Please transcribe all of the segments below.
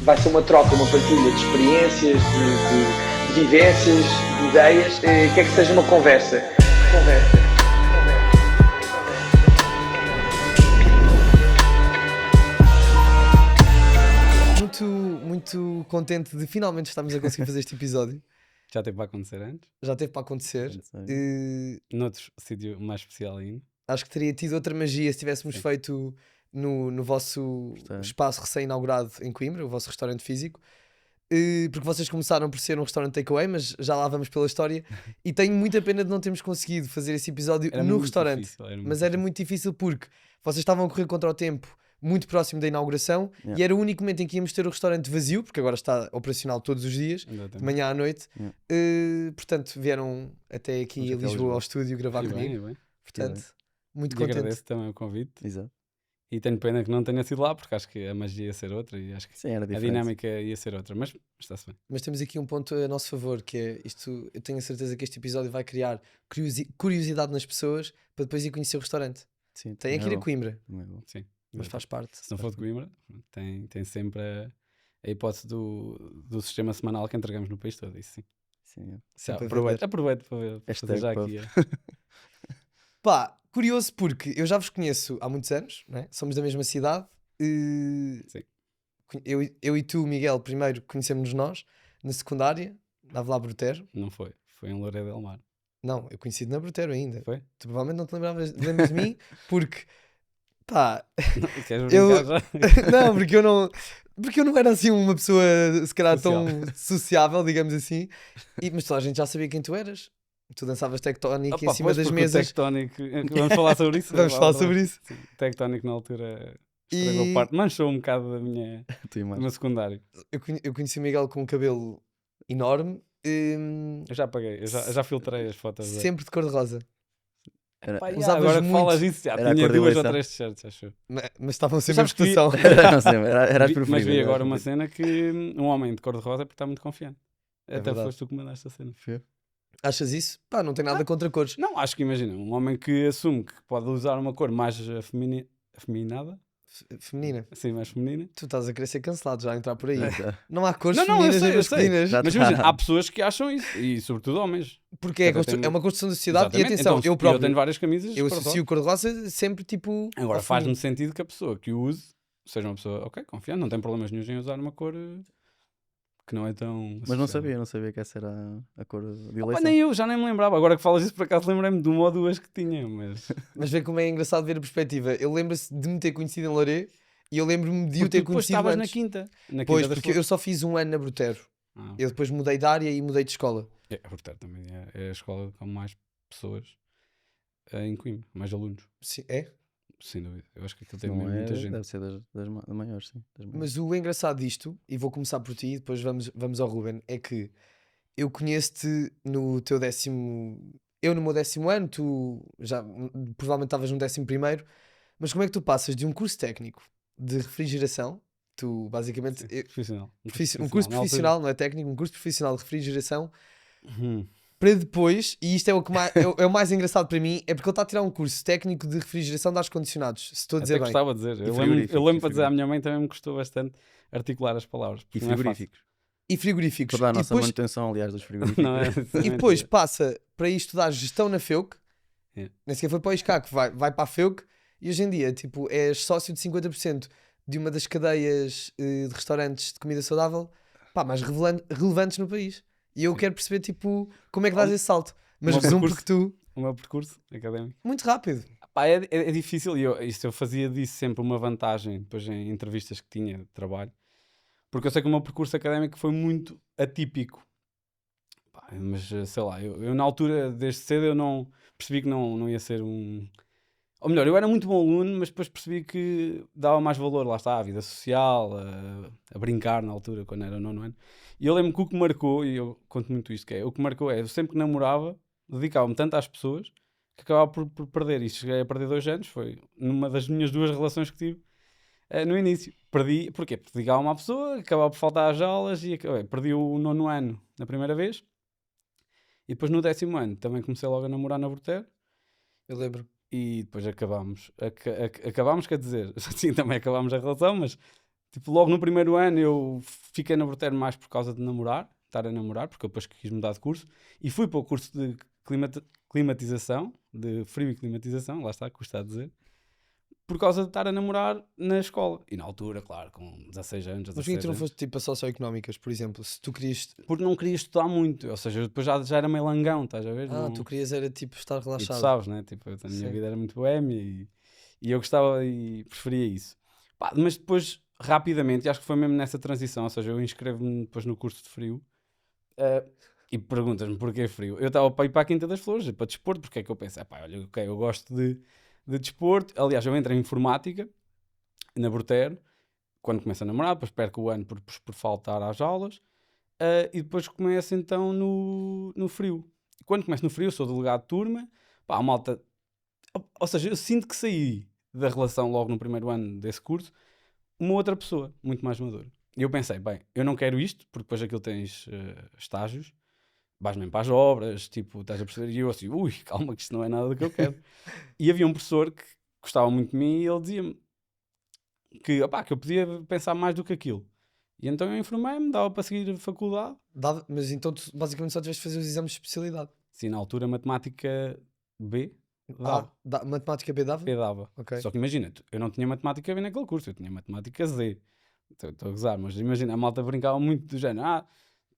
vai ser uma troca, uma partilha de experiências, de vivências, de ideias, quer que seja uma conversa. Muito contente de finalmente estarmos a conseguir fazer este episódio. Já teve para acontecer antes? Já teve para acontecer. Noutro sítio mais especial ainda. Acho que teria tido outra magia se tivéssemos feito no vosso espaço recém-inaugurado em Coimbra, o vosso restaurante físico. Porque vocês começaram por ser um restaurante takeaway, mas já lá vamos pela história. E tenho muita pena de não termos conseguido fazer esse episódio no restaurante. Era muito difícil porque vocês estavam a correr contra o tempo, muito próximo da inauguração, e era o único momento em que íamos ter o restaurante vazio, porque agora está operacional todos os dias, de manhã à noite. Portanto, vieram até aqui a Lisboa ao estúdio gravar comigo. Bem. Portanto, muito contente. Agradeço também o convite. Exato. E tenho pena que não tenha sido lá, porque acho que a magia ia ser outra e acho que Sim, era a diferente. dinâmica ia ser outra, mas está-se bem. Mas temos aqui um ponto a nosso favor, que é isto. Eu tenho a certeza que este episódio vai criar curiosidade nas pessoas para depois ir conhecer o restaurante. Sim, Tem que ir a Coimbra, Sim. mas faz parte. Se não for de Coimbra, tem sempre a hipótese do sistema semanal que entregamos no país todo, isso sim. Sempre Aproveito para fazer já aqui. Pá, curioso porque eu já vos conheço há muitos anos, né? Somos da mesma cidade. Sim. Eu e tu, Miguel, primeiro conhecemos-nos nós, na secundária, na Avelar Brutero. Não foi em Loureiro del Mar. Não, eu conheci-te na Brutero ainda. Foi? Tu provavelmente não te lembras de mim, porque pá, Queres brincar já? Não, porque eu não era assim uma pessoa se calhar tão sociável, digamos assim, mas toda a gente já sabia quem tu eras. Tu dançavas tectónico em cima das mesas. Tectónico, vamos falar sobre isso? Vamos falar sobre isso. Sim, tectónico na altura estragou parte, manchou um bocado do meu secundário. Eu conheci o Miguel com um cabelo enorme. Eu já apaguei, eu já filtrei as fotos. Sempre de cor-de-rosa. Agora que falas isso, já tinha 2 ou 3 t-shirts, acho. Mas estavam sempre em expressão. Era as preferidas. Mas vi agora uma cena que um homem de cor-de-rosa é porque está muito confiante. Até verdade. foste tu que mandaste a cena. Achas isso? Pá, não tem nada contra cores. Não, acho que imagina, um homem que assume que pode usar uma cor mais afeminada. Feminina. Assim, mais feminina. Tu estás a querer ser cancelado já a entrar por aí. Não há cores eu femininas sei, nem masculinas. Mas imagina, há pessoas que acham isso, e sobretudo homens. Porque é uma construção da sociedade. Exatamente. E atenção, então, eu próprio tenho várias camisas. Eu associo cor-de-rosa sempre tipo. Agora faz-me sentido que a pessoa que o use seja uma pessoa, confiante, não tem problemas nenhum em usar uma cor que não é tão. Mas não sabia que essa era a cor de eleição. Nem eu, já nem me lembrava. Agora que falas isso, por acaso lembrei-me de uma ou duas que tinha. Mas vê como é engraçado ver a perspectiva. Eu lembro-se de me ter conhecido em Louré e eu lembro-me de o ter conhecido estavas antes. na quinta. Pois, porque eu só fiz um ano na Brutero. Eu depois mudei de área e mudei de escola. A Brutero também é a escola com mais pessoas em Coimbra, mais alunos. Sim, é? Sem dúvida. Eu acho que aquilo tem muita gente. Deve ser das maiores, sim. Mas o engraçado disto, e vou começar por ti e depois vamos ao Ruben, é que eu conheço-te no teu eu no meu 10º ano, tu já provavelmente estavas no 11º, mas como é que tu passas de um curso técnico de refrigeração, tu basicamente... Profissional. Um curso profissional, não é técnico, um curso profissional de refrigeração, para depois, e isto é o que é o mais engraçado para mim, é porque ele está a tirar um curso técnico de refrigeração de ar-condicionados, se estou a dizer bem. Gostava de dizer. Eu lembro para dizer à minha mãe, também me custou bastante articular as palavras. E frigoríficos. E frigoríficos. Toda a nossa manutenção, aliás, dos frigoríficos. Não é, e depois passa para ir estudar gestão na FEUC, nem sequer foi para o ISCAC, vai para a FEUC, e hoje em dia, tipo, és sócio de 50% de uma das cadeias de restaurantes de comida saudável, mais relevantes no país. E eu quero perceber, tipo, como é que dás esse salto. Mas resumo porque tu... O meu percurso académico. Muito rápido. É difícil, e eu fazia disso sempre uma vantagem, depois em entrevistas que tinha de trabalho, porque eu sei que o meu percurso académico foi muito atípico. Mas, sei lá, eu na altura, desde cedo, eu não percebi que não ia ser um... Ou melhor, eu era muito bom aluno, mas depois percebi que dava mais valor, lá está, à vida social, a brincar na altura, quando era o 9º ano. E eu lembro que o que marcou, e eu conto muito isto, o que marcou eu sempre que namorava, dedicava-me tanto às pessoas, que acabava por perder. E cheguei a perder 2 anos, foi numa das minhas 2 relações que tive no início. Perdi, porquê? Porque dedicava-me à pessoa, acabava por faltar às aulas, e perdi o 9º ano na primeira vez. E depois no 10º ano também comecei logo a namorar na Brutero. Eu lembro. E depois acabámos, quer dizer, sim, também acabámos a relação, mas Tipo, logo no primeiro ano eu fiquei na Brutero mais por causa de estar a namorar, porque eu depois quis mudar de curso. E fui para o curso de climatização, de frio e climatização, lá está, custa a dizer, por causa de estar a namorar na escola. E na altura, claro, com 16 anos, Mas porquê que 16 tu não anos. foste tipo a socioeconómicas, por exemplo? Se tu querias. Porque não queria estudar muito, ou seja, eu depois já era meio langão, estás a ver? Ah, Não... tu querias era tipo estar E tu relaxado. sabes, né? Tipo, a minha Sim. vida era muito boémia e eu gostava e preferia isso. Pá, mas depois, rapidamente, e acho que foi mesmo nessa transição, ou seja, eu inscrevo-me depois no curso de frio e perguntas-me porquê frio. Eu estava para ir para a Quinta das Flores, para desporto, porque é que eu pensei, pá, olha, ok, eu gosto de desporto. Aliás, eu entrei em informática na Brutero, quando começo a namorar, depois perco o ano por faltar às aulas. E depois começo então no frio. E quando começo no frio, eu sou delegado de turma, pá, a malta. Ou seja, eu sinto que saí da relação logo no primeiro ano desse curso, uma outra pessoa, muito mais madura. E eu pensei, bem, eu não quero isto, porque depois aquilo tens estágios, vais mesmo para as obras, tipo, estás a perceber? E eu assim, ui, calma, que isto não é nada do que eu quero. E havia um professor que gostava muito de mim e ele dizia-me que, opá, que eu podia pensar mais do que aquilo. E então eu informei-me, dava para seguir a faculdade. Mas então tu basicamente só tiveste de fazer os exames de especialidade. Sim, na altura matemática B dava. Matemática B dava? B dava. Ok. Só que imagina, eu não tinha matemática B naquele curso, eu tinha matemática Z. Estou a gozar, mas imagina, a malta brincava muito do género.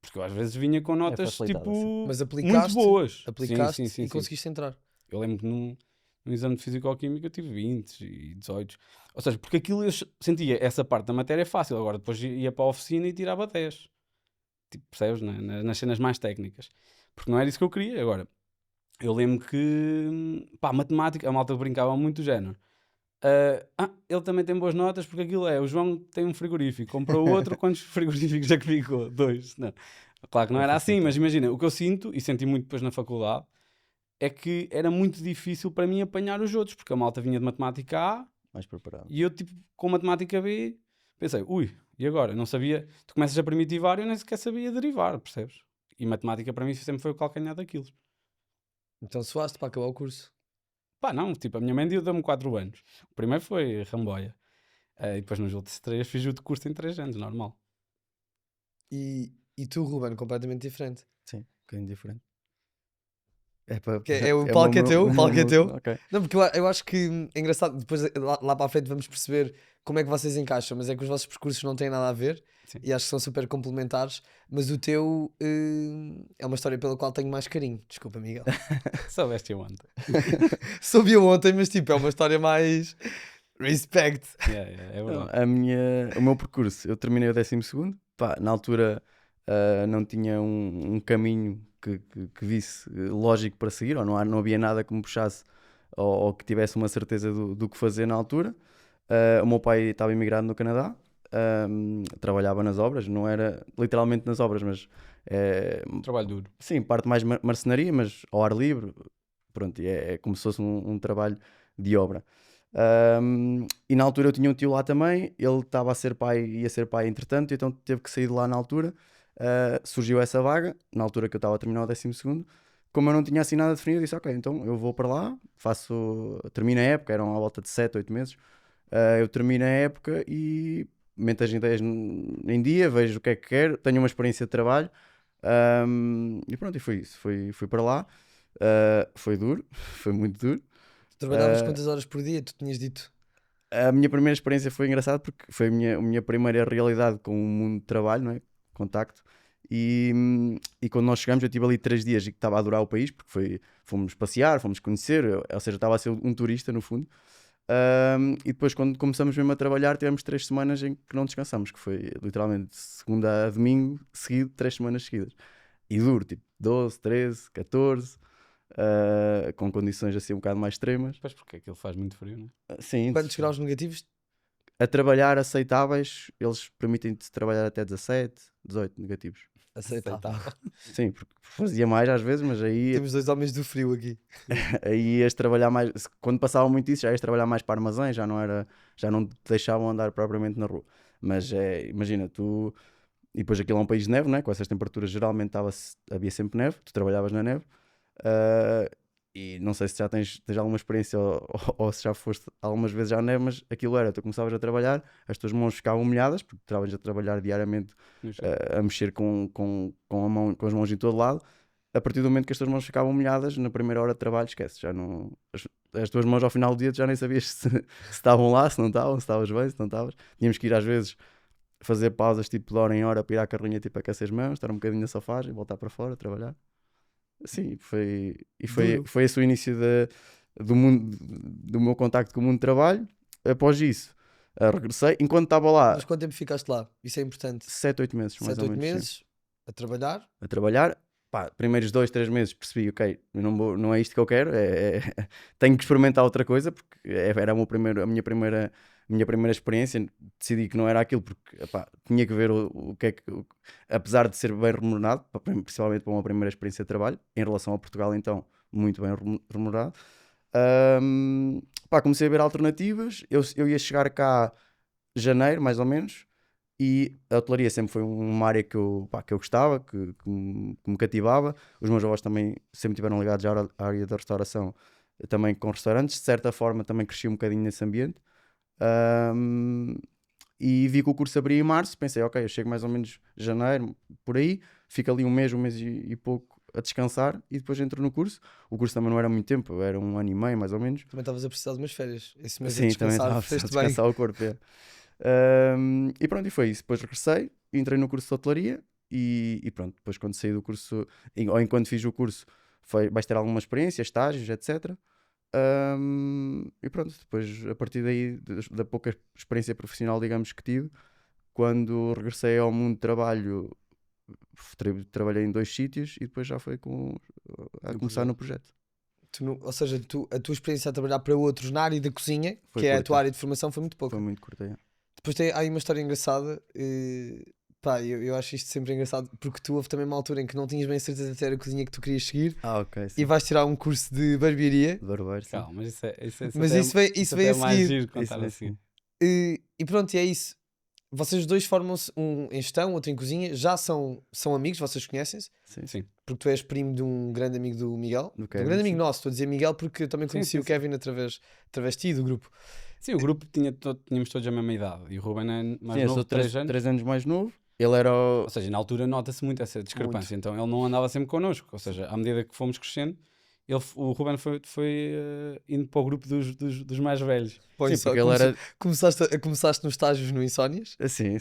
Porque eu às vezes vinha com notas facilitado, tipo Mas muito aplicaste, boas. aplicaste Sim. e conseguiste entrar. Eu lembro que num exame de Fisicoquímica eu tive 20 e 18. Ou seja, porque aquilo eu sentia essa parte da matéria fácil, agora depois ia para a oficina e tirava 10. Tipo, percebes? Nas cenas mais técnicas. Porque não era isso que eu queria. Agora, eu lembro que, pá, matemática, a malta brincava muito do género. Ele também tem boas notas porque aquilo o João tem um frigorífico, comprou outro, quantos frigoríficos já que ficou? 2. Não. Claro que não era assim, mas imagina, o que eu sinto, e senti muito depois na faculdade, é que era muito difícil para mim apanhar os outros, porque a malta vinha de matemática A Mais preparado. e eu, tipo, com matemática B, pensei, ui, e agora? Eu não sabia, tu começas a primitivar e eu nem sequer sabia derivar, percebes? E matemática para mim sempre foi o calcanhar daquilo. Então suaste para acabar o curso. Pá, não, tipo, a minha mãe deu-me 4 anos. O primeiro foi Ramboia. E depois nos outros 3 fiz o de curso em 3 anos, normal. E tu, Ruben, completamente diferente. Sim, um bocadinho diferente. O palco é teu, o palco é teu. Ok. Não, porque eu acho que é engraçado, depois lá para a frente vamos perceber como é que vocês encaixam, mas é que os vossos percursos não têm nada a ver. Sim. E acho que são super complementares, mas o teu é uma história pela qual tenho mais carinho. Desculpa, Miguel. Soubeste ontem. Soube-o ontem, mas tipo, é uma história mais respect. É Não, verdade. o meu percurso, eu terminei o 12º, pá, na altura não tinha um caminho que visse lógico para seguir, ou não havia nada que me puxasse ou que tivesse uma certeza do que fazer na altura. O meu pai estava imigrado no Canadá, trabalhava nas obras, não era literalmente nas obras, mas Trabalho duro. sim, parte mais marcenaria, mas ao ar livre, pronto, e é como se fosse um trabalho de obra. E na altura eu tinha um tio lá também, ele estava a ser pai, ia ser pai entretanto, então teve que sair de lá na altura. Surgiu essa vaga, na altura que eu estava a terminar o 12º. Como eu não tinha assim nada definido, eu disse, ok, então eu vou para lá, termino a época, eram à volta de 7, 8 meses. Eu termino a época e meto as ideias em dia, vejo o que é que quero, tenho uma experiência de trabalho. E pronto, e foi isso, fui para lá. Foi duro, foi muito duro. Tu trabalhavas quantas horas por dia? Tu tinhas dito. A minha primeira experiência foi engraçada porque foi a minha primeira realidade com o mundo de trabalho, não é? Contacto. E quando nós chegamos, eu tive ali 3 dias e que estava a adorar o país, porque fomos passear, fomos conhecer, ou seja, estava a ser um turista no fundo. E depois, quando começamos mesmo a trabalhar, tivemos 3 semanas em que não descansamos, que foi literalmente de segunda a domingo seguido, 3 semanas seguidas. E duro, tipo 12, 13, 14. Com condições assim um bocado mais extremas. Pois porque aquilo faz muito frio, não é? Sim, Quantos graus negativos? a trabalhar aceitáveis, eles permitem-te trabalhar até 17, 18 negativos. Aceitável. Sim, porque fazia mais às vezes, mas aí Temos 2 homens do frio aqui. aí ias trabalhar mais. Quando passava muito isso, já ias trabalhar mais para armazém, já não te deixavam andar propriamente na rua. Mas imagina, tu. E depois aquilo é um país de neve, né? Com essas temperaturas geralmente havia sempre neve, tu trabalhavas na neve. E não sei se já tens alguma experiência ou se já foste algumas vezes à neve, mas aquilo era, tu começavas a trabalhar, as tuas mãos ficavam molhadas, porque estavas a trabalhar diariamente a mexer com a mão, com as mãos em todo lado. A partir do momento que as tuas mãos ficavam molhadas, na primeira hora de trabalho, esquece, já não... As tuas mãos ao final do dia tu já nem sabias se estavam lá, se não estavam, se estavas bem, se não estavas. Tínhamos que ir às vezes fazer pausas tipo de hora em hora para ir à carrinha tipo aquecer as mãos, estar um bocadinho na sofagem, voltar para fora, trabalhar. Sim, foi esse o início do meu contacto com o mundo de trabalho. Após isso, regressei. Enquanto estava lá, Mas quanto tempo ficaste lá? Isso é importante. 7, 8 meses, mais 7, ou 8 menos. meses a trabalhar. A trabalhar. Pá, primeiros 2, 3 meses percebi, ok, eu não é isto que eu quero, tenho que experimentar outra coisa, porque era a minha primeira experiência. Decidi que não era aquilo, porque epá, tinha que ver o que é que, apesar de ser bem remunerado, principalmente para uma primeira experiência de trabalho, em relação a Portugal, então, muito bem remunerado. Pá, comecei a ver alternativas. Eu ia chegar cá em janeiro, mais ou menos. E a hotelaria sempre foi uma área que eu gostava, que me cativava. Os meus avós também sempre estiveram ligados à área da restauração, também com restaurantes. De certa forma também cresci um bocadinho nesse ambiente. E vi que o curso abria em março. Pensei, ok, eu chego mais ou menos em janeiro, por aí. Fico ali um mês e pouco a descansar e depois entro no curso. O curso também não era muito tempo, era 1 ano e meio mais ou menos. Também estavas a precisar de umas férias. Esse mês a Sim, também descansar, estava a fez-te descansar bem. o corpo. E pronto, e foi isso. Depois regressei, entrei no curso de hotelaria e pronto, depois quando saí do curso, ou enquanto fiz o curso, vais ter alguma experiência, estágios, etc. E pronto, depois a partir daí, da pouca experiência profissional, digamos, que tive, quando regressei ao mundo de trabalho, trabalhei em 2 sítios e depois já foi a começar no projeto. Ou seja, a tua experiência a trabalhar para outros na área da cozinha, Foi que é a curta. tua área de formação, foi muito pouca. Foi muito curta. Depois há aí uma história engraçada. Pá, eu acho isto sempre engraçado, porque tu houve também uma altura em que não tinhas bem certeza se era a cozinha que tu querias seguir Ok, sim. e vais tirar um curso de barbearia. De barbeiro, sim. Calma, mas Mas até- isso vem a mais seguir. giro Isso contar vem a assim. E pronto, e é isso. Vocês dois formam-se, um em gestão, outro em cozinha, já são amigos, vocês conhecem-se, Sim. Sim. porque tu és primo de um grande amigo do Miguel, Do um Kevin, grande amigo sim. nosso, estou a dizer Miguel porque eu também Sim, conheci sim, o Kevin através de ti, do grupo. Sim, o grupo tínhamos todos a mesma idade e o Ruben é mais Sim, eu novo sou de 3 anos. 3 anos mais novo. Ele era Ou seja, na altura nota-se muito essa discrepância. Então ele não andava sempre connosco. Ou seja, à medida que fomos crescendo, o Ruben foi indo para o grupo dos mais velhos. Pois, Sim, porque ele era... Começaste nos estágios no Insónias? Sim.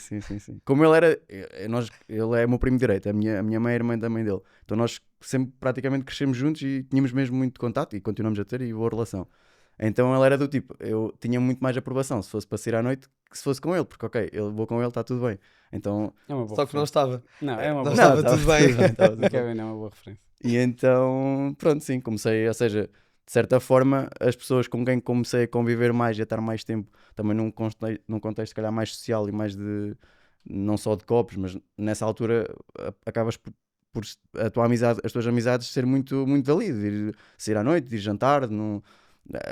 Como ele era... Ele é meu primo direito. A minha mãe é irmã da mãe dele. Então nós sempre praticamente crescemos juntos e tínhamos mesmo muito contato e continuamos a ter e boa relação. Então ele era do tipo... Eu tinha muito mais aprovação se fosse para sair à noite que se fosse com ele. Porque ok, eu vou com ele, está tudo bem. Então... É uma boa Só que não referência. estava. Não, é uma Não boa estava tudo bem. estava tudo O bem. Kevin é uma boa referência. E então, pronto, sim, comecei, ou seja, de certa forma, as pessoas com quem comecei a conviver mais e a estar mais tempo, também num contexto, se calhar, mais social e mais de, não só de copos, mas nessa altura acabas por as tuas amizades ser muito, muito dali, de ir sair à noite, de ir jantar,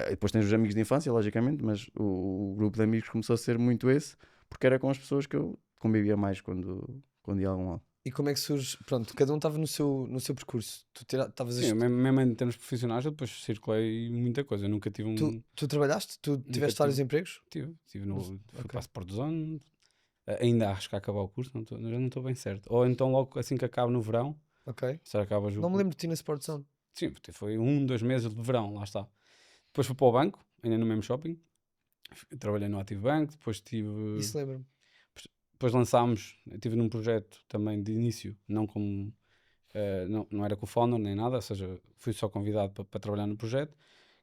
depois tens os amigos de infância, logicamente, mas o grupo de amigos começou a ser muito esse, porque era com as pessoas que eu convivia mais quando ia a algum lado. E como é que surge? Pronto, cada um estava no seu percurso. Tu estavas a Sim, mesmo em termos profissionais, eu depois circulei muita coisa. Eu nunca tive um. Tu trabalhaste? Tu tiveste vários empregos? Tive fui Ok. para a Sport Zone. Ainda acho que a acabar o curso, já não estou bem certo. Ou então logo assim que acaba no verão, Ok. se acabas o Não me lembro de ti na Sport Zone. Sim, foi 2 meses de verão, lá está. Depois fui para o banco, ainda no mesmo shopping. Trabalhei no Active Bank, depois tive. Isso lembro-me. Depois lançámos, eu estive num projeto também de início, não como. Não era com o founder nem nada, ou seja, fui só convidado para trabalhar no projeto,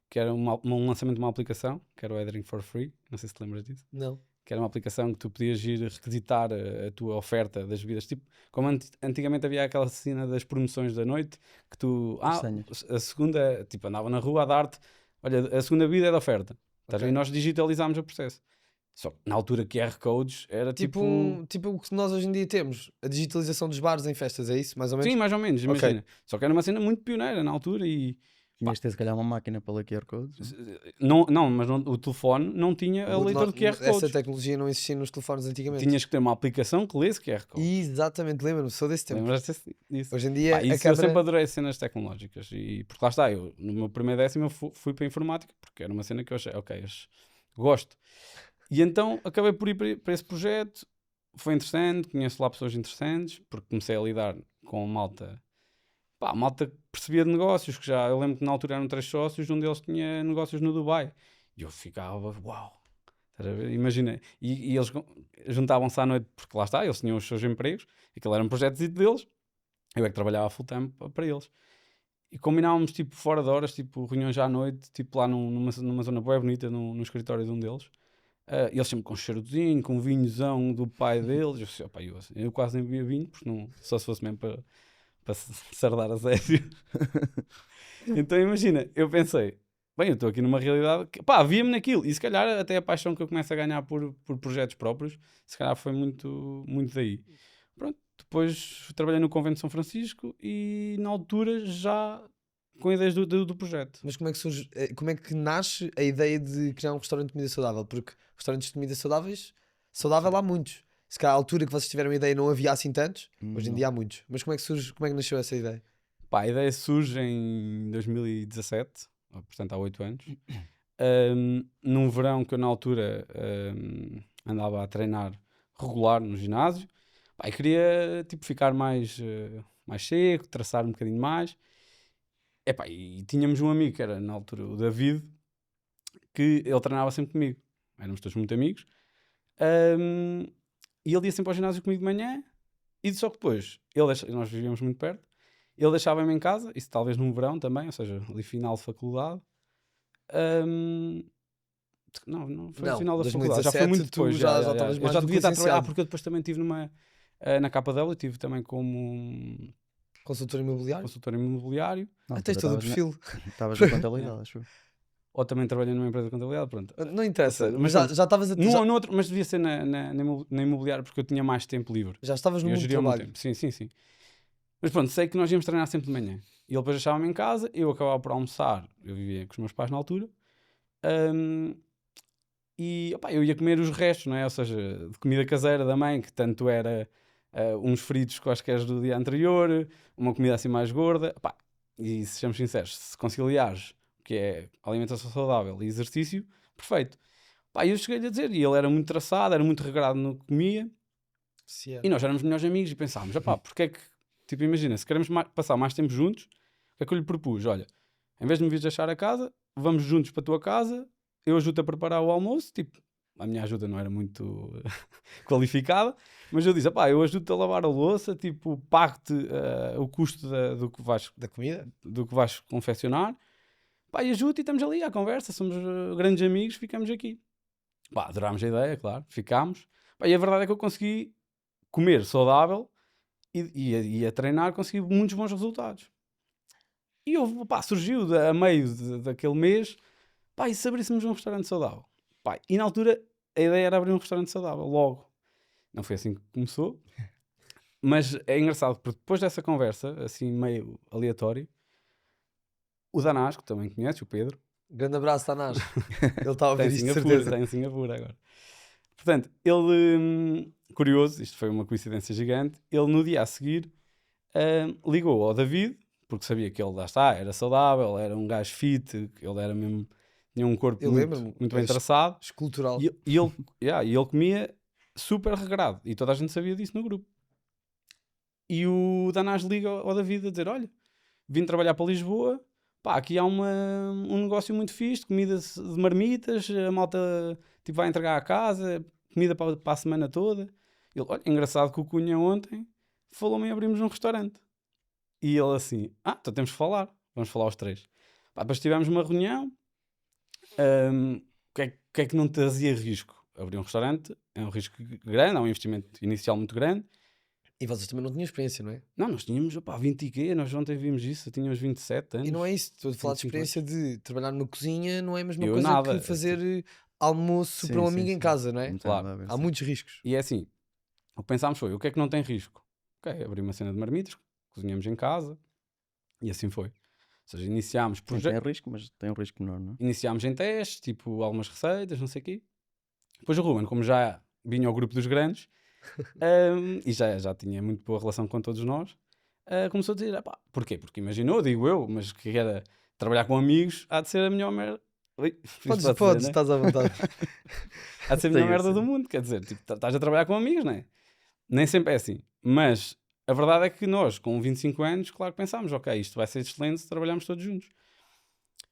que era um lançamento de uma aplicação, que era o Edring for Free, não sei se te lembras disso. Não. Que era uma aplicação que tu podias ir requisitar a tua oferta das bebidas, tipo, como antigamente havia aquela cena das promoções da noite, que tu, a segunda, tipo, andava na rua a dar-te, olha, a segunda bebida é da oferta, estás a ver? E nós digitalizámos o processo. Só que na altura QR Codes era Tipo o que nós hoje em dia temos, a digitalização dos bares em festas, é isso? Mais ou menos? Sim, mais ou menos, imagina. Só que era uma cena muito pioneira na altura e Tinhas de ter se calhar uma máquina para ler QR codes. Não, mas o telefone não tinha a leitura de QR Essa codes. tecnologia não existia nos telefones antigamente. Tinhas que ter uma aplicação que lesse QR codes. Exatamente, lembro-me, sou desse tempo. Lembras-te disso? Hoje em dia, Pá, a isso eu câmara... sempre adorei cenas tecnológicas. E, porque lá está, eu no meu primeiro décimo eu fui para a informática, porque era uma cena que eu achei, ok, gosto. E então acabei por ir para esse projeto. Foi interessante, conheço lá pessoas interessantes, porque comecei a lidar com malta. Pá, a malta percebia de negócios, que já, eu lembro que na altura eram 3 sócios, um deles tinha negócios no Dubai. E eu ficava, uau, estás a ver? Imagina. E eles juntavam-se à noite, porque lá está, eles tinham os seus empregos, aquilo era um projeto deles, eu é que trabalhava full time para eles. E combinávamos, tipo, fora de horas, tipo, reuniões à noite, tipo, lá numa zona bem bonita, no escritório de um deles. E eles sempre com um cheirozinho, com um vinhozão do pai deles. Eu, disse, opa, eu quase nem bebia vinho, porque não, só se fosse mesmo para sardar a sério. Então imagina, eu pensei, bem, eu estou aqui numa realidade que, pá, via-me naquilo. E se calhar até a paixão que eu começo a ganhar por projetos próprios, se calhar foi muito, muito daí. Pronto, depois trabalhei no Convento de São Francisco e na altura já com ideias do projeto. Mas como é que surge, como é que nasce a ideia de criar um restaurante de comida saudável? Porque restaurantes de comida saudável há muitos. Se calhar à altura que vocês tiveram a ideia não havia assim tantos, hoje em dia há muitos. Mas como é que surge, como é que nasceu essa ideia? Pá, a ideia surge em 2017, portanto há 8 anos. Num verão que eu na altura andava a treinar regular no ginásio. Pá, e queria tipo, ficar mais seco, traçar um bocadinho mais. Epá, e tínhamos um amigo que era na altura o David, que ele treinava sempre comigo. Éramos todos muito amigos. E ele ia sempre ao ginásio comigo de manhã. E só que depois, nós vivíamos muito perto, ele deixava-me em casa, isso talvez num verão também, ou seja, ali final de faculdade. Não foi Não, final da 2017 faculdade, já foi muito depois. já estavas Eu mais já do que devia estar a trabalhar, licenciado. porque eu depois também estive na KW, estive também como Consultor imobiliário? consultor imobiliário, Tens todo o perfil. Estavas na contabilidade, acho eu. ou também trabalhei numa empresa de contabilidade, pronto. Não interessa, Ou seja, mas mas já estavas a No outro, mas devia ser na imobiliária, porque eu tinha mais tempo livre. já estavas no Eu mundo do geria o meu trabalho. tempo. Sim. Mas pronto, sei que nós íamos treinar sempre de manhã. E ele depois deixava-me em casa, eu acabava por almoçar, eu vivia com os meus pais na altura, e opá, eu ia comer os restos, não é? Ou seja, de comida caseira da mãe, que tanto era uns fritos quaisquer do dia anterior, uma comida assim mais gorda. Opá, e se sejamos sinceros, se conciliares o que é alimentação saudável e exercício, perfeito. Pá, eu cheguei-lhe a dizer, e ele era muito traçado, era muito regrado no que comia, e nós éramos melhores amigos e pensámos, porque é que, tipo, imagina, se queremos passar mais tempo juntos, o que é que eu lhe propus? Olha, em vez de me vires deixar a casa, vamos juntos para a tua casa, eu ajudo a preparar o almoço, tipo, a minha ajuda não era muito qualificada, mas eu disse, eu ajudo-te a lavar a louça, tipo, pago-te o custo do que vais Da comida? do que vais confeccionar, pá, e ajudo e estamos ali à conversa, somos grandes amigos, ficamos aqui. Pá, adorámos a ideia, claro, ficámos. Pá, e a verdade é que eu consegui comer saudável e a treinar consegui muitos bons resultados. E surgiu a meio daquele mês, e se abríssemos um restaurante saudável? Pá, e na altura a ideia era abrir um restaurante saudável, logo. Não foi assim que começou, mas é engraçado porque depois dessa conversa, assim meio aleatório, o Danás, que também conhece, o Pedro, Grande abraço, Tanás. Ele está a ouvir está isto, de certeza. em Singapura agora. Portanto, ele, curioso, isto foi uma coincidência gigante, ele no dia a seguir ligou ao David, porque sabia que ele lá está, era saudável, era um gajo fit, ele era mesmo, tinha um corpo Eu lembro-me, muito bem é traçado, Escultural. e ele comia super regrado, e toda a gente sabia disso no grupo. E o Danás liga ao David a dizer, olha, vim trabalhar para Lisboa, aqui há um negócio muito fixe, comida de marmitas, a malta tipo, vai entregar à casa, comida para a semana toda. Ele, olha, engraçado que o Cunha ontem falou-me em abrirmos um restaurante. E ele assim, então temos que falar, vamos falar os três. Depois tivemos uma reunião, o que é que não trazia risco? Abrir um restaurante é um risco grande, é um investimento inicial muito grande. E vocês também não tinham experiência, não é? Não, nós tínhamos 20 e quê? Nós ontem vimos isso, eu tinha uns 27 anos. E não é isso, estou a falar de 25 experiência de trabalhar na cozinha, não é a mesma Eu coisa nada, que fazer almoço Sim, para um sim, amigo em sim. casa, não é? Não tem Claro. nada a ver, Há sim. muitos riscos. E é assim, o que pensámos foi, o que é que não tem risco? Ok, abrir uma cena de marmitas, cozinhamos em casa, e assim foi. seja, iniciámos Tem risco, mas tem um risco menor, não é? Iniciámos em testes, tipo algumas receitas, não sei o quê. Depois o Ruben, como já vinha ao grupo dos grandes e já tinha muito boa relação com todos nós, começou a dizer, pá, porquê? Porque imaginou, digo eu, mas que era trabalhar com amigos, há de ser a melhor merda. Podes, estás à vontade. Há de ser a melhor merda do mundo, quer dizer, tipo, estás a trabalhar com amigos, não é? Nem sempre é assim. Mas a verdade é que nós, com 25 anos, claro que pensámos, ok, isto vai ser excelente se trabalharmos todos juntos.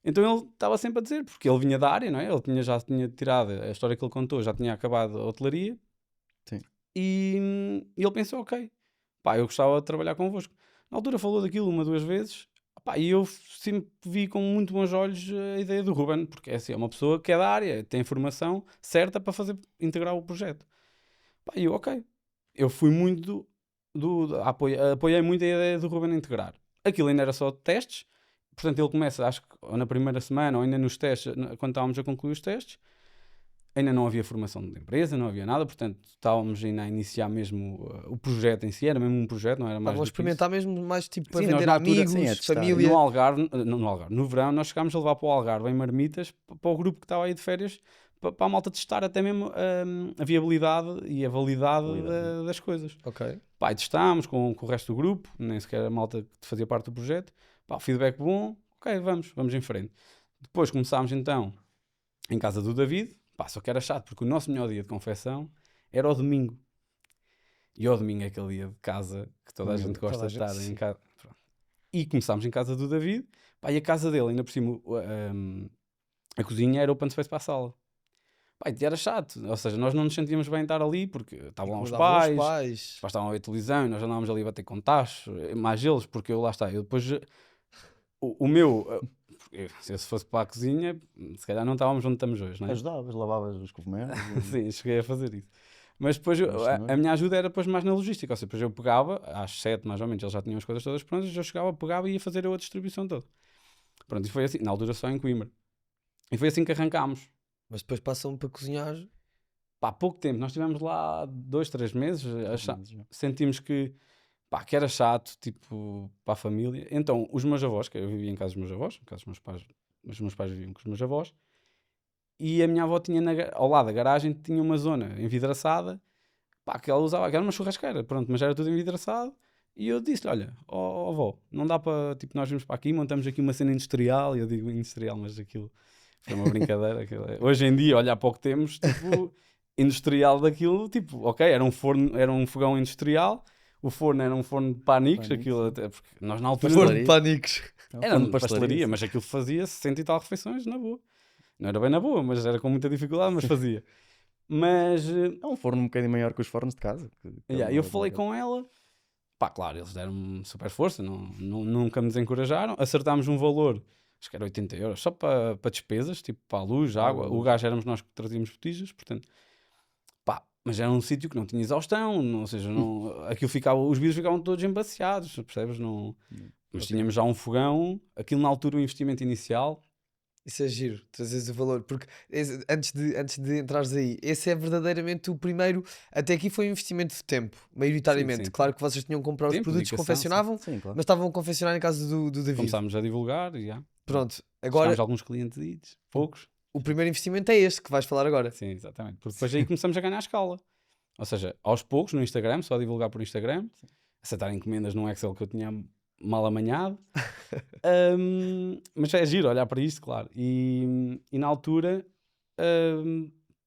Então ele estava sempre a dizer, porque ele vinha da área, não é? Ele já tinha tirado, a história que ele contou, já tinha acabado a hotelaria. Sim. E ele pensou, ok, pá, eu gostava de trabalhar convosco. Na altura falou daquilo 1 ou 2 vezes, pá, e eu sempre vi com muito bons olhos a ideia do Ruben, porque é assim, é uma pessoa que é da área, tem informação certa para integrar o projeto. Pá, e eu, ok. Eu fui muito apoiei muito a ideia do Ruben integrar. Aquilo ainda era só testes, portanto ele começa, acho que ou na primeira semana ou ainda nos testes, quando estávamos a concluir os testes, ainda não havia formação de empresa, não havia nada, portanto estávamos ainda a iniciar mesmo o projeto em si, era mesmo um projeto, não era mais Estavam a do que experimentar mesmo mais tipo para Sim, nós vender na a altura, amigos, sim, é testar. família. no Algarve, no verão, nós chegámos a levar para o Algarve em marmitas para o grupo que estava aí de férias, para a malta testar até mesmo a viabilidade e a validade das coisas. Ok. Pá, e testámos com o resto do grupo, nem sequer a malta que fazia parte do projeto. Pá, feedback bom, ok, vamos em frente. Depois começámos então em casa do David, pá, só que era chato, porque o nosso melhor dia de confecção era o domingo. E o domingo é aquele dia de casa que toda a gente gosta de estar em casa. Pronto. E começámos em casa do David, pá, e a casa dele, ainda por cima, a cozinha era open space para a sala. Pá, e era chato, ou seja, nós não nos sentíamos bem estar ali porque estavam lá os pais, os pais estavam a ver televisão e nós andávamos ali a bater com tachos, mais eles, porque eu lá está, eu depois, o meu, se eu fosse para a cozinha, se calhar não estávamos onde estamos hoje, não é? Ajudavas, lavavas os cogumelos. Sim, cheguei a fazer isso. Mas depois a minha ajuda era depois mais na logística, ou seja, depois eu pegava, às 7 mais ou menos, eles já tinham as coisas todas prontas, eu chegava, pegava e ia fazer a distribuição toda. Pronto, e foi assim, na altura só em Coimbra. E foi assim que arrancámos. Mas depois passam para cozinhar. Pá, pouco tempo, nós estivemos lá 2, 3 meses, sentimos que era chato, tipo, para a família. Então, os meus avós, que eu vivia em casa dos meus avós, em casa dos meus pais, os meus pais viviam com os meus avós, e a minha avó tinha ao lado da garagem, tinha uma zona envidraçada, pá, que ela usava, que era uma churrasqueira, pronto, mas era tudo envidraçado. E eu disse-lhe, olha, avó, não dá para, tipo, nós vimos para aqui, montamos aqui uma cena industrial, e eu digo industrial, mas aquilo foi uma brincadeira. Hoje em dia, olha, há pouco temos, tipo, industrial daquilo, tipo, ok, era um forno, era um fogão industrial, o forno era um forno de paniques, aquilo até, porque nós na altura... Forno de paniques. Era uma pastelaria, mas aquilo fazia 60 e tal refeições na boa. Não era bem na boa, mas era com muita dificuldade, mas fazia. Mas... É um forno um bocadinho maior que os fornos de casa. Eu falei com ela, pá, claro, eles deram-me super força, nunca me desencorajaram, acertámos um valor, acho que era 80 euros, só para despesas, tipo para a luz, água, o gás éramos nós que trazíamos botijas, portanto, pá, mas era um sítio que não tinha exaustão, ou seja, aquilo ficava, os vidros ficavam todos embaciados, percebes? Mas tínhamos já um fogão, aquilo na altura o investimento inicial. Isso é giro, trazes o valor, porque antes de entrares aí, esse é verdadeiramente o primeiro. Até aqui foi um investimento de tempo, maioritariamente. Sim. Claro que vocês tinham que comprar os produtos que confeccionavam, sim, claro. mas estavam a confeccionar em casa do David. Começámos a divulgar, e Pronto, agora chegámos a alguns clientes, poucos. o primeiro investimento é este que vais falar agora. Sim, exatamente. Porque depois aí começamos a ganhar a escala. Ou seja, aos poucos no Instagram, só a divulgar por Instagram, aceitar encomendas num Excel que eu tinha mal amanhado. Mas é giro olhar para isto, claro. E na altura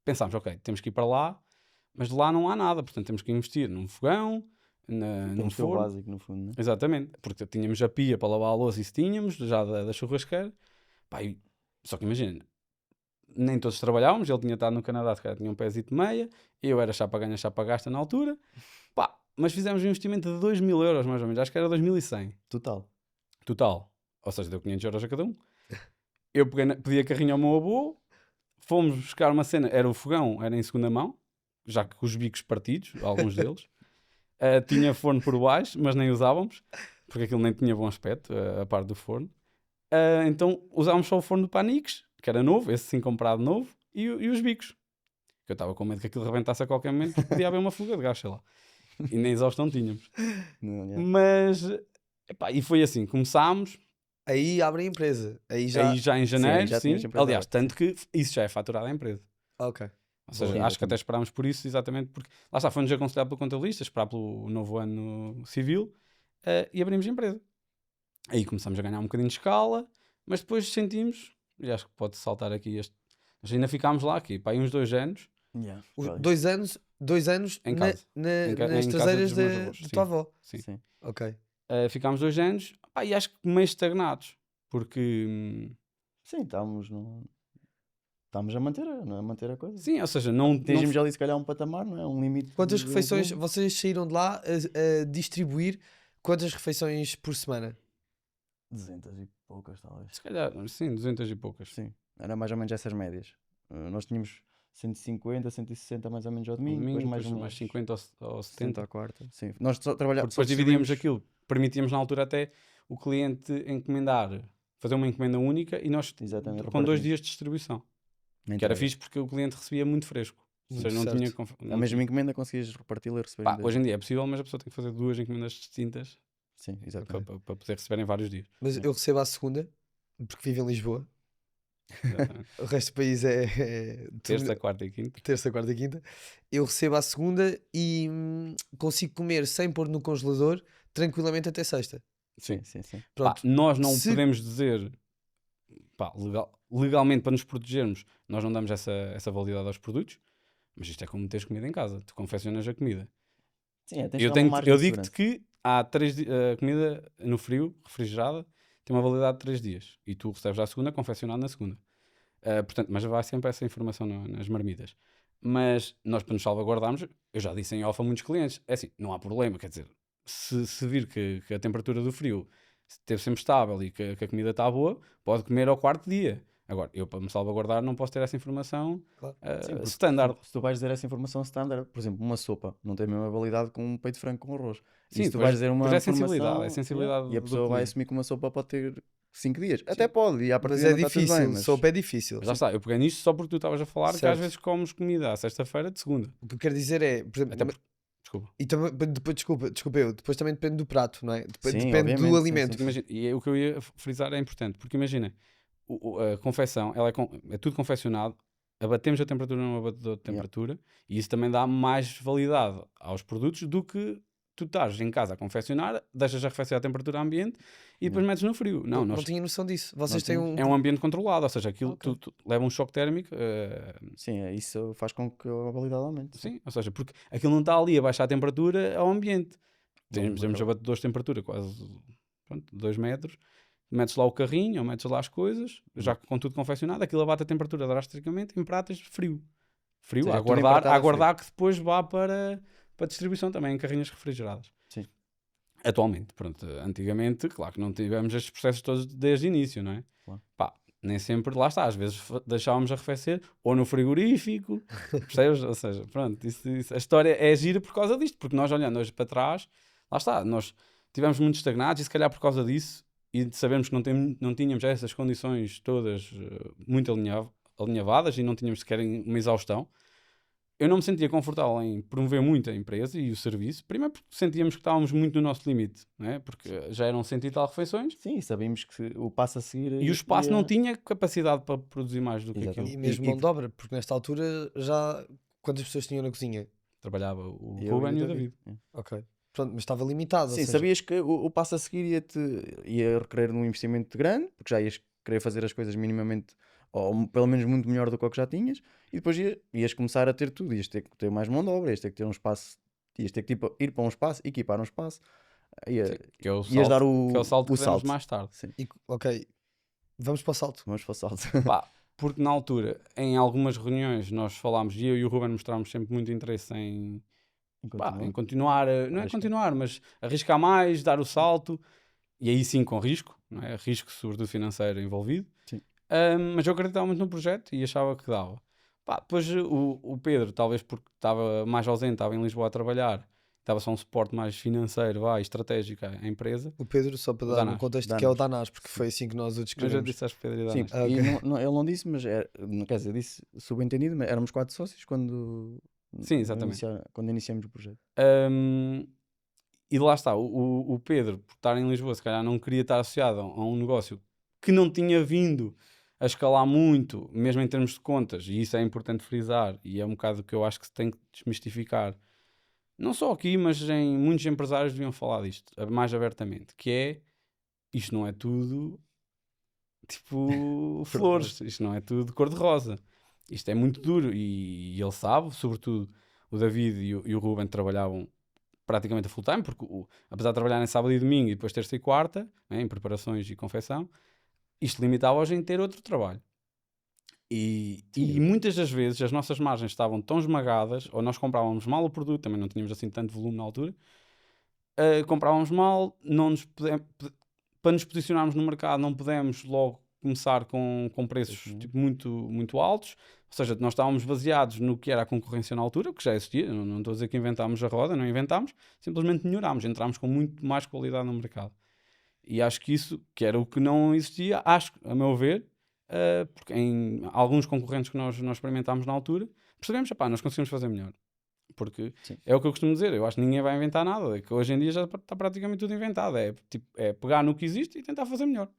pensámos, ok, temos que ir para lá, mas de lá não há nada, portanto temos que investir num fogão, num forno. O básico, no fundo, não é? Exatamente, porque tínhamos a pia para lavar a louça, isso tínhamos, já da churrasqueira. Pá, só que imagina, nem todos trabalhávamos, ele tinha estado no Canadá, se calhar tinha um pezito de meia, eu era chapa ganha, chapa gasta na altura. Pá, mas fizemos um investimento de 2.000 euros mais ou menos, acho que era 2.100. Total. Ou seja, deu 500 euros a cada um. Eu pedi a carrinha ao meu avô, fomos buscar uma cena, era o fogão, era em segunda mão, já que com os bicos partidos, alguns deles. Tinha forno por baixo, mas nem usávamos, porque aquilo nem tinha bom aspecto, a parte do forno. Então usávamos só o forno do Paniques, que era novo, esse sim comprado novo, e os bicos. Que eu estava com medo que aquilo rebentasse a qualquer momento, porque podia haver uma fuga de gás, sei lá. E nem exaustão tínhamos. Mas, epá, e foi assim, começámos, Aí abrem a empresa. Aí já. Aí já em janeiro, já sim. tínhamos empresa Aliás, aberta. tanto que isso já é faturado à empresa. Ok. Ou seja, Sim, acho que até exatamente. esperámos por isso, exatamente porque lá está, foi-nos aconselhado pelo contabilista, esperar pelo novo ano civil e abrimos a empresa. Aí começamos a ganhar um bocadinho de escala, mas depois sentimos, e acho que pode saltar aqui este. Mas ainda ficámos lá aqui, pá, aí uns 2 anos Yeah, Os vai. 2 anos em casa. nas Em casa traseiras dos meus da avós, sim. tua avó. Sim. Sim. Ok. Ficámos 2 anos, pá, e acho que meio estagnados, porque Sim, estamos a manter a coisa. sim, ou seja, não Atingimos ali se calhar um patamar, não é? Um limite. Quantas de refeições volume. vocês saíram de lá a distribuir? Quantas refeições por semana? 200 e poucas, talvez. se calhar, sim, 200 e poucas. Sim, era mais ou menos essas médias. Nós tínhamos 150, 160 mais ou menos ao No domingo, depois domingo, mais depois uns mais 50 ou 70 70. à quarta. Sim, nós só trabalhávamos. Porque depois dividíamos aquilo. Permitíamos na altura até o cliente encomendar, fazer uma encomenda única e nós Exatamente, com 2 repartimos. dias de distribuição. Na Que era entrega. fixe porque o cliente recebia muito fresco. Ou Muito seja, não certo. tinha. A mesma encomenda conseguias reparti-la e receber. Pá, hoje em dia é possível, mas a pessoa tem que fazer 2 encomendas distintas Sim, para, exatamente. para poder receber em vários dias. Mas Sim. eu recebo à segunda, porque vivo em Lisboa. Exatamente. O resto do país é Terça, quarta e quinta. terça, quarta e quinta. Eu recebo à segunda e consigo comer sem pôr no congelador tranquilamente até sexta. Sim. Sim. Pá, Pronto. nós não Se- podemos dizer, pá, legalmente para nos protegermos, nós não damos essa validade aos produtos, mas isto é como teres comida em casa, tu confeccionas a comida. Sim, tens Eu, lá uma margem eu de digo-te segurança. que há 3 a comida no frio, refrigerada, tem uma validade de 3 dias e tu recebes à segunda, confeccionado na segunda. Portanto, mas vai sempre essa informação nas marmitas. Mas nós, para nos salvaguardarmos, eu já disse em off a muitos clientes, é assim, não há problema, quer dizer, se vir que a temperatura do frio esteve sempre estável e que a comida está boa, pode comer ao 4º dia. Agora, eu para me salvaguardar não posso ter essa informação Claro. Sim, porque standard. se tu vais dizer essa informação standard, por exemplo, uma sopa não tem a mesma validade que um peito de frango com arroz. Sim, E se tu depois- vais dizer uma depois é informação, sensibilidade, é sensibilidade e a do pessoa vai cliente. assumir que uma sopa pode ter 5 dias. Até pode, e à Mas partida é não está tudo difícil, bem, mas... sopa é difícil. Mas lá está, eu peguei nisto só porque tu estavas a falar que às Certo. vezes comes comida à sexta-feira de segunda. O que eu quero dizer é, por exemplo, Até porque, desculpa. e também, depois, desculpa eu, depois também depende do prato, não é? Sim, Depende obviamente, do sim, alimento. Porque imagina, e o que eu ia frisar é importante, porque imagina, a confecção, ela é tudo confeccionado, abatemos a temperatura num abatedor de temperatura e isso também dá mais validade aos produtos do que tu estás em casa a confeccionar, deixas arrefecer a temperatura ambiente e depois metes no frio. Não, Não nós, tinha noção disso. Vocês Não têm tínhamos. um. é um ambiente controlado, ou seja, aquilo Ok. tu leva um choque térmico. Sim, isso faz com que a validade aumente. Sim, ou seja, porque aquilo não está ali a baixar a temperatura ao ambiente. Temos Não, abatedores de temperatura quase 2 metros, metes lá o carrinho ou metes lá as coisas, já com tudo confeccionado, aquilo abate a temperatura drasticamente em pratas frio. Frio, Ou seja, a tudo aguardar, empratado a a frio. aguardar que depois vá para distribuição também em carrinhas refrigeradas. Sim. Atualmente, pronto, antigamente, claro que não tivemos estes processos todos desde o início, não é? Claro. Pá, nem sempre, lá está, às vezes deixávamos arrefecer ou no frigorífico, percebes? Ou seja, pronto, a história é gira por causa disto, porque nós olhando hoje para trás, lá está, nós tivemos muito estagnados e se calhar por causa disso e de sabermos que não tínhamos essas condições todas muito alinhavadas e não tínhamos sequer uma exaustão, eu não me sentia confortável em promover muito a empresa e o serviço, primeiro porque sentíamos que estávamos muito no nosso limite, não é? Porque já eram 100 e tal refeições Sim, sabíamos que o passo a seguir... e o espaço não tinha capacidade para produzir mais do que Exatamente. aquilo. E mesmo mão de obra, porque nesta altura já. Quantas pessoas tinham na cozinha? Trabalhava o Eu Ruben e e o o David. Ok. Pronto, mas estava limitado. ou Sim, seja, sabias que o passo a seguir ia requerer um investimento grande, porque já ias querer fazer as coisas minimamente, ou pelo menos muito melhor do que o que já tinhas, e depois ias começar a ter tudo, ias ter que ter mais mão de obra, ias ter que ter um espaço, ias ter que tipo, ir para um espaço, equipar um espaço, Que é o ias dar que é o salto que demos salto. mais tarde. Sim, Ok, vamos para o salto. vamos para o salto. Pá, porque na altura, em algumas reuniões, nós falámos, e eu e o Ruben mostrámos sempre muito interesse em continuar, não é Arriscar. continuar, mas arriscar mais, dar o salto, e aí sim com risco, não é? Risco sobretudo financeiro envolvido. Sim. Mas eu acreditava muito no projeto e achava que dava. Pá, depois o Pedro, talvez porque estava mais ausente, estava em Lisboa a trabalhar, estava só um suporte mais financeiro, estratégico à empresa. O Pedro, só para O dar um Danás. contexto, que é o Danás, porque foi assim que nós o Mas eu descrevemos. disse às Pedro e Sim, Danas. e Ok. ele não disse, mas quer dizer, disse subentendido, mas éramos 4 sócios quando Sim, exatamente. quando iniciamos o projeto. Um, E lá está, o Pedro, por estar em Lisboa, se calhar não queria estar associado a um negócio que não tinha vindo a escalar muito, mesmo em termos de contas, e isso é importante frisar, e é um bocado que eu acho que se tem que desmistificar, não só aqui, mas em muitos empresários deviam falar disto, mais abertamente, que é, isto não é tudo, tipo, flores, isto não é tudo cor-de-rosa, isto é muito duro, e ele sabe, sobretudo o David e o Ruben trabalhavam praticamente a full time, porque apesar de trabalhar em sábado e domingo e depois terça e quarta, né, em preparações e confecção, isto limitava-os em ter outro trabalho. E muitas das vezes as nossas margens estavam tão esmagadas, ou nós comprávamos mal o produto, também não tínhamos assim tanto volume na altura, comprávamos mal, não nos para nos posicionarmos no mercado não pudemos logo começar com preços tipo, muito, muito altos, ou seja, nós estávamos baseados no que era a concorrência na altura, que já existia, não estou a dizer que inventámos a roda, não inventámos, simplesmente melhorámos, entrámos com muito mais qualidade no mercado. E acho que isso, que era o que não existia, acho, a meu ver, porque em alguns concorrentes que nós experimentámos na altura, percebemos, nós conseguimos fazer melhor. Porque é o que eu costumo dizer, eu acho que ninguém vai inventar nada, é que hoje em dia já está praticamente tudo inventado, é pegar no que existe e tentar fazer melhor.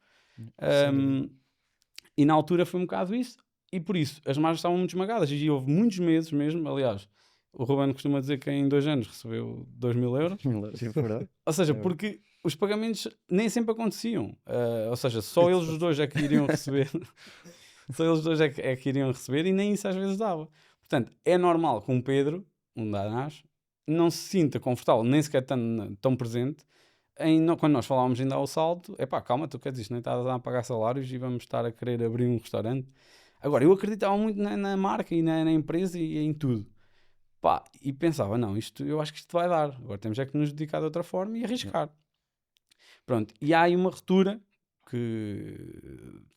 E na altura foi um bocado isso, e por isso as margens estavam muito esmagadas, e houve muitos meses mesmo, aliás, o Ruben costuma dizer que em 2 anos recebeu 2.000 euros. Ou seja, porque os pagamentos nem sempre aconteciam. Ou seja, só eles os dois é que iriam receber. Só eles dois é que iriam receber e nem isso às vezes dava. Portanto, é normal que um Pedro, um Danás, não se sinta confortável, nem sequer tão presente, quando nós falávamos ainda ao salto, calma, tu quer dizer, isto nem estás a pagar salários e vamos estar a querer abrir um restaurante. Agora, eu acreditava muito na marca e na empresa e em tudo. E pensava, não, eu acho que isto vai dar. Agora temos que nos dedicar de outra forma e arriscar. Pronto, e há aí uma ruptura,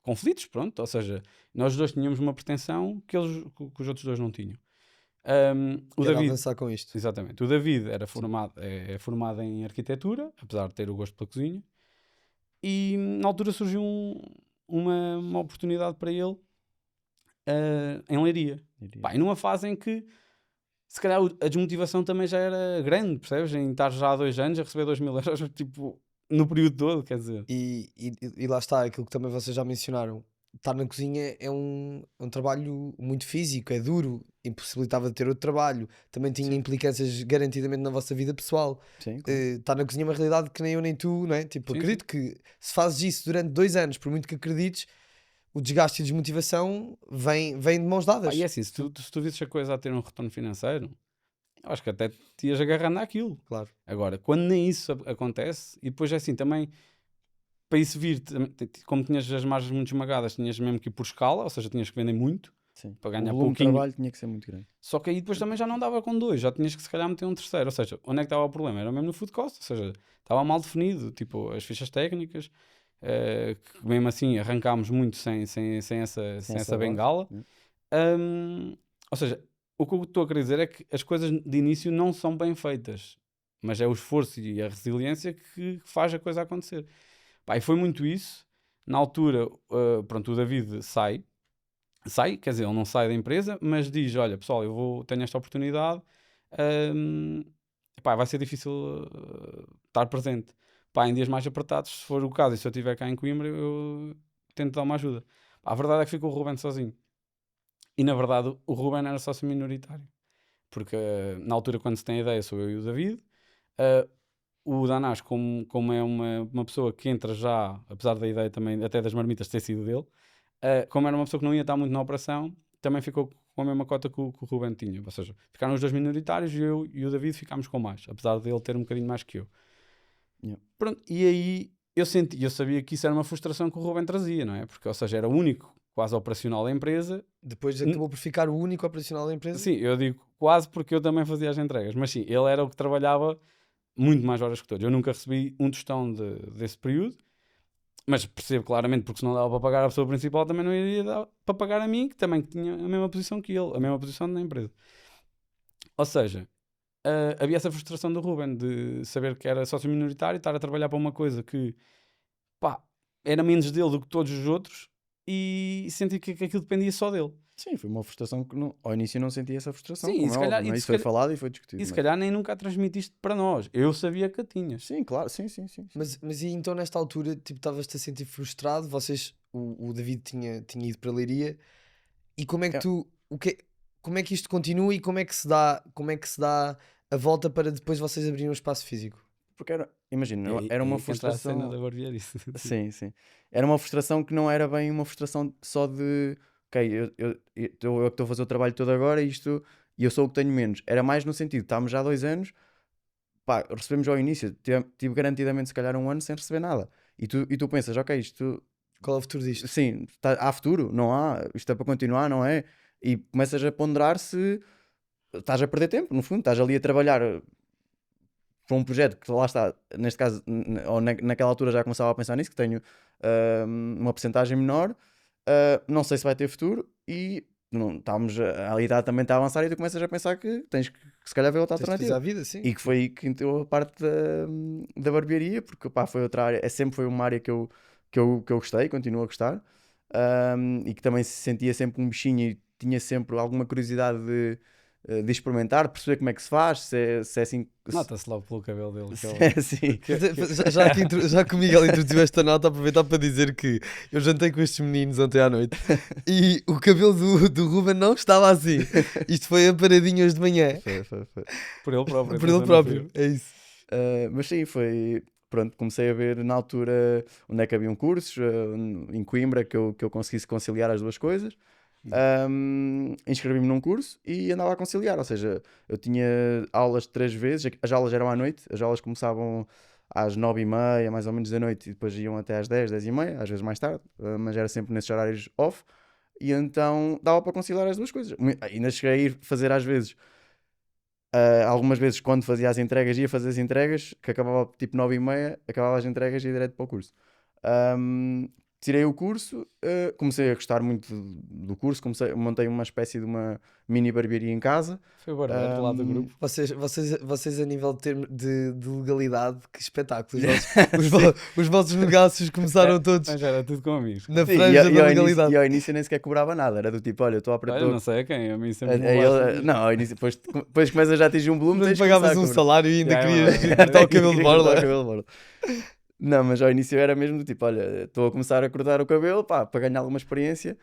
conflitos, pronto, ou seja, nós dois tínhamos uma pretensão que os outros dois não tinham. O David avançar com isto. Exatamente. O David era é formado em arquitetura, apesar de ter o gosto pela cozinha, e na altura surgiu uma oportunidade para ele em Leiria. E numa fase em que se calhar a desmotivação também já era grande, percebes? Em estar já há 2 anos a receber 2.000 euros, tipo, no período todo, quer dizer. E lá está, aquilo que também vocês já mencionaram. Estar na cozinha é um trabalho muito físico, é duro, impossibilitava de ter outro trabalho, também tinha implicâncias garantidamente na vossa vida pessoal. Sim, claro. Estar na cozinha é uma realidade que nem eu nem tu, não é? Tipo, acredito que se fazes isso durante 2 anos, por muito que acredites, o desgaste e a desmotivação vem de mãos dadas. E é assim, se tu visses a coisa a ter um retorno financeiro, eu acho que até te ias agarrando àquilo. Claro. Agora, quando nem isso acontece, e depois é assim, também, para isso vir, como tinhas as margens muito esmagadas, tinhas mesmo que ir por escala, ou seja, tinhas que vender muito, para ganhar o volume pouquinho. de trabalho tinha que ser muito grande. Só que aí depois também já não dava com 2, já tinhas que se calhar meter um terceiro. Ou seja, onde é que estava o problema? Era mesmo no food cost, ou seja, estava mal definido, tipo, as fichas técnicas, que mesmo assim arrancámos muito sem essa bengala. Ou seja, o que eu estou a querer dizer é que as coisas de início não são bem feitas, mas é o esforço e a resiliência que faz a coisa acontecer. E foi muito isso. Na altura, pronto, o David sai, quer dizer, ele não sai da empresa, mas diz, olha pessoal, tenho esta oportunidade, vai ser difícil estar presente. Em dias mais apertados, se for o caso, e se eu estiver cá em Coimbra, eu tento dar uma ajuda. A verdade é que ficou o Ruben sozinho. E na verdade o Ruben era sócio minoritário. Porque na altura, quando se tem a ideia, sou eu e o David. O Danás, como é uma pessoa que entra já, apesar da ideia também, até das marmitas ter sido dele, como era uma pessoa que não ia estar muito na operação, também ficou com a mesma cota que o Ruben tinha. Ou seja, ficaram os 2 minoritários e eu e o David ficámos com mais, apesar dele ter um bocadinho mais que eu. Pronto, e aí eu sabia que isso era uma frustração que o Ruben trazia, não é? Porque, ou seja, era o único quase operacional da empresa. Depois acabou por ficar o único operacional da empresa? Sim, eu digo quase porque eu também fazia as entregas, mas sim, ele era o que trabalhava muito mais horas que todos. Eu nunca recebi um tostão desse período, mas percebo claramente, porque se não dava para pagar a pessoa principal, também não iria dar para pagar a mim, que também tinha a mesma posição que ele, a mesma posição na empresa. Ou seja, havia essa frustração do Ruben de saber que era sócio minoritário, estar a trabalhar para uma coisa que era menos dele do que todos os outros e sentir que aquilo dependia só dele. Sim, foi uma frustração que ao início não senti essa frustração. Sim, e como se é calhar- óbvio, e não é? se Isso foi calhar- falado e foi discutido. E se mas- calhar nem nunca transmitiste para nós. Eu sabia que a tinhas. Sim, claro, sim. Mas e então nesta altura, tipo, estavas-te a sentir frustrado, o David tinha ido para a Leiria, e como é que É. tu, como é que isto continua e como é que se dá a volta para depois vocês abrirem um espaço físico? Porque imagina, E aí- era uma aí que entra a cena frustração. da barbearia. Sim. Era uma frustração que não era bem uma frustração só de ok, eu que estou a fazer o trabalho todo agora e eu sou o que tenho menos. Era mais no sentido, estamos já há 2 anos, pá, recebemos ao início, tive garantidamente se calhar 1 ano sem receber nada. E tu pensas, ok, isto Qual é o futuro disto? sim, há futuro, não há, isto é para continuar, não é? E começas a ponderar se estás a perder tempo, no fundo, estás ali a trabalhar para um projeto que lá está, neste caso, ou naquela altura já começava a pensar nisso, que tenho uma percentagem menor, não sei se vai ter futuro e não, a idade também está a avançar e tu começas a pensar que tens que se calhar ver outra Tens de fazer alternativa. a vida, sim. E que foi aí que entrou a parte da barbearia, porque pá, foi outra área, sempre foi uma área que eu gostei, continuo a gostar, e que também se sentia sempre um bichinho e tinha sempre alguma curiosidade de experimentar, de perceber como é que se faz, se é assim. Nota-se logo pelo cabelo dele. Se é assim. Já que o Miguel introduziu esta nota, aproveitar para dizer que eu jantei com estes meninos ontem à noite e o cabelo do Ruben não estava assim. Isto foi a paradinhas de manhã. Foi. Por ele próprio. Por ele próprio, é isso. Mas sim, foi. Pronto, comecei a ver na altura onde é que haviam cursos, em Coimbra, que eu conseguisse conciliar as duas coisas. Inscrevi-me num curso e andava a conciliar, ou seja, eu tinha aulas 3 vezes, as aulas eram à noite, as aulas começavam às 9h30, mais ou menos da noite, e depois iam até às 10, 10h30, às vezes mais tarde, mas era sempre nesses horários off, e então dava para conciliar as duas coisas. Ainda cheguei a ir fazer às vezes, algumas vezes quando fazia as entregas, ia fazer as entregas, que acabava tipo 9h30, acabava as entregas e ia direto para o curso. Tirei o curso, comecei a gostar muito do curso, montei uma espécie de uma mini barbearia em casa. Foi o barbeiro lá do grupo. Vocês a nível de legalidade, que espetáculo. Os vossos negócios começaram todos Mas era tudo com amigos. na Sim, franja da legalidade. e ao início nem sequer cobrava nada, era do tipo, olha, eu estou a Olha, não sei a quem, a mim sempre me Não, ao início, depois começas a atingir um volume, Não tens que pagavas começar a um cobrar. salário e ainda Yeah, querias cortar o cabelo de borla. Não, mas ao início era mesmo do tipo, olha, estou a começar a cortar o cabelo, pá, para ganhar alguma experiência,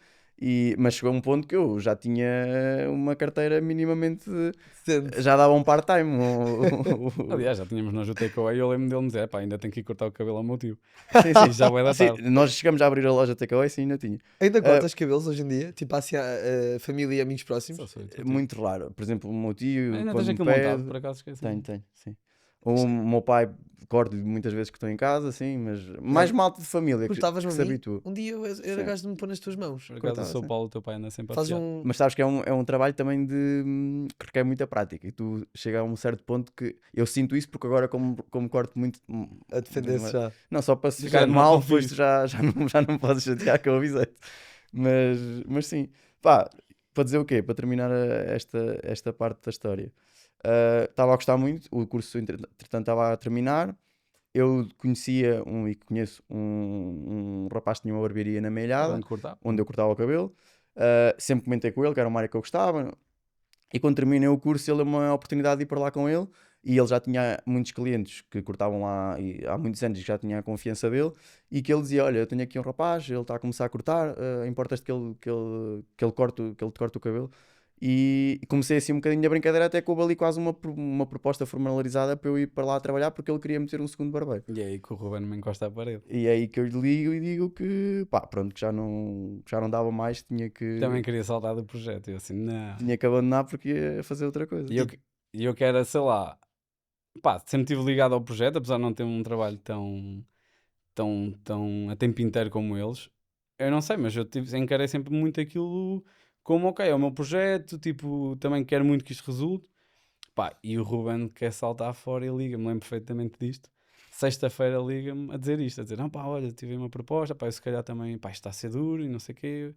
mas chegou a um ponto que eu já tinha uma carteira minimamente, já dava um part-time. Aliás, já tínhamos nós o takeaway e eu lembro dele me dizer, pá, ainda tenho que ir cortar o cabelo ao meu tio. Sim. Já vai dar Sim, tarde. nós chegamos a abrir a loja takeaway, sim, ainda tinha. Ainda cortas cabelos hoje em dia? Tipo assim, a família e amigos próximos? Só sou eu, teu É tio. muito raro. Por exemplo, o meu tio, Ainda quando tens me aquilo montado, pede... por acaso esqueci. Tenho, sim. O meu pai corta muitas vezes que estou em casa, sim, mas mais malta de família que Cortavas-me se a mim? habitua. Um dia eu era Sim. gajo de me pôr nas tuas mãos. Por acaso Cortava, eu sou sim. o Paulo, o teu pai anda sempre a Faz puxar. um. Mas sabes que é um trabalho também que requer muita prática e tu chega a um certo ponto que eu sinto isso porque agora como corto muito A defender-se já. não só para se Já ficar não mal confio. depois tu já não podes chatear que eu avisei-te, mas sim, pá, para dizer o quê? Para terminar esta parte da história, estava a gostar muito, o curso entretanto estava a terminar. Eu conhecia e conheço um rapaz que tinha uma barbearia na Meilhada, Onde cortar? onde eu cortava o cabelo. Sempre comentei com ele que era uma área que eu gostava. E quando terminei o curso, ele deu-me uma oportunidade de ir para lá com ele. E ele já tinha muitos clientes que cortavam lá há muitos anos e já tinha a confiança dele. E que ele dizia: olha, eu tenho aqui um rapaz, ele está a começar a cortar, importas-te que ele te corte o cabelo. E comecei assim um bocadinho a brincadeira, até que houve ali quase uma proposta formalizada para eu ir para lá trabalhar, porque ele queria meter um segundo barbeiro. E é aí que o Ruben me encosta à parede. E é aí que eu lhe ligo e digo que, pá, pronto, que já não dava mais, tinha que Também queria saltar do projeto. E eu assim, não. tinha que abandonar porque ia fazer outra coisa. E eu que era, sei lá, pá, sempre estive ligado ao projeto, apesar de não ter um trabalho tão a tempo inteiro como eles. Eu não sei, mas eu encarei sempre muito aquilo como, ok, é o meu projeto, tipo, também quero muito que isto resulte. Pá, e o Ruben quer saltar fora e liga-me, lembro perfeitamente disto. Sexta-feira liga-me a dizer isto, a dizer, não pá, olha, tive uma proposta, pá, eu se calhar também, pá, isto está a ser duro e não sei o quê.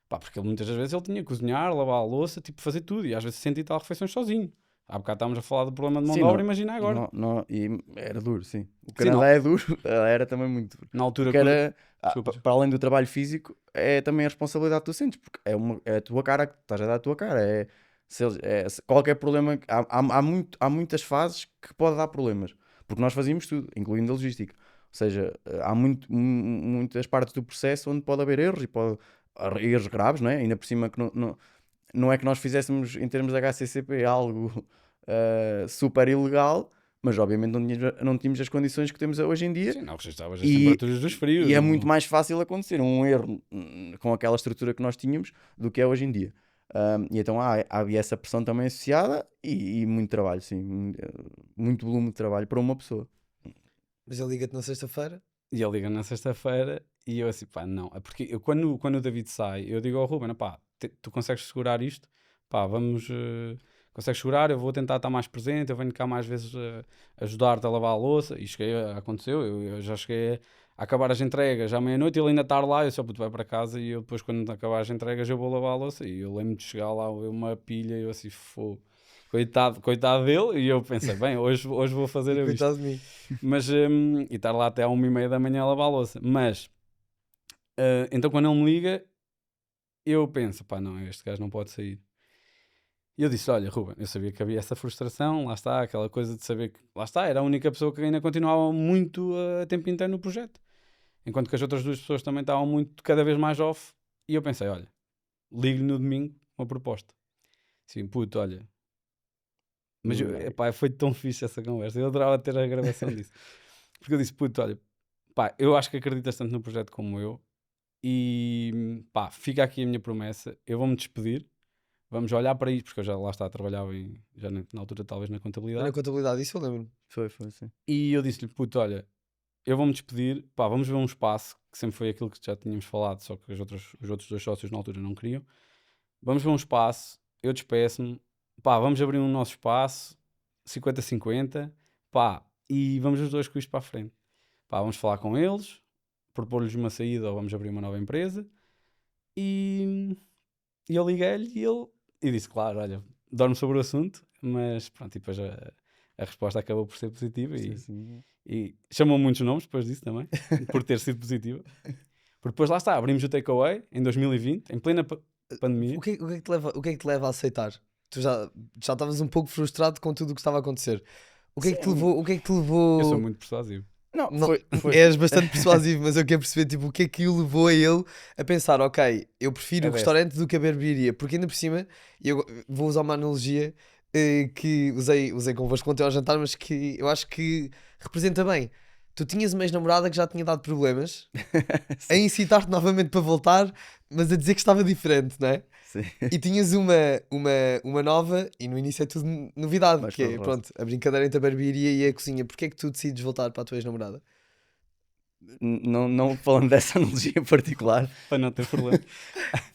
Pá, porque muitas das vezes ele tinha que cozinhar, lavar a louça, tipo, fazer tudo, e às vezes 100 e tal refeições sozinho. Há bocado estávamos a falar do problema de mão Sim, de obra, não- imagina agora. E era duro, sim. O Sim, Canadá não. é duro, era também muito duro. Na altura Porque que- era, Desculpa. para além do trabalho físico, é também a responsabilidade que tu sentes, porque é a tua cara que estás a dar a tua cara. Qualquer problema, há muitas fases que pode dar problemas, porque nós fazíamos tudo, incluindo a logística. Ou seja, há muitas partes do processo onde pode haver erros, erros graves, não é? Ainda por cima que não é que nós fizéssemos, em termos de HCCP, algo super ilegal, mas obviamente não tínhamos as condições que temos hoje em dia. Sim, não registavas as E- temperaturas dos frios. E é não- muito mais fácil acontecer um erro com aquela estrutura que nós tínhamos do que é hoje em dia. E então havia essa pressão também associada e muito trabalho, sim. Muito volume de trabalho para uma pessoa. Mas ele liga-te na sexta-feira. E ele liga na sexta-feira e eu assim, pá, não. É porque quando o David sai, eu digo ao Ruben, pá, tu consegues segurar isto? Pá, vamos... consegues segurar? Eu vou tentar estar mais presente, eu venho cá mais vezes ajudar-te a lavar a louça. E aconteceu, eu já cheguei a acabar as entregas à meia-noite e ele ainda estar lá, eu só, puto, vai para casa e eu depois quando acabar as entregas eu vou lavar a louça. E eu lembro de chegar lá, ver uma pilha e eu assim, coitado dele. E eu pensei, bem, hoje vou fazer eu isto. Coitado de mim. Mas, e estar lá até à 1h30 da manhã a lavar a louça. Mas, então quando ele me liga, eu penso, pá, não, este gajo não pode sair. E eu disse, olha, Ruben, eu sabia que havia essa frustração, lá está, aquela coisa de saber que, lá está, era a única pessoa que ainda continuava muito a tempo inteiro no projeto. Enquanto que as outras duas pessoas também estavam cada vez mais off. E eu pensei, olha, ligo-lhe no domingo uma proposta. Sim, puto, olha. Mas, epá, foi tão fixe essa conversa. Eu adorava ter a gravação disso. Porque eu disse, puto, olha, pá, eu acho que acreditas tanto no projeto como eu e, pá, fica aqui a minha promessa, eu vou-me despedir, vamos olhar para isto, porque eu já lá está, trabalhava já na altura talvez na contabilidade. Na contabilidade, isso eu lembro-me. Foi, sim. E eu disse-lhe, puto, olha, eu vou-me despedir, pá, vamos ver um espaço, que sempre foi aquilo que já tínhamos falado, só que os outros dois sócios na altura não queriam. Vamos ver um espaço, eu despeço-me, pá, vamos abrir um nosso espaço, 50-50, pá, e vamos os dois com isto para a frente. Pá, vamos falar com eles, propor-lhes uma saída ou vamos abrir uma nova empresa. E eu liguei-lhe e disse, claro, olha, dorme sobre o assunto, mas pronto, e depois a resposta acabou por ser positiva Sim. e chamou muitos nomes depois disso também, por ter sido positiva. Porque depois lá está, abrimos o Takeaway em 2020, em plena pandemia. O que é que te leva a aceitar? Tu já estavas um pouco frustrado com tudo o que estava a acontecer. O que é que te levou? Eu sou muito persuasivo. Não, Não, foi. És bastante persuasivo, mas eu quero perceber tipo, o que é que o levou a ele a pensar, ok, eu prefiro É o restaurante do que a barbearia, porque ainda por cima, eu vou usar uma analogia que usei convosco ontem ao jantar, mas que eu acho que representa bem. Tu tinhas uma ex-namorada que já tinha dado problemas, a incitar-te novamente para voltar, mas a dizer que estava diferente, não é? Sim. E tinhas uma nova, e no início é tudo novidade, Mais que é, favorosa. pronto, a brincadeira entre a barbearia e a cozinha. Porquê é que tu decides voltar para a tua ex-namorada? Não falando dessa analogia em particular, Para não ter problema.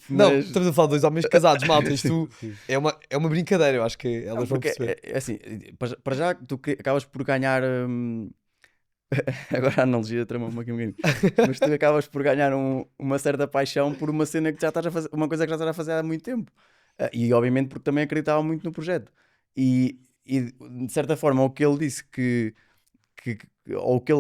Não, mas- estamos a falar de dois homens casados, malta, isto Sim. é uma brincadeira, eu acho que elas Não, vão porque perceber. é assim, para já tu acabas por ganhar. Agora a analogia tramou-me aqui um bocadinho. Mas tu acabas por ganhar uma certa paixão por uma cena que já estás a fazer, uma coisa que já estás a fazer há muito tempo. E obviamente porque também acreditava muito no projeto. E de certa forma o que ele disse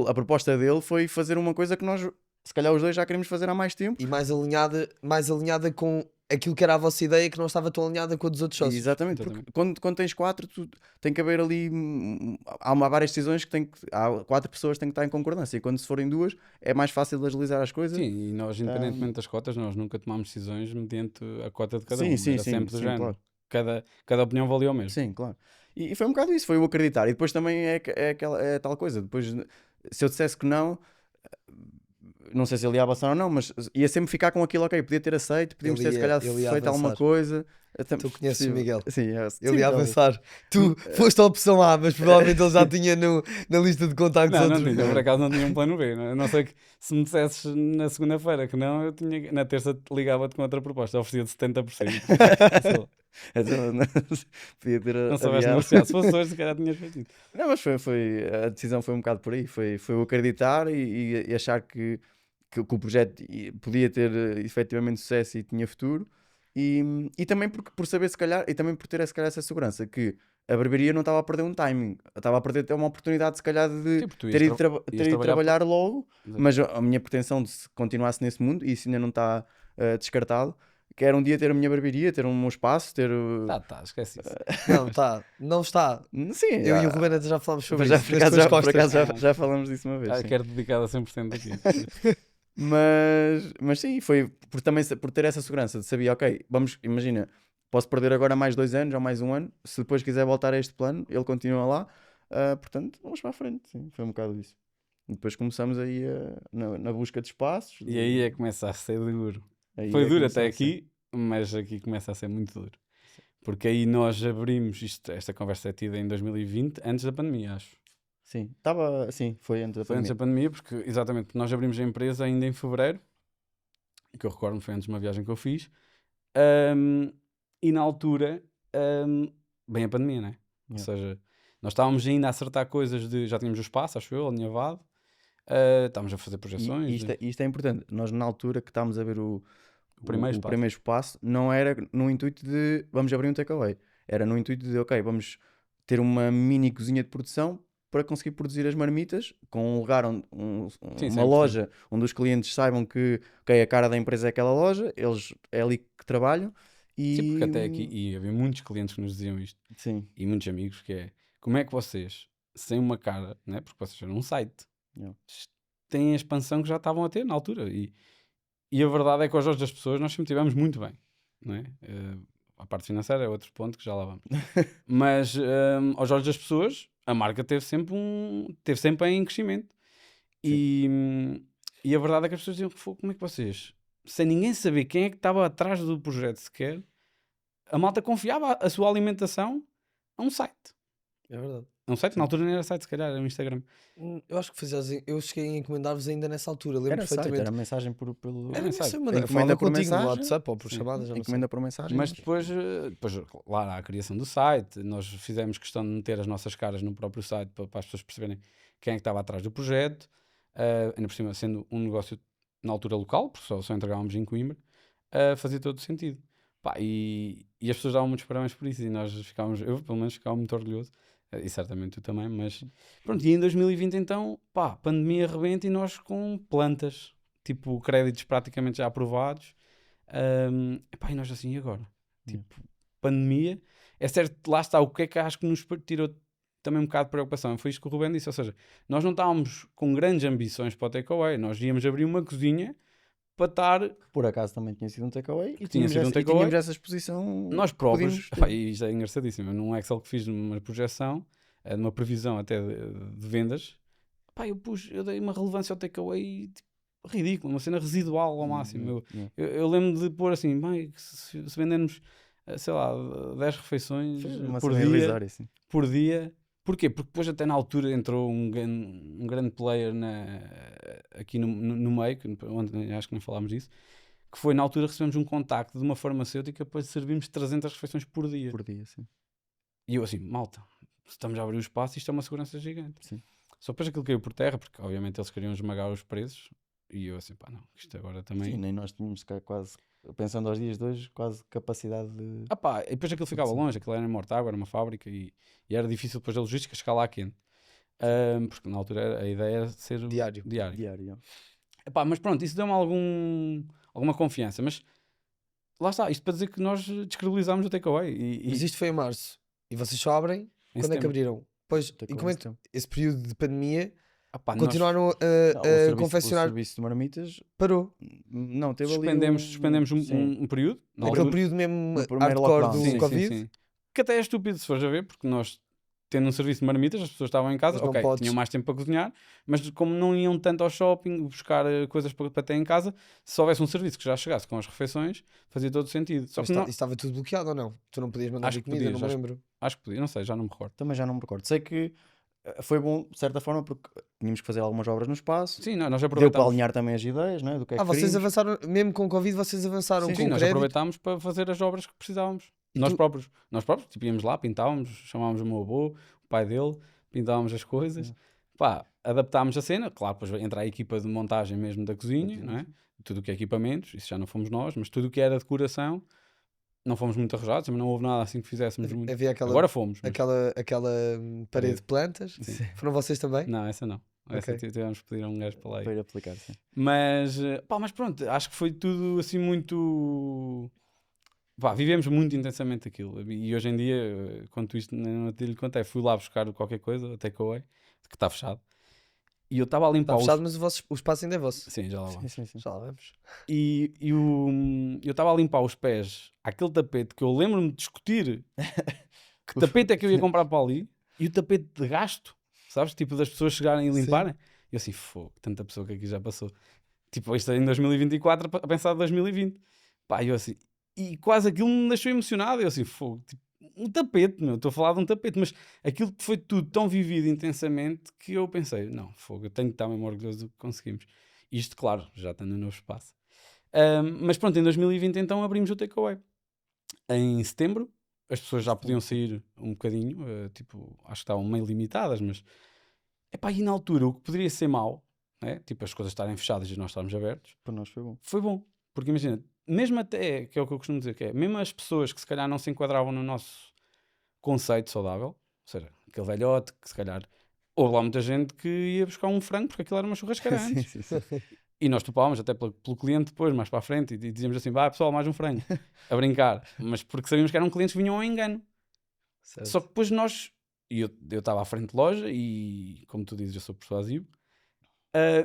a proposta dele foi fazer uma coisa que nós, se calhar os dois já queremos fazer há mais tempo. E mais alinhada com aquilo que era a vossa ideia, que não estava tão alinhada com a dos outros sócios. Exatamente, porque quando tens 4, tem que haver ali. Há várias decisões há 4 pessoas que têm que estar em concordância. E quando se forem 2, é mais fácil de agilizar as coisas. Sim, e nós, independentemente das cotas, nós nnunca tomámos decisões mediante a cota de cada um. Sim, Era sempre do género. claro. Cada opinião valia o mesmo. Sim, claro. E foi um bocado isso, foi o acreditar. E depois também é tal coisa. Depois, se eu dissesse que não sei se ele ia avançar ou não, mas ia sempre ficar com aquilo, ok, podia ter aceito, podíamos ter se calhar ele ia feito alguma avançar. coisa. Tu conheces o Miguel. Sim, Ele ia talvez. avançar. Tu foste a opção A, mas provavelmente ele já tinha na lista de contactos Não, não outros. tinha, por acaso não tinha um plano B. A não ser que se me dissesses na segunda-feira que não, na terça ligava-te com outra proposta, oferecia de 70%. Sei lá. Então, podia ter Não soubeste adiado. negociar. Se fosse hoje, se calhar tinhas feito isso. Não, mas a decisão foi um bocado por aí. Foi o acreditar e achar que o projeto podia ter efetivamente sucesso e tinha futuro. E também por saber, se calhar, e também por ter se calhar essa segurança que a barbearia não estava a perder um timing, estava a perder até uma oportunidade, se calhar, de Sim, porque tu ter ido, ias trabalhar logo, Exato. mas a minha pretensão de se continuasse nesse mundo, e isso ainda não está descartado, que era um dia ter a minha barbearia, ter um meu espaço, ter. Tá, esquece isso. Não está. Sim, Eu e o Ruben até já falámos sobre já, isso. por nas acaso, tuas por costas. acaso já falamos disso uma vez. Ah, sim. quero dedicado a 100% aqui. Mas sim, foi por ter essa segurança de saber, ok, imagina, posso perder agora mais 2 anos ou mais 1 ano, se depois quiser voltar a este plano, ele continua lá, portanto, vamos para a frente, sim, foi um bocado isso. E depois começamos aí na busca de espaços. E aí é que começa a ser duro. Aí Foi é que duro começa até a ser. aqui, mas aqui começa a ser muito duro. Porque aí nós abrimos esta conversa é tida em 2020, antes da pandemia, acho. Sim, foi antes da Foi antes da pandemia, porque exatamente, porque nós abrimos a empresa ainda em fevereiro, que eu recordo-me foi antes de uma viagem que eu fiz, e na altura, bem a pandemia, né? Ou seja, nós estávamos ainda a acertar coisas já tínhamos o espaço, acho eu, alinhavado, estávamos a fazer projeções. Isto é importante, nós na altura que estávamos a ver o primeiro espaço, não era no intuito de vamos abrir um takeaway, era no intuito de, ok, vamos ter uma mini cozinha de produção para conseguir produzir as marmitas com um lugar, uma loja onde os clientes saibam que okay, a cara da empresa é aquela loja, eles é ali que trabalham. Sim, porque até aqui, e havia muitos clientes que nos diziam isto, sim. E muitos amigos, que é, como é que vocês, sem uma cara, né, porque vocês eram um site, têm a expansão que já estavam a ter na altura, e a verdade é que aos olhos das pessoas nós sempre estivemos muito bem, não é? A parte financeira é outro ponto que já lá vamos. Mas aos olhos das pessoas, a marca teve sempre em crescimento. E a verdade é que as pessoas diziam, como é que vocês, sem ninguém saber quem é que estava atrás do projeto sequer, a malta confiava a sua alimentação a um site. É verdade. Um site, na altura não era site, se calhar era um Instagram. Eu acho que eu cheguei a encomendar-vos ainda nessa altura. Lembro Era perfeitamente. era mensagem pelo. Era site. encomenda por mensagem, no WhatsApp ou por sim, chamadas. encomenda por mensagem. Mas depois, lá a criação do site, nós fizemos questão de meter as nossas caras no próprio site para as pessoas perceberem quem é que estava atrás do projeto. Ainda por cima, sendo um negócio na altura local, porque só entregávamos em Coimbra, fazia todo o sentido. Pá, e as pessoas davam muitos parabéns por isso e nós eu pelo menos ficava muito orgulhoso. E certamente tu também, mas pronto, e em 2020 então, pá, pandemia arrebenta e nós com plantas, tipo créditos praticamente já aprovados, epá, e nós assim, e agora? Tipo, pandemia, é certo, lá está, o que é que acho que nos tirou também um bocado de preocupação, foi isto que o Ruben disse, ou seja, nós não estávamos com grandes ambições para o takeaway, nós íamos abrir uma cozinha para estar... Por acaso também tinha sido um takeaway e Tinha sido um takeaway. tínhamos essa exposição. Nós próprios, pá, e isto é engraçadíssimo, num Excel que fiz numa projeção, numa previsão até de vendas, pá, eu dei uma relevância ao takeaway tipo, ridícula, uma cena residual ao máximo. Eu lembro de pôr assim, bem, se vendermos, sei lá, 10 refeições por dia. Porquê? Porque depois até na altura entrou um grande player aqui no meio, onde acho que não falámos disso, que foi na altura recebemos um contacto de uma farmacêutica para servirmos 300 refeições por dia. Por dia, sim. E eu assim, malta, estamos a abrir o espaço, isto é uma segurança gigante. Sim. Só depois aquilo caiu por terra, porque obviamente eles queriam esmagar os preços, e eu assim, pá, não, isto agora também... Sim, nem nós tínhamos quase, pensando aos dias de hoje, quase capacidade de... Ah pá, e depois aquilo ficava longe, aquilo era em Mortágua, era uma fábrica, e era difícil depois da logística chegar lá quente. Porque na altura a ideia era ser Diário. Epá, mas pronto, isso deu-me alguma confiança, mas lá está, isto para dizer que nós descredibilizámos o takeaway. Mas isto foi em março, e vocês só abrem quando é que abriram? Pois, e como é que esse período de pandemia continuaram a confeccionar? O serviço de marmitas parou. Não, teve suspendemos um período. Aquele período mesmo primeiro hardcore lockdown. do Covid. Sim. Que até é estúpido se fores a ver, porque nós, tendo um serviço de marmitas, as pessoas estavam em casa, ok, tinham mais tempo para cozinhar, mas como não iam tanto ao shopping buscar coisas para ter em casa, se houvesse um serviço que já chegasse com as refeições, fazia todo sentido. Só que isso estava tudo bloqueado ou não? Tu não podias mandar comida, não me lembro. Acho que podia, não sei, já não me recordo. Também já não me recordo. Sei que foi bom, de certa forma, porque tínhamos que fazer algumas obras no espaço. Sim, nós deu aproveitámos. para alinhar também as ideias, não é? Do que é que vocês avançaram, mesmo com Covid, vocês avançaram com nós crédito? aproveitámos para fazer as obras que precisávamos. Nós próprios, tipo, íamos lá, pintávamos, chamávamos o meu avô, o pai dele, pintávamos as coisas, pá, adaptámos a cena, claro, depois entra a equipa de montagem mesmo da cozinha, não é? Tudo o que é equipamentos, isso já não fomos nós, mas tudo o que era decoração, não fomos muito arrojados, mas não houve nada assim que fizéssemos muito. Havia aquela, Agora fomos. Mas... aquela parede de plantas. Sim. Foram vocês também? Não, essa não. Essa Ok. tivemos que pedir a um gajo para lá ir. Para ir aplicar, sim. Mas pronto, acho que foi tudo assim muito... Pá, vivemos muito intensamente aquilo. E hoje em dia, quanto isto não te lhe contei, fui lá buscar qualquer coisa, a takeaway, que está fechado. E eu estava a limpar Está fechado, mas o espaço ainda é vosso. Sim, já lá vamos. Sim. Já lá vamos. Eu estava a limpar os pés àquele tapete que eu lembro-me de discutir que tapete é que eu ia comprar para ali, e o tapete de gasto, sabes? Tipo, das pessoas chegarem e limparem. E eu assim, fogo, tanta pessoa que aqui já passou. Tipo, isto é em 2024 a pensar de 2020. Pá, eu assim, e quase aquilo me deixou emocionado. Eu assim, fogo, tipo, um tapete, meu, estou a falar de um tapete, mas aquilo foi tudo tão vivido intensamente que eu pensei, não, fogo, eu tenho que estar mesmo orgulhoso do que conseguimos. Isto, claro, já está no novo espaço. Mas pronto, em 2020 então abrimos o takeaway. Em setembro, as pessoas já podiam sair um bocadinho, tipo, acho que estavam meio limitadas, mas epá, e na altura o que poderia ser mau, né? Tipo as coisas estarem fechadas e nós estarmos abertos, Para nós foi bom. foi bom. Porque imagina, mesmo até, que é o que eu costumo dizer, que é, mesmo as pessoas que se calhar não se enquadravam no nosso conceito saudável, ou seja, aquele velhote que se calhar, houve lá muita gente que ia buscar um frango porque aquilo era uma churrasqueira antes. Sim. E nós topávamos até pelo cliente depois, mais para a frente, e dizíamos assim, vai pessoal, mais um frango, a brincar. Mas porque sabíamos que eram clientes que vinham ao engano. Certo. Só que depois nós, e eu estava à frente de loja, e como tu dizes, eu sou persuasivo,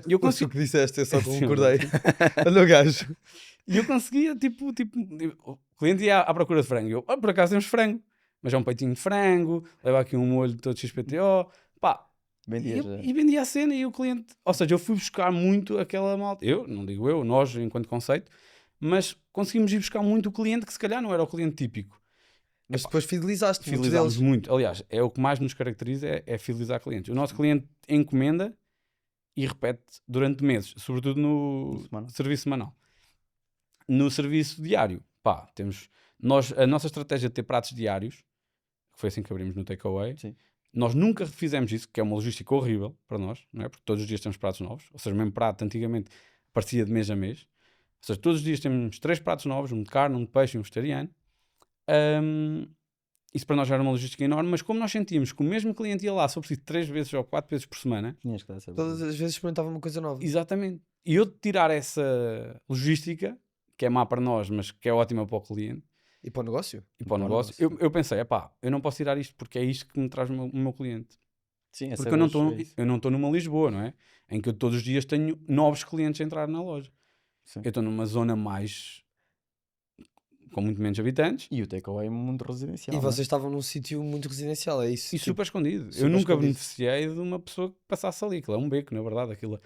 eu Tu consegui... que disseste, eu só Sim, concordei. Olha o gajo. E eu conseguia, tipo, o cliente ia à procura de frango. E eu, por acaso temos frango, mas é um peitinho de frango, leva aqui um molho todo XPTO, pá. E vendia a cena e o cliente, ou seja, eu fui buscar muito aquela malta. Eu, não digo eu, nós enquanto conceito, mas conseguimos ir buscar muito o cliente que se calhar não era o cliente típico. Mas depois fidelizaste muitos Fidelizámos deles. muito. Aliás, é o que mais nos caracteriza, é fidelizar clientes. O nosso cliente encomenda e repete durante meses, sobretudo no serviço semanal. No serviço diário, pá, temos a nossa estratégia de ter pratos diários, que foi assim que abrimos no takeaway. Sim. Nós nunca fizemos isso, que é uma logística horrível para nós, não é? Porque todos os dias temos pratos novos, ou seja, o mesmo prato antigamente parecia de mês a mês. Ou seja, todos os dias temos 3 pratos novos, um de carne, um de peixe e um vegetariano. Isso para nós já era uma logística enorme, mas como nós sentíamos que o mesmo cliente ia lá, se for preciso 3 vezes ou 4 vezes por semana, Tinhas que dar essa Todas as vezes experimentava uma coisa nova. exatamente. E eu tirar essa logística, que é má para nós, mas que é ótima para o cliente E para o negócio? e para o negócio, eu pensei, eu não posso tirar isto porque é isto que me traz o meu cliente. Sim, Porque eu não estou numa Lisboa, não é? Em que eu todos os dias tenho novos clientes a entrar na loja. Sim. Eu estou numa zona mais... com muito menos habitantes. E o takeaway é muito residencial. E vocês estavam num sítio muito residencial, é isso? E super escondido. Eu super nunca escondido. beneficiei de uma pessoa que passasse ali. Aquilo é um beco, na verdade. Aquilo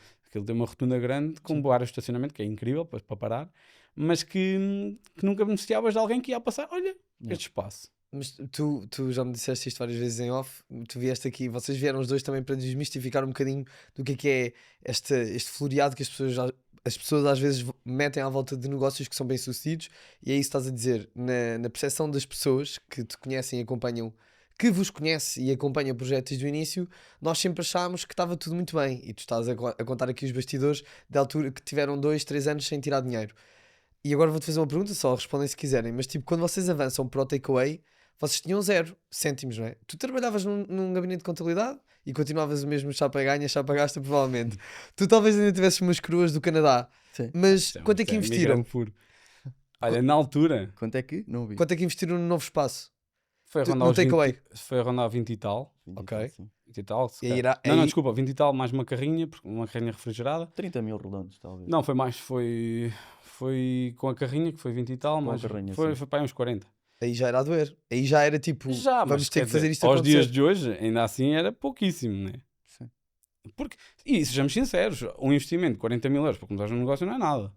tem uma rotunda grande com boa área de estacionamento, que é incrível para parar, mas que nunca beneficiavas de alguém que ia passar. Olha, este espaço. Mas tu já me disseste isto várias vezes em off, tu vieste aqui, vocês vieram os dois também para desmistificar um bocadinho do que é este floreado que as pessoas às vezes metem à volta de negócios que são bem sucedidos, e é isso que estás a dizer, na percepção das pessoas que te conhecem e acompanham, que vos conhece e acompanha o projeto desde o início, nós sempre achámos que estava tudo muito bem, e tu estás a contar aqui os bastidores da altura que tiveram 2, 3 anos sem tirar dinheiro. E agora vou-te fazer uma pergunta, só respondem se quiserem, mas tipo, quando vocês avançam para o takeaway, vocês tinham 0 cêntimos, não é? Tu trabalhavas num gabinete de contabilidade e continuavas o mesmo chapa ganha, chapa gasta, provavelmente. Tu talvez ainda tivesses umas coroas do Canadá, Sim. mas quanto é que investiram? Olha, na altura, Quanto é que? Não vi. Quanto é que investiram no novo espaço? foi a No rondar os 20, takeaway. foi a rondar 20 e tal. Ok. Sim. 20 e tal. Se E calhar. aí- Não, desculpa, 20 e tal mais uma carrinha refrigerada. 30 mil redondos, talvez. Não, foi mais, foi com a carrinha, que foi 20 e tal, Com a mas carrinha, foi sim. para aí uns 40. Aí já era a doer. Aí já era tipo, Já, mas vamos ter quer que fazer dizer, isto aos acontecer. dias de hoje, ainda assim era pouquíssimo, né? Sim. Porque, e sejamos sinceros, um investimento de 40 mil euros para começar um negócio não é nada.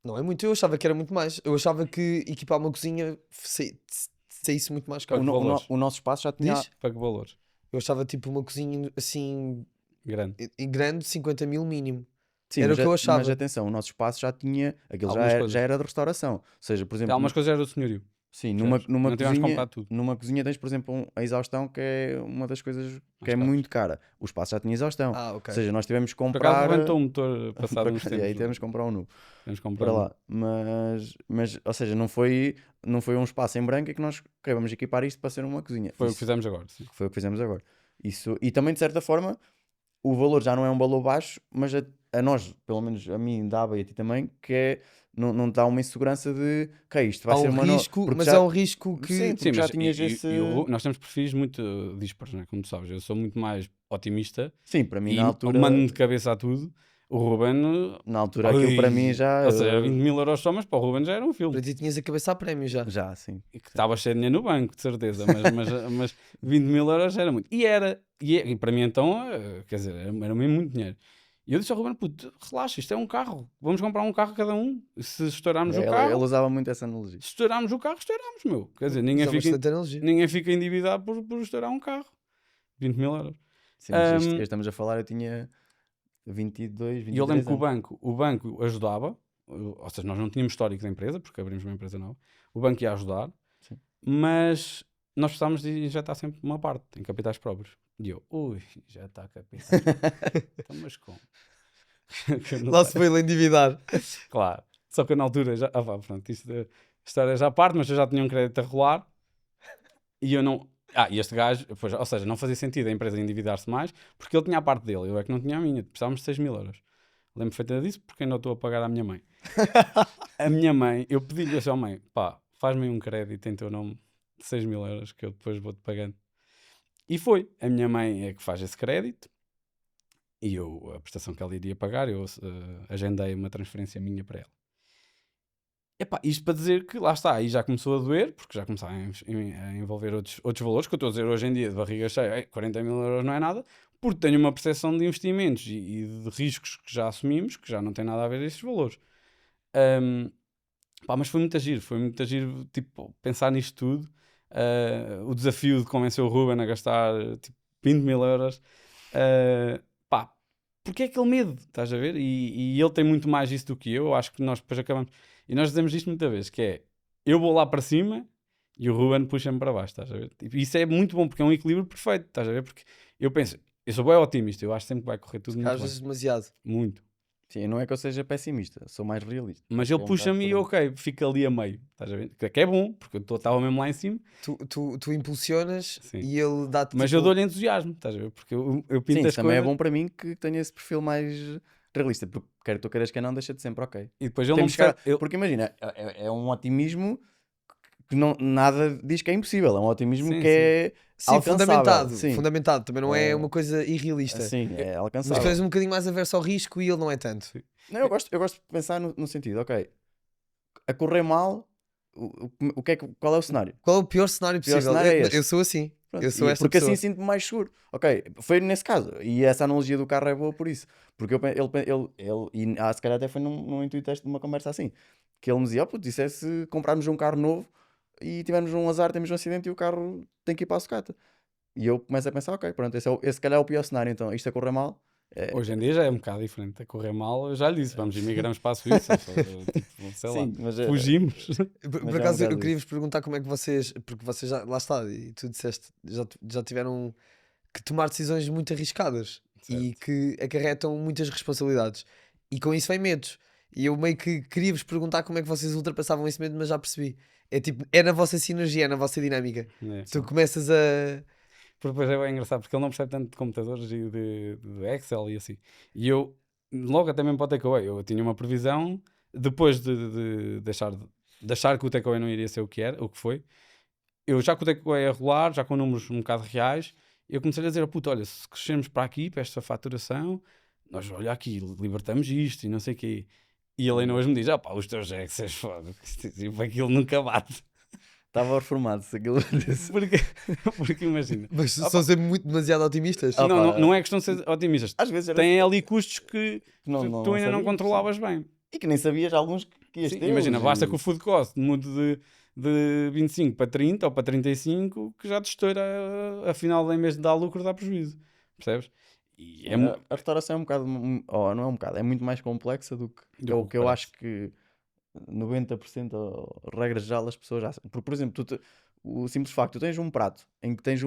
Não é muito, eu achava que era muito mais. Eu achava que equipar uma cozinha saísse muito mais caro. Que valores? O nosso espaço já tinha. Diz? Para que valores? Eu achava tipo uma cozinha assim Grande. grande, 50 mil mínimo. Sim, Era mas o que eu achava. Mas atenção, o nosso espaço já tinha. Aquilo Algumas coisas. já era de restauração. Ou seja, por exemplo. Algumas coisas eram do senhorio. Sim, numa Não tivemos que cozinha, comprar tudo. numa cozinha tens, por exemplo, a exaustão, que é uma das coisas que Mais é caras. muito cara. O espaço já tinha exaustão. Ah, ok. Ou seja, nós tivemos que Por acaso comprar. rebentou o motor passado uns E tempos. aí tivemos que comprar um novo Tivemos que comprar para um. lá. Mas, ou seja, não foi um espaço em branco em que nós queremos equipar isto para ser uma cozinha. Foi o que Isso fizemos agora, sim. foi o que fizemos agora. Isso, e também, de certa forma, o valor já não é um valor baixo, mas a nós, pelo menos a mim, dava e a ti também, que é. Não dá uma insegurança de que isto vai Há ser um uma risco, porque mas já- é um risco que. Sim, porque já mas tinhas esse. nós temos perfis muito dispares, né? Como tu sabes. Eu sou muito mais otimista Sim, para mim e na altura. mando de cabeça a tudo. O Ruben, Na altura aquilo para mim ai, já. ou seja, 20 mil euros só, mas para o Ruben já era um filme. Para ti tinhas a cabeça a prémio já. Já, sim. E que estava cheio de dinheiro no banco, de certeza, mas 20 mil euros era muito. E para mim então, quer dizer, era mesmo muito dinheiro. E eu disse ao Ruben, puto, relaxa, isto é um carro, vamos comprar um carro cada um. Se estourarmos o carro, Ele usava muito essa analogia. se estourarmos o carro, estouramos, meu. Quer dizer, ninguém Mas é fica, bastante analogia. ninguém fica endividado por estourar um carro. 20 mil euros. Sim, mas isto Ahm, que estamos a falar, eu tinha 22, 23 E eu lembro que anos. o banco ajudava, ou seja, nós não tínhamos histórico da empresa, porque abrimos uma empresa nova. O banco ia ajudar, Sim. mas nós precisávamos de injetar sempre uma parte em capitais próprios. E eu, ui, já está a capitais próprios. Então, mas como? Que eu não Lá sei. se foi ele endividar. Claro. Só que eu na altura já. Ah, vá, pronto, isto a história já à parte, mas eu já tinha um crédito a rolar e eu não. E este gajo, pois, ou seja, não fazia sentido a empresa endividar-se mais porque ele tinha a parte dele, eu é que não tinha a minha. Precisávamos de 6 mil euros. Lembro perfeitamente disso porque ainda estou a pagar à minha mãe. A minha mãe, eu pedi-lhe assim, mãe, pá, faz-me um crédito em teu nome de 6 mil euros que eu depois vou-te pagando. E foi. A minha mãe é que faz esse crédito. E eu, a prestação que ela iria pagar, eu agendei uma transferência minha para ela. Epá, isto para dizer que lá está, aí já começou a doer, porque já começaram a envolver outros valores, que eu estou a dizer hoje em dia de barriga cheia, 40 mil euros não é nada, porque tenho uma percepção de investimentos e de riscos que já assumimos, que já não tem nada a ver esses valores. Mas foi muito giro, tipo, pensar nisto tudo, o desafio de convencer o Ruben a gastar tipo 20 mil euros, porque é aquele medo, estás a ver? E ele tem muito mais isso do que eu acho que nós depois acabamos. E nós dizemos isto muitas vezes, que é, eu vou lá para cima e o Ruben puxa-me para baixo, estás a ver? E isso é muito bom, porque é um equilíbrio perfeito, estás a ver? Porque eu penso, eu sou bem otimista, eu acho sempre que vai correr tudo muito Às bem. vezes demasiado. Muito. Sim, não é que eu seja pessimista, sou mais realista. Mas É ele um puxa-me e bocado por ok, fica ali a meio, estás a ver? Que é bom, porque eu estava mesmo lá em cima, Tu impulsionas Sim. e ele dá-te. mas tipo, eu dou-lhe entusiasmo, estás a ver? Porque eu aí. pinto Sim, as isso também é coisas bom para mim que tenha esse perfil mais realista, porque quer tu queiras que não, deixa de sempre ok. e depois ele não Temos que percebe. Porque imagina, é um otimismo que nada diz que é impossível, é um otimismo Sim, que sim. é Sim, alcançável. fundamentado. Sim. Fundamentado. Também não é É- uma coisa irrealista. Sim, é Mas alcançável. tu és um bocadinho mais averso ao risco e ele não é tanto. Não, eu gosto de pensar no sentido, ok, a correr mal, qual é o cenário? Qual é o pior cenário pior possível? cenário é eu, este. eu sou assim. Pronto, Eu sou esta porque pessoa. assim sinto-me mais seguro. Ok, foi nesse caso. E essa analogia do carro é boa por isso. Porque se calhar até foi num intuito deste de uma conversa assim. Que ele me dizia, puto, isso é se comprarmos um carro novo e tivermos um azar, temos um acidente e o carro tem que ir para a sucata. E eu começo a pensar, ok, pronto, esse se calhar é o pior cenário. Então, isto a correr mal. Hoje em dia já é um bocado diferente. A correr mal, eu já lhe disse, vamos emigramos para a Suíça, tipo, sei lá, Sim, mas fugimos. Por Mas é um acaso, eu bocado queria vos perguntar como é que vocês. Porque vocês já. Lá está, e tu disseste, já tiveram que tomar decisões muito arriscadas e que acarretam muitas responsabilidades. E com isso vem medos. E eu meio que queria vos perguntar como é que vocês ultrapassavam esse medo, mas já percebi. É tipo, é na vossa sinergia, é na vossa dinâmica. É. Tu começas a. Porque depois é bem engraçado, porque ele não percebe tanto de computadores e de Excel e assim. E eu, logo até mesmo para o takeaway, eu tinha uma previsão, depois de achar que o takeaway não iria ser o que foi, eu já com o takeaway a rolar, já com números um bocado reais, eu comecei a dizer, puto, olha, se crescermos para aqui, para esta faturação, nós, olha aqui, libertamos isto e não sei o quê. E ele ainda hoje me diz, os teus Excels, foda, aquilo nunca bate. Estava reformado se aquilo desse. Porque imagina. Mas são sempre muito demasiado otimistas. Não é questão de ser otimistas. Às vezes era Têm ali custos que não tu ainda não sabias, controlavas bem. e que nem sabias alguns que ias Sim, ter. imagina, basta que o food cost mude de 25 para 30 ou para 35 que já te estoura afinal em vez de dar lucro dá prejuízo. Percebes? E A restauração é um bocado, não é um bocado, é muito mais complexa do que Do o que que eu parece. acho que 90% regra geral as pessoas já. Porque, por exemplo, o simples facto, tu tens um prato em que tens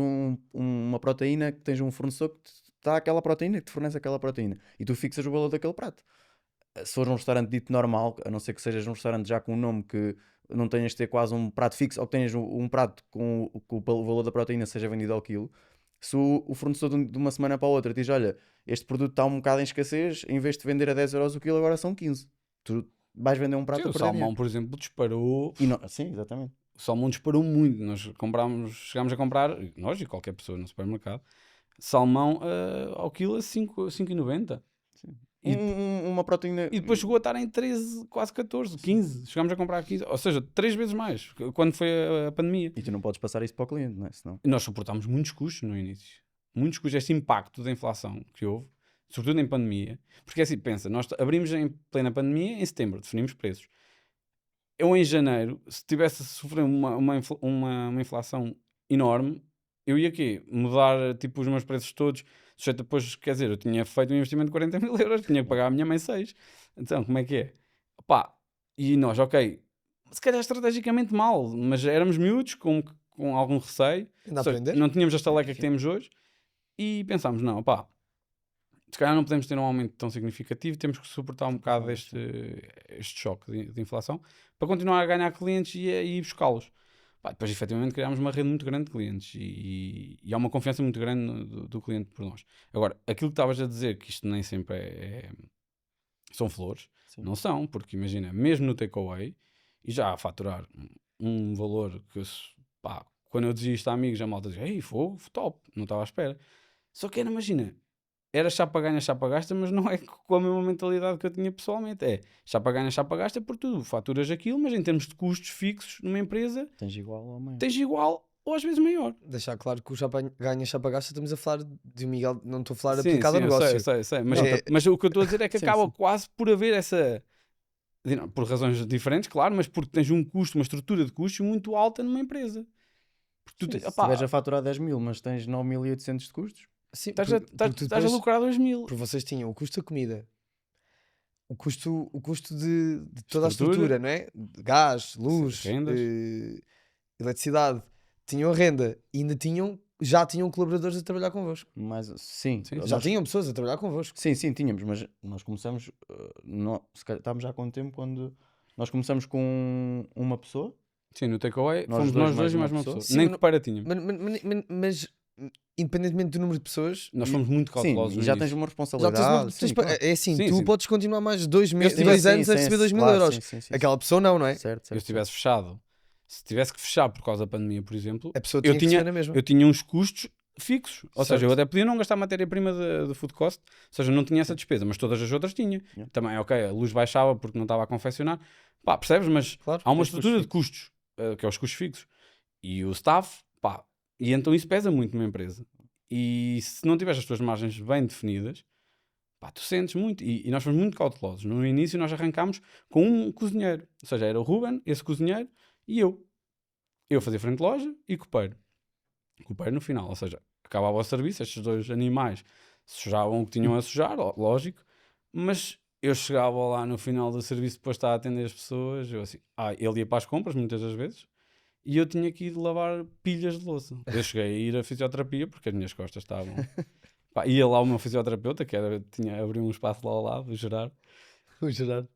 uma proteína, que tens um fornecedor que te dá aquela proteína, que te fornece aquela proteína, e tu fixas o valor daquele prato. Se fores um restaurante dito normal, a não ser que sejas um restaurante já com um nome que não tenhas de ter quase um prato fixo, ou que tenhas um prato com o valor da proteína seja vendido ao quilo, se o fornecedor de uma semana para a outra diz, olha, este produto está um bocado em escassez, em vez de vender a 10 euros o quilo, agora são 15. Tu vais vender um prato Sim, a o perder salmão, dinheiro. por exemplo, disparou. Sim, exatamente. O salmão disparou muito. Nós chegámos a comprar, nós e qualquer pessoa no supermercado, salmão ao quilo a 5,90. Uma proteína. E depois chegou a estar em 13, quase 14, 15. Chegámos a comprar 15, ou seja, 3 vezes mais, quando foi a pandemia. E tu não podes passar isso para o cliente, não é? Senão... E nós suportámos muitos custos no início. Muitos custos, este impacto da inflação que houve, sobretudo em pandemia. Porque assim, pensa, nós abrimos em plena pandemia em setembro, definimos preços. Eu em janeiro, se tivesse a sofrer uma inflação enorme, eu ia quê? Mudar tipo os meus preços todos, sujeito depois, quer dizer, eu tinha feito um investimento de 40 mil euros, tinha que pagar a minha mãe 6. Então, como é que é? Pá, e nós, ok, se calhar estrategicamente mal, mas éramos miúdos com algum receio, Ainda a aprender. não tínhamos a estaleca que temos hoje, e pensámos, não, pá, se calhar não podemos ter um aumento tão significativo, temos que suportar um bocado este choque de inflação para continuar a ganhar clientes e buscá-los. Pá, depois, efetivamente, criámos uma rede muito grande de clientes e há uma confiança muito grande do cliente por nós. Agora, aquilo que estavas a dizer, que isto nem sempre são flores, Sim. não são, porque imagina, mesmo no takeaway, e já a faturar um valor que, pá, quando eu dizia isto a amigos, a malta dizia, ei, fogo, top, não estava à espera. Só que imagina, era chapa ganha, chapa gasta, mas não é com a mesma mentalidade que eu tinha pessoalmente. É chapa ganha, chapa gasta por tudo. Faturas aquilo, mas em termos de custos fixos numa empresa, Tens igual ou maior. tens igual ou às vezes maior. Deixar claro que o chapa ganha, chapa gasta, estamos a falar de um Miguel, não estou a falar Sim, aplicado sim, ao negócio. eu sei. Mas, É- mas o que eu estou a dizer é que Sim, acaba sim. quase por haver essa... Por razões diferentes, claro, mas porque tens um custo, uma estrutura de custos muito alta numa empresa. Porque tu Sim, tens, se opá, estiveres a faturar 10 mil, mas tens 9.800 de custos, Sim, estás porque tu a depois- lucrar 2.000. porque vocês tinham o custo da comida, o custo de toda a Estrutura. estrutura, não é? De gás, luz, Rendas. eletricidade, tinham a renda e ainda já tinham colaboradores a trabalhar convosco. mas sim. Sim, Já nós- tinham pessoas a trabalhar convosco. Sim, tínhamos, mas nós começamos, se calhar, estávamos já há quanto tempo quando nós começamos com uma pessoa. Sim, no takeaway Nós fomos dois nós dois mais e uma mais uma pessoa. pessoa. Sim, Nem mas que para tínhamos. Mas, independentemente do número de pessoas, Nós fomos muito Sim, cautelosos e no já início. tens uma já responsabilidade. tens sim, pa- claro. é assim, Sim, tu sim. podes continuar mais 2 tivesse- anos a Sim, receber sim, 2 mil claro, euros. sim, sim, Aquela pessoa não é? Certo, Eu certo. se tivesse fechado, se tivesse que fechar por causa da pandemia, por exemplo, A pessoa eu tinha que tinha, receber na mesma. eu tinha uns custos fixos. Ou seja, Certo. eu até podia não gastar matéria-prima de food cost, ou seja, não tinha essa despesa, mas todas as outras tinha. Yeah. Também, ok, a luz baixava porque não estava a confeccionar. Pá, percebes? Mas Claro. há uma Os estrutura custos de custos, que é os custos fixos. E o staff, pá, e então isso pesa muito numa empresa. E se não tiveres as tuas margens bem definidas, pá, tu sentes muito. E nós fomos muito cautelosos. No início nós arrancámos com um cozinheiro. Ou seja, era o Ruben, esse cozinheiro, e eu. Eu fazia frente de loja e copeiro. Copeiro no final. Ou seja, acabava o serviço, estes dois animais sujavam o que tinham a sujar, lógico. Mas eu chegava lá no final do serviço, depois de estar a atender as pessoas, eu assim, ele ia para as compras muitas das vezes. E eu tinha que ir lavar pilhas de louça. Eu cheguei a ir à fisioterapia porque as minhas costas estavam... Pá, ia lá o meu fisioterapeuta, abriu um espaço lá ao lado, o Gerardo. O Gerardo.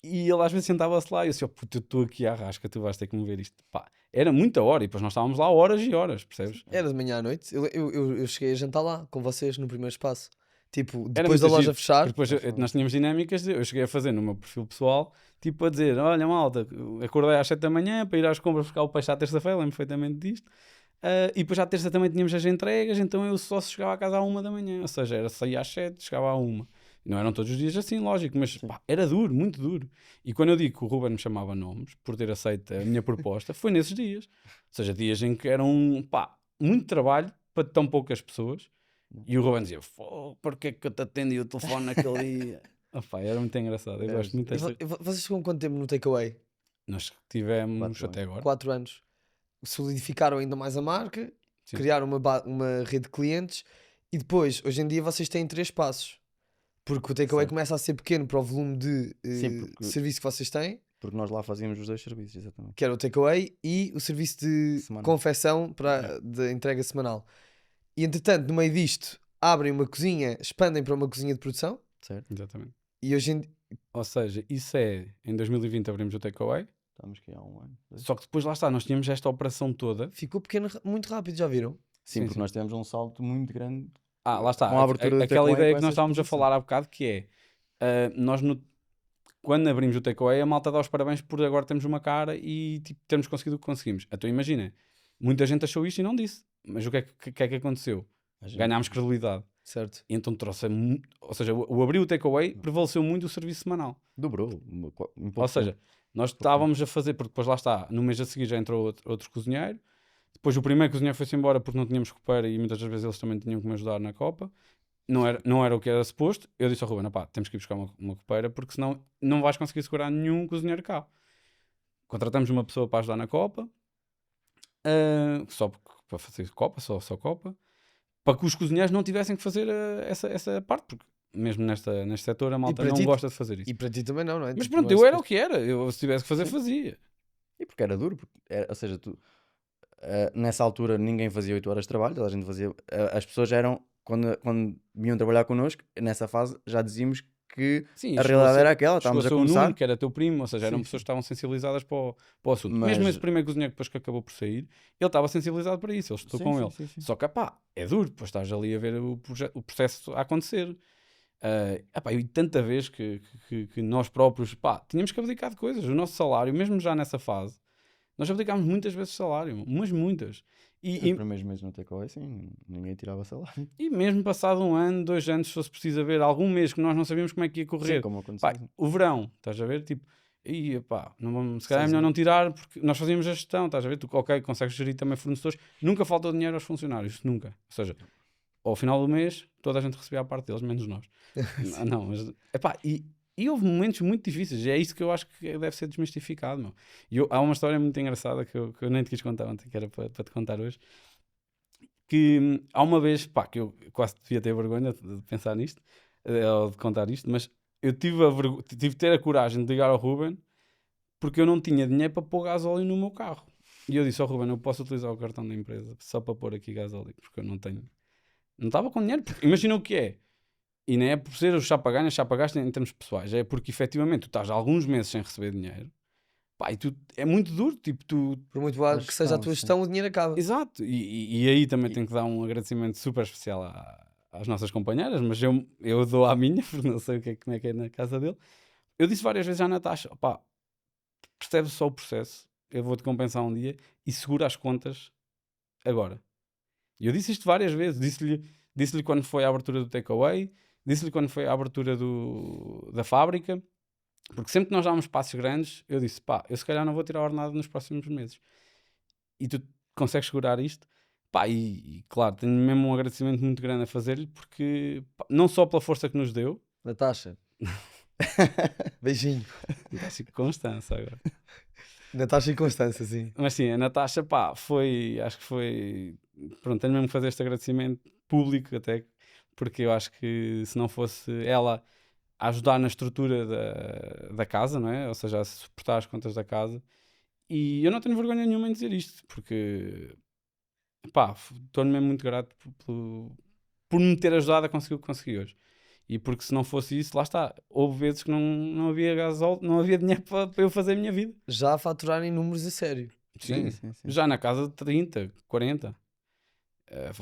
E ele às vezes sentava-se lá e eu assim, puto, eu estou aqui à rasca, tu vais ter que me ver isto. Pá, era muita hora e depois nós estávamos lá horas e horas, percebes? Era de manhã à noite. Eu cheguei a jantar lá com vocês no primeiro espaço. Tipo, Era depois da muito loja giro, fechar. porque depois nós tínhamos dinâmicas, eu cheguei a fazer no meu perfil pessoal, tipo a dizer, olha malta, acordei às 7 da manhã para ir às compras buscar o peixe à terça-feira, lembro perfeitamente disto. E depois à terça também tínhamos as entregas, então eu só chegava a casa à 1 da manhã, ou seja, era sair às 7, chegava à 1. Não eram todos os dias assim, lógico, mas pá, era duro, muito duro. E quando eu digo que o Ruben me chamava nomes por ter aceito a minha proposta, foi nesses dias. Ou seja, dias em que era muito trabalho para tão poucas pessoas. E o Ruben dizia, porquê que eu te atendi o telefone naquele dia? Era muito engraçado, eu gosto muito desta... Vocês ficam quanto tempo no takeaway? Nós tivemos 4 até agora. 4 anos. Solidificaram ainda mais a marca, Sim. criaram uma rede de clientes e depois, hoje em dia, vocês têm 3 passos. Porque o takeaway Certo. começa a ser pequeno para o volume de Sim, porque- serviço que vocês têm. Porque nós lá fazíamos os 2 serviços, exatamente. Que era o takeaway e o serviço de Semanal. confecção de entrega semanal. E entretanto, no meio disto, abrem uma cozinha, expandem para uma cozinha de produção. Certo? Exatamente. E hoje Ou seja, isso é, em 2020 abrimos o takeaway, Estamos aqui há um ano. 2. só que depois lá está, nós tínhamos esta operação toda. ficou pequeno muito rápido, já viram? Sim, Sim, porque sim. nós tivemos um salto muito grande. Lá está, Com a abertura do aquela takeaway, ideia com que nós essa estávamos a exposição. falar há bocado, que é, quando abrimos o takeaway, a malta dá os parabéns por agora temos uma cara e tipo, termos conseguido o que conseguimos. Então imagina, muita gente achou isto e não disse. Mas o que é que aconteceu? Ganhámos credibilidade. Certo. E então trouxe, ou seja, o abrir o takeaway prevaleceu muito o serviço semanal. Dobrou. Ou seja, nós estávamos a fazer, porque depois lá está, no mês a seguir já entrou outro cozinheiro, depois o primeiro cozinheiro foi-se embora porque não tínhamos copeira e muitas das vezes eles também tinham que me ajudar na copa. Não era o que era suposto. Eu disse ao Ruben, pá, temos que ir buscar uma copeira porque senão não vais conseguir segurar nenhum cozinheiro cá. Contratamos uma pessoa para ajudar na copa, para fazer copa, só copa, para que os cozinheiros não tivessem que fazer essa parte, porque mesmo neste setor a malta não gosta de fazer isso. E para ti também não é? Mas Tipo, pronto, não é eu era o suposto. que era. Eu, se tivesse que fazer, fazia. E porque era duro. Ou seja, nessa altura ninguém fazia 8 horas de trabalho, toda a gente fazia. As pessoas já eram, quando vinham trabalhar connosco, nessa fase já dizíamos que Sim, a realidade era aquela, estávamos a o começar. Nuno, que era teu primo, ou seja, eram Sim, pessoas sim. que estavam sensibilizadas para o assunto. Mas- Mesmo esse primeiro cozinheiro que depois que acabou por sair, ele estava sensibilizado para isso, ele estou Sim, com sim, ele. sim, sim. Só que, pá, é duro, depois estás ali a ver o processo a acontecer. E tanta vez que nós próprios, pá, tínhamos que abdicar de coisas. O nosso salário, mesmo já nessa fase, nós abdicámos muitas vezes de salário, mas muitas. Os primeiros meses no takeaway, sim, ninguém tirava salário. E mesmo passado 1 ano, 2 anos, se fosse preciso haver algum mês que nós não sabíamos como é que ia correr, Sim, como aconteceu. pá, o verão, estás a ver? Tipo, não vamos, se calhar é melhor não tirar, porque nós fazíamos a gestão, estás a ver? Tu, ok, consegues gerir também fornecedores, nunca faltou dinheiro aos funcionários, nunca. Ou seja, ao final do mês, toda a gente recebia a parte deles, menos nós. E houve momentos muito difíceis, e é isso que eu acho que deve ser desmistificado, meu. Há uma história muito engraçada que eu nem te quis contar ontem, que era para te contar hoje. Que há uma vez, pá, que eu quase devia ter vergonha de pensar nisto, ou de contar isto, mas eu tive de ter a coragem de ligar ao Ruben porque eu não tinha dinheiro para pôr gasóleo no meu carro. E eu disse ao Ruben, eu posso utilizar o cartão da empresa só para pôr aqui gasóleo, porque eu não tenho. Não estava com dinheiro, porque imagina o que é. E não é por ser o chapa-gasto em termos pessoais, é porque efetivamente tu estás há alguns meses sem receber dinheiro. Pá, e é muito duro, tipo, Por muito bom que seja a tua gestão, o dinheiro acaba. Exato, e aí também tenho que dar um agradecimento super especial às nossas companheiras, mas eu dou à minha, porque não sei como é que é na casa dele. Eu disse várias vezes à Natasha, pá, percebe só o processo, eu vou-te compensar um dia e segura as contas agora. E eu disse isto várias vezes, disse-lhe quando foi a abertura do takeaway, disse-lhe quando foi a abertura da fábrica, porque sempre que nós dávamos passos grandes, eu disse, pá, eu se calhar não vou tirar a ordenada nos próximos meses. E tu consegues segurar isto? Pá, e claro, tenho mesmo um agradecimento muito grande a fazer-lhe, porque pá, não só pela força que nos deu, Natasha. Beijinho. Natasha e Constança agora. Natasha e Constança, sim. Mas sim, a Natasha, pá, acho que foi, pronto, tenho mesmo que fazer este agradecimento público até, porque eu acho que se não fosse ela a ajudar na estrutura da casa, não é? Ou seja, a suportar as contas da casa. E eu não tenho vergonha nenhuma em dizer isto, porque, pá, estou-me mesmo muito grato por me ter ajudado a conseguir o que consegui hoje. E porque se não fosse isso, lá está, houve vezes que não havia gasóleo, não havia dinheiro para eu fazer a minha vida. Já a faturarem números a sério. Sim, Sim. já na casa de 30, 40.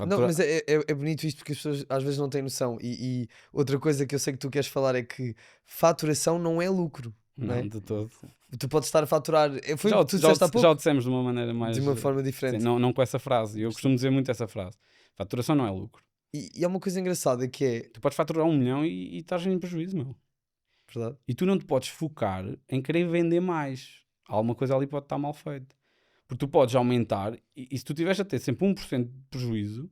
Não, mas é bonito isto porque as pessoas às vezes não têm noção. E outra coisa que eu sei que tu queres falar é que faturação não é lucro. Não é? Não, de todo. Tu podes estar a faturar. Foi o que tu Já disseste há pouco. o dissemos de uma maneira mais... De uma forma diferente. Sim, não com essa frase. Eu costumo dizer muito essa frase. Faturação não é lucro. E há uma coisa engraçada que é. Tu podes faturar 1 milhão e estás em prejuízo, meu. Verdade? E tu não te podes focar em querer vender mais. Alguma coisa ali pode estar mal feita. Porque tu podes aumentar e se tu tiveres a ter sempre 1% de prejuízo,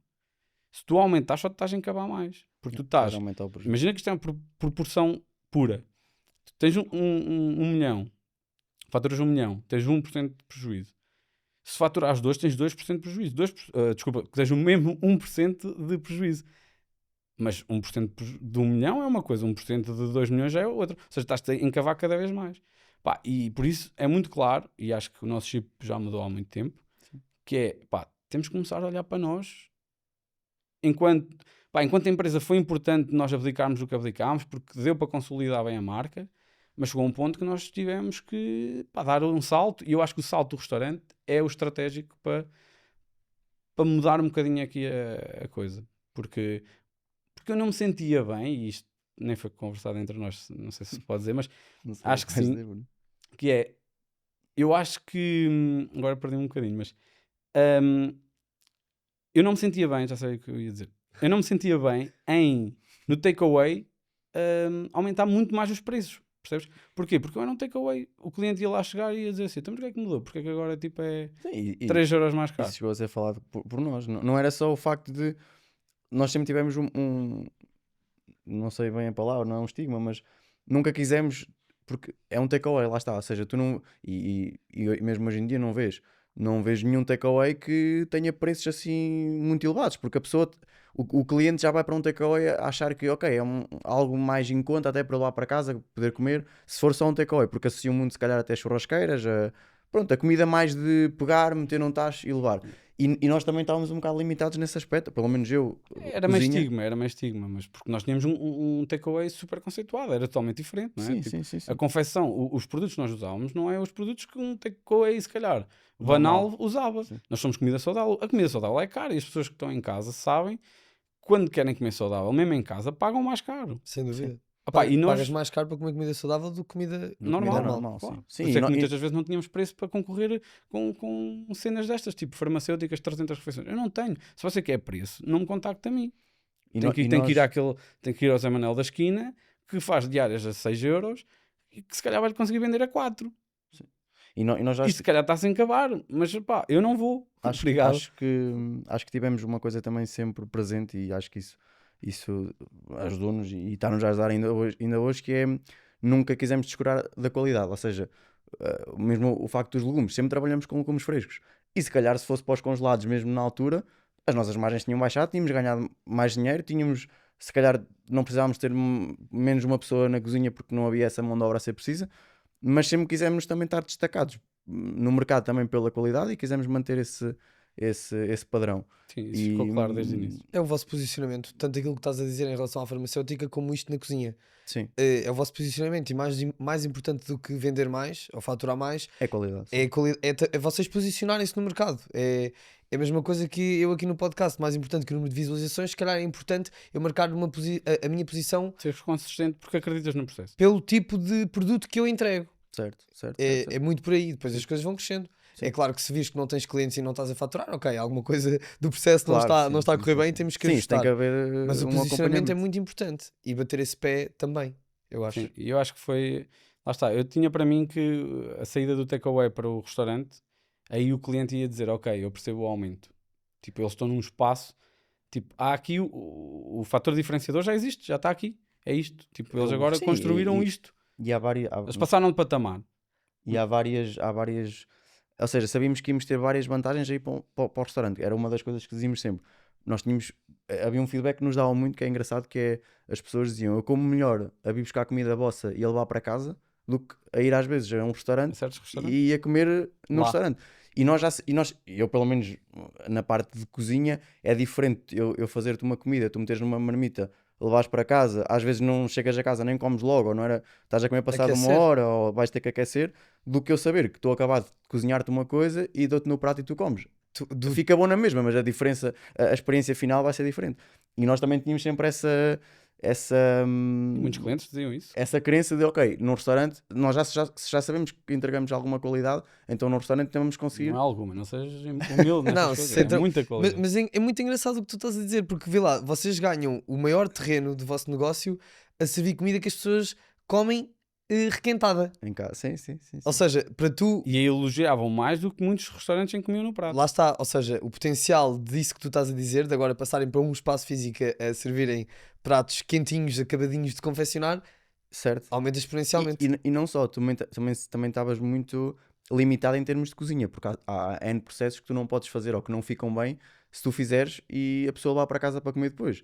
se tu aumentares só te estás a encabar mais. Porque tu estás... Aumentar o prejuízo. Imagina que isto é uma proporção pura. Tu tens 1 milhão, faturas 1 milhão, tens 1% de prejuízo. Se faturares 2, tens 2% de prejuízo. Desculpa, tens o mesmo 1% de prejuízo. Mas 1% de 1 milhão é uma coisa, 1% de 2 milhões já é outra. Ou seja, estás-te a encavar cada vez mais. Pá, e por isso é muito claro, e acho que o nosso chip já mudou há muito tempo, que é, pá, temos que começar a olhar para nós enquanto a empresa foi importante nós abdicarmos do que abdicámos, porque deu para consolidar bem a marca, mas chegou a um ponto que nós tivemos que dar um salto, e eu acho que o salto do restaurante é o estratégico para mudar um bocadinho aqui a coisa. Porque eu não me sentia bem, e isto nem foi conversado entre nós, não sei se se pode dizer, mas acho que sim, que é, eu acho que, agora perdi-me um bocadinho, mas eu não me sentia bem, já sei o que eu ia dizer, eu não me sentia bem no takeaway aumentar muito mais os preços, percebes? Porquê? Porque eu era um takeaway, o cliente ia lá chegar e ia dizer assim, então porquê é que mudou? Porque é que agora tipo é 3 euros mais caro? Isso chegou a ser falado por nós, não era só o facto de nós sempre tivemos não sei bem a palavra, não é um estigma, mas nunca quisemos, porque é um takeaway, lá está, ou seja, tu não, e mesmo hoje em dia não vês nenhum takeaway que tenha preços assim muito elevados, porque a pessoa, o cliente já vai para um takeaway a achar que ok, é algo mais em conta até para levar para casa, poder comer, se for só um takeaway, porque associam muito se calhar até churrasqueiras, pronto, a comida mais de pegar, meter num tacho e levar. E nós também estávamos um bocado limitados nesse aspecto, pelo menos eu. Era mais estigma, mas porque nós tínhamos um takeaway super conceituado, era totalmente diferente, não é? Sim, sim. A confecção, os produtos que nós usávamos não é os produtos que um takeaway, se calhar, banal usava. Sim. Nós somos comida saudável. A comida saudável é cara e as pessoas que estão em casa sabem, quando querem comer saudável, mesmo em casa, pagam mais caro. Sem dúvida. E nós... Pagas mais caro para comer comida saudável do que comida normal. Claro. Sim. Por isso é que muitas das vezes não tínhamos preço para concorrer com cenas destas, tipo farmacêuticas, 300 refeições. Eu não tenho. Se você quer preço, não me contacte a mim. Tem que ir ao Zé Manel da esquina, que faz diárias a 6 euros e que se calhar vai conseguir vender a 4. Sim. E nós já... E se calhar está sem acabar, mas pá, eu não vou. Obrigado. Acho que tivemos uma coisa também sempre presente, e acho que isso ajudou-nos e está-nos a ajudar ainda hoje, que é nunca quisemos descurar da qualidade, ou seja, mesmo o facto dos legumes, sempre trabalhamos com legumes frescos, e se calhar se fosse para os congelados mesmo na altura, as nossas margens tinham baixado, tínhamos ganhado mais dinheiro, se calhar não precisávamos ter menos uma pessoa na cozinha porque não havia essa mão de obra a ser precisa, mas sempre quisemos também estar destacados no mercado também pela qualidade e quisemos manter esse padrão. Sim, isso ficou claro desde o início. É o vosso posicionamento, tanto aquilo que estás a dizer em relação à farmacêutica como isto na cozinha. Sim. É o vosso posicionamento, e mais importante do que vender mais ou faturar mais é qualidade. É vocês posicionarem-se no mercado. É a mesma coisa que eu aqui no podcast. Mais importante que o número de visualizações, se calhar é importante eu marcar a minha posição. Seres consistente porque acreditas no processo. Pelo tipo de produto que eu entrego. Certo. É muito por aí. Depois as coisas vão crescendo. Sim. É claro que se vires que não tens clientes e não estás a faturar, ok, alguma coisa do processo não está a correr bem, temos que ajustar. Tem que haver mas o posicionamento é muito importante, e bater esse pé também, eu acho. Sim, eu acho que foi... Lá está, eu tinha para mim que a saída do takeaway para o restaurante, aí o cliente ia dizer, ok, eu percebo o aumento. Tipo, eles estão num espaço, tipo, há aqui o fator diferenciador já existe, já está aqui, é isto. Tipo, eles agora construíram isto. E há várias... Eles passaram de patamar. E há várias... Ou seja, sabíamos que íamos ter várias vantagens aí para o restaurante. Era uma das coisas que dizíamos sempre. Havia um feedback que nos dava muito, que é engraçado, que é, as pessoas diziam, eu como melhor a vir buscar comida vossa e a levar para casa, do que a ir às vezes a um restaurante e a comer no restaurante. E eu pelo menos na parte de cozinha, é diferente eu fazer-te uma comida, tu meteres numa marmita, levares para casa, às vezes não chegas a casa nem comes logo, ou não era, estás a comer passado uma hora, ou vais ter que aquecer, do que eu saber que estou acabado de cozinhar-te uma coisa e dou-te no prato e tu comes. Fica bom na mesma, mas a experiência final vai ser diferente. E nós também tínhamos sempre muitos clientes diziam isso. Essa crença de, ok, no restaurante, nós já sabemos que entregamos alguma qualidade, então no restaurante temos que conseguir. Não é alguma, não sejas humilde. Não, é muita qualidade. Mas é muito engraçado o que tu estás a dizer, porque vê lá, vocês ganham o maior terreno do vosso negócio a servir comida que as pessoas comem requentada. Em casa, sim. Ou seja, para tu... E aí elogiavam mais do que muitos restaurantes em que comiam no prato. Lá está, ou seja, o potencial disso que tu estás a dizer, de agora passarem para um espaço físico a servirem pratos quentinhos, acabadinhos de confeccionar, certo, aumenta exponencialmente. E não só, tu também estavas muito limitado em termos de cozinha, porque há N processos que tu não podes fazer ou que não ficam bem se tu fizeres e a pessoa vai para casa para comer depois.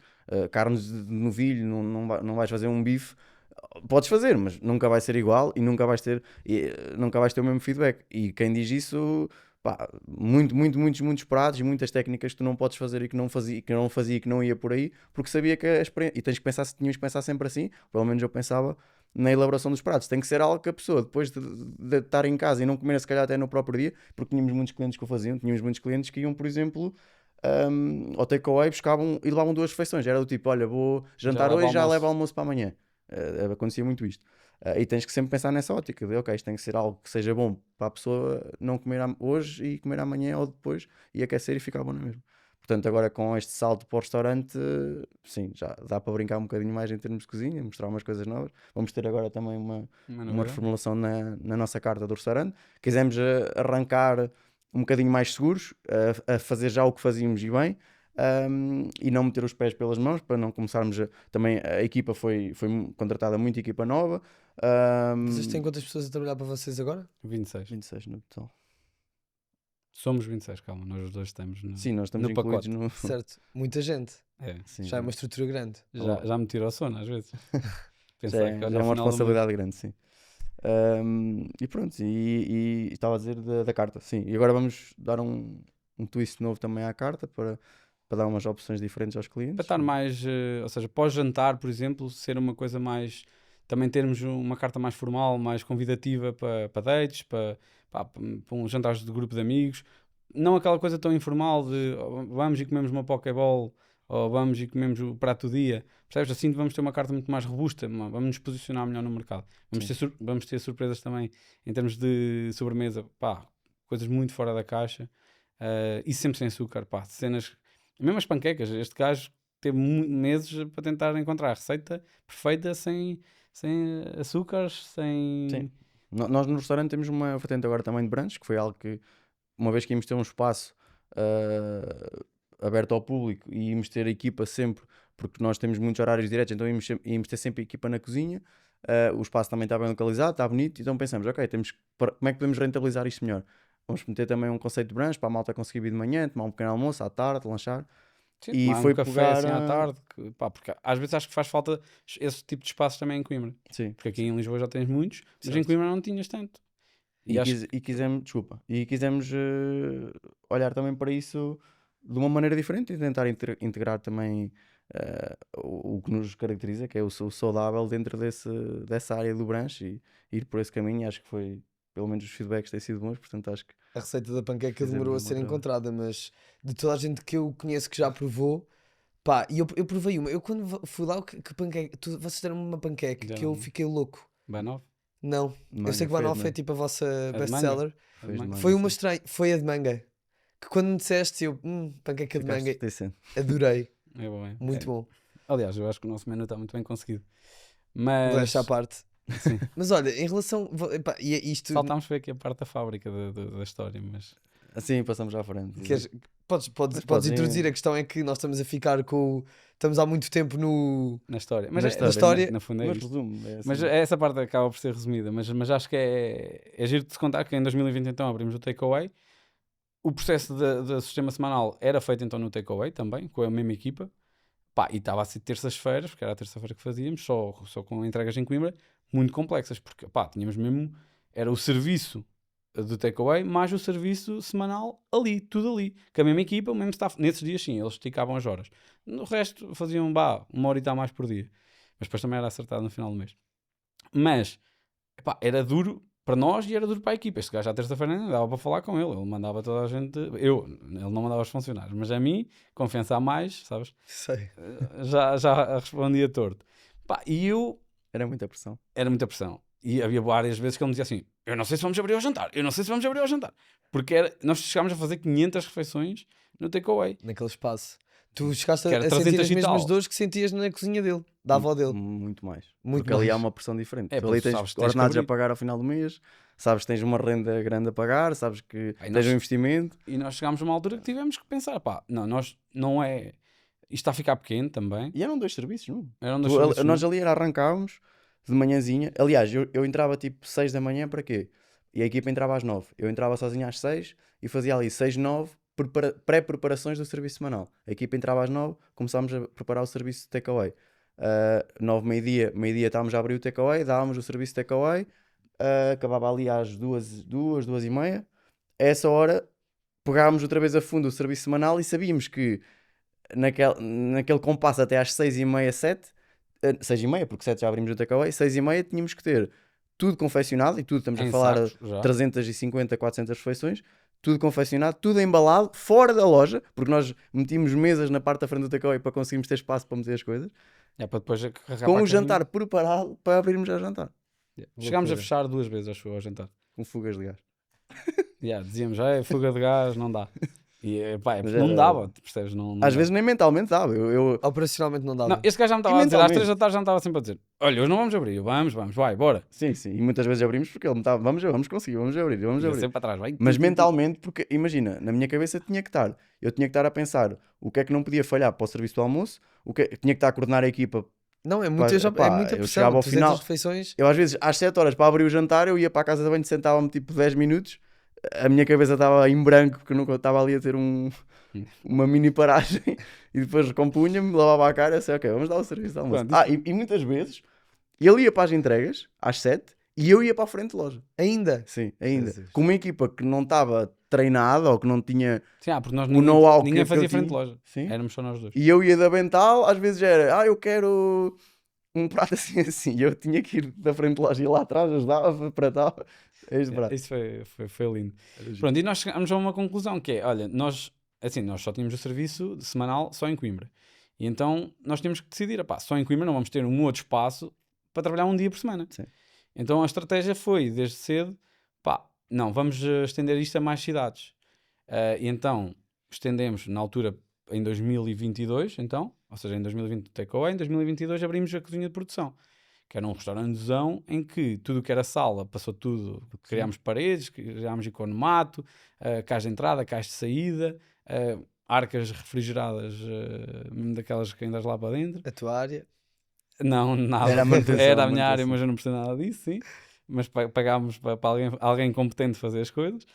Carnes de novilho, não vais fazer um bife Podes fazer, mas nunca vai ser igual e nunca vais ter o mesmo feedback. E quem diz isso, pá, muitos pratos e muitas técnicas que tu não podes fazer e que não fazia e que não ia por aí, porque sabia que a experiência. E tens que pensar, tínhamos que pensar sempre assim, pelo menos eu pensava na elaboração dos pratos. Tem que ser algo que a pessoa, depois de estar em casa e não comer, se calhar até no próprio dia, porque tínhamos muitos clientes que o faziam, tínhamos muitos clientes que iam, por exemplo, ao takeaway, buscavam e levavam 2 refeições. Era do tipo, olha, vou jantar leva hoje, já almoço. levo almoço para amanhã. Acontecia muito isto. E tens que sempre pensar nessa ótica de, ok, isto tem que ser algo que seja bom para a pessoa não comer hoje e comer amanhã ou depois e aquecer e ficar bom na mesma. Portanto, agora com este salto para o restaurante, sim, já dá para brincar um bocadinho mais em termos de cozinha, mostrar umas coisas novas. Vamos ter agora também uma reformulação na nossa carta do restaurante. Quisemos arrancar um bocadinho mais seguros, a fazer já o que fazíamos e bem, e não meter os pés pelas mãos, para não começarmos também a equipa foi contratada muita equipa nova. Vocês têm quantas pessoas a trabalhar para vocês agora? 26. 26 no total. Somos 26, calma, nós os dois estamos no, Sim, nós estamos no incluídos pacote. no... Certo, muita gente. É. Sim, Já é uma estrutura grande. Já me tira o sono às vezes. já Pensar é, que já olha, é ao uma final do mês- responsabilidade grande, sim. E pronto, e estava a dizer da carta, sim. E agora vamos dar um twist novo também à carta para dar umas opções diferentes aos clientes. Para estar mais, ou seja, pós-jantar, por exemplo, ser uma coisa mais. Também termos uma carta mais formal, mais convidativa para dates, para um jantar de grupo de amigos. Não aquela coisa tão informal de vamos e comemos uma pokeball ou vamos e comemos o prato do dia. Percebes? Assim vamos ter uma carta muito mais robusta, vamos nos posicionar melhor no mercado. Vamos ter surpresas também em termos de sobremesa, pá, coisas muito fora da caixa e sempre sem açúcar, pá, cenas, mesmo as panquecas. Este gajo teve meses para tentar encontrar a receita perfeita sem açúcares, sem. Sim. Nós no restaurante temos uma vertente agora também de brunch, que foi algo que, uma vez que íamos ter um espaço aberto ao público e íamos ter a equipa sempre, porque nós temos muitos horários diretos, então íamos ter sempre a equipa na cozinha, o espaço também está bem localizado, está bonito, então pensamos, ok, como é que podemos rentabilizar isto melhor? Vamos meter também um conceito de brunch para a malta conseguir vir de manhã, tomar um pequeno almoço, à tarde, lanchar. Sim, E tomar foi um café pegar assim à tarde, porque às vezes acho que faz falta esse tipo de espaços também em Coimbra. Sim. Porque aqui em Lisboa já tens muitos, mas em Certo. Coimbra não tinhas tanto. E quisemos olhar também para isso de uma maneira diferente e tentar integrar também o que nos caracteriza, que é o saudável dentro dessa área do brunch e ir por esse caminho. Acho que foi, pelo menos os feedbacks têm sido bons, portanto acho que A receita da panqueca Fizemos demorou a um ser bom trabalho. encontrada, mas de toda a gente que eu conheço que já provou, pá, e eu provei uma. Eu quando fui lá, que panqueca, vocês deram uma panqueca Já que eu não- fiquei louco. Bem novo. Não, eu sei que o Banal foi tipo a vossa de best-seller. manga? de manga. Foi uma estranha, foi a de manga. Que quando me disseste, eu, panqueca de manga, adorei. É bom, é. Muito bom. Aliás, eu acho que o nosso menu está muito bem conseguido. Modéstia à Mas parte. sim, Mas olha, em relação. Epá, e isto. saltámos foi aqui a parte da fábrica da história, mas assim passamos à frente. Podes podes introduzir, a questão é que nós estamos a ficar com. Estamos há muito tempo no. na história. Mas Na na história, no fundo é Mas isto. resumo, assim. Mas essa parte acaba por ser resumida. Mas acho que é giro de se contar que em 2020 então abrimos o takeaway. O processo do sistema semanal era feito então no takeaway também, com a mesma equipa. Pá, e estava a ser terças-feiras, porque era a terça-feira que fazíamos, só com entregas em Coimbra, muito complexas, porque pá, tínhamos mesmo, era o serviço do takeaway, mais o serviço semanal ali, tudo ali, com a mesma equipa, o mesmo staff. Nesses dias sim, eles esticavam as horas. No resto faziam, uma horita a mais por dia. Mas depois também era acertado no final do mês. Mas, pá, era duro para nós e era duro para a equipa. Este gajo à terça-feira nem dava para falar com ele. Ele mandava toda a gente... Ele não mandava os funcionários. Mas a mim, confiança a mais, sabes? Sei. Já respondia torto. Pá, e eu... Era muita pressão. Era muita pressão. E havia várias vezes que ele me dizia assim, eu não sei se vamos abrir ao jantar. Eu não sei se vamos abrir ao jantar. Porque nós chegámos a fazer 500 refeições no takeaway. Naquele espaço. Tu chegaste Que era a sentir 300 as e mesmas tal. dores que sentias na cozinha dele, da avó dele. Muito mais. Muito Porque ali há mais. uma pressão diferente. É, Tu ali porque tens sabes que tens que ordenados a abrir. pagar ao final do mês, sabes que tens uma renda grande a pagar, sabes que Aí tens nós- um investimento. E nós chegámos a uma altura que tivemos que pensar, pá, nós não é... Isto está a ficar pequeno também. E eram 2 serviços, não? Era um dos Tu, serviços nós ali arrancávamos de manhãzinha. Aliás, eu entrava tipo 6 da manhã para quê? E a equipa entrava às 9. Eu entrava sozinho às 6 e fazia ali 6, 9 pré-preparações do serviço semanal. A equipa entrava às 9, começámos a preparar o serviço de takeaway. 9, meio-dia estávamos a abrir o takeaway, dávamos o serviço de takeaway, acabava ali às 2h30. A essa hora pegávamos outra vez a fundo o serviço semanal e sabíamos que naquele compasso até às 6h30, 7, 6h30, porque 7 já abrimos o takeaway, 6h30 tínhamos que ter tudo confeccionado, e tudo, estamos Em a falar sacos, de já. 350, 400 refeições, tudo confeccionado, tudo embalado, fora da loja, porque nós metíamos mesas na parte da frente do takeaway para conseguirmos ter espaço para meter as coisas, É para depois carregar com para a o carrinha. jantar preparado para abrirmos a jantar, Chegámos a Loucura. fechar 2 vezes, acho eu, ao jantar. com fugas de gás. Dizíamos, fuga de gás, não dá. E pá, Mas não era- dava, percebes? Não Às dá. vezes nem mentalmente dava. Eu, Operacionalmente não dava. Não, este gajo já me estava E a dizer, às mentalmente? 3 da tarde já me estava sempre a dizer: olha, hoje não vamos abrir, vamos, vai, bora. sim, e muitas vezes abrimos porque ele me estava, vamos conseguir, vamos abrir. Ia sempre para trás, vai. Mas mentalmente, porque imagina, na minha cabeça eu tinha que estar a pensar o que é que não podia falhar para o serviço do almoço, tinha que estar a coordenar a equipa. Não, é muita, Pá, é muita eu pressão. chegava ao 300 final- refeições. Eu às vezes, às 7 horas para abrir o jantar, eu ia para a casa de banho, sentava-me tipo 10 minutos, a minha cabeça estava em branco, porque eu nunca estava ali a ter uma mini paragem, e depois compunha-me, lavava a cara e assim, ok, vamos dar o serviço de almoço. Pronto, E muitas vezes, ele ia para as entregas, às 7, e eu ia para a frente de loja. Ainda. Sim, ainda. Jesus. Com uma equipa que não estava treinada, ou que não tinha... Sim, porque nós o know-how que ninguém eu fazia tinha. frente de loja. Sim. Éramos só nós dois. E eu ia da Bental, às vezes era, eu quero um prato assim, e eu tinha que ir da frente de loja e lá atrás ajudava para tal. Este prato. Isso foi lindo. Pronto, e nós chegámos a uma conclusão que é, olha, nós só tínhamos o serviço semanal só em Coimbra. E então nós tínhamos que decidir, só em Coimbra não vamos ter um outro espaço para trabalhar um dia por semana. Sim. Então a estratégia foi, desde cedo, não, vamos estender isto a mais cidades. E então estendemos na altura em 2022, então, ou seja, em 2020 o takeaway, em 2022 abrimos a cozinha de produção, que era um restaurantezão em que tudo o que era sala passou tudo, criámos paredes, criámos economato, caixa de entrada, caixa de saída, arcas refrigeradas, mesmo daquelas que andas lá para dentro. A tua área. Não, nada. Era a manutenção, Era a minha área, manutenção. mas eu não percebo nada disso, sim. Mas pagámos para alguém competente fazer as coisas.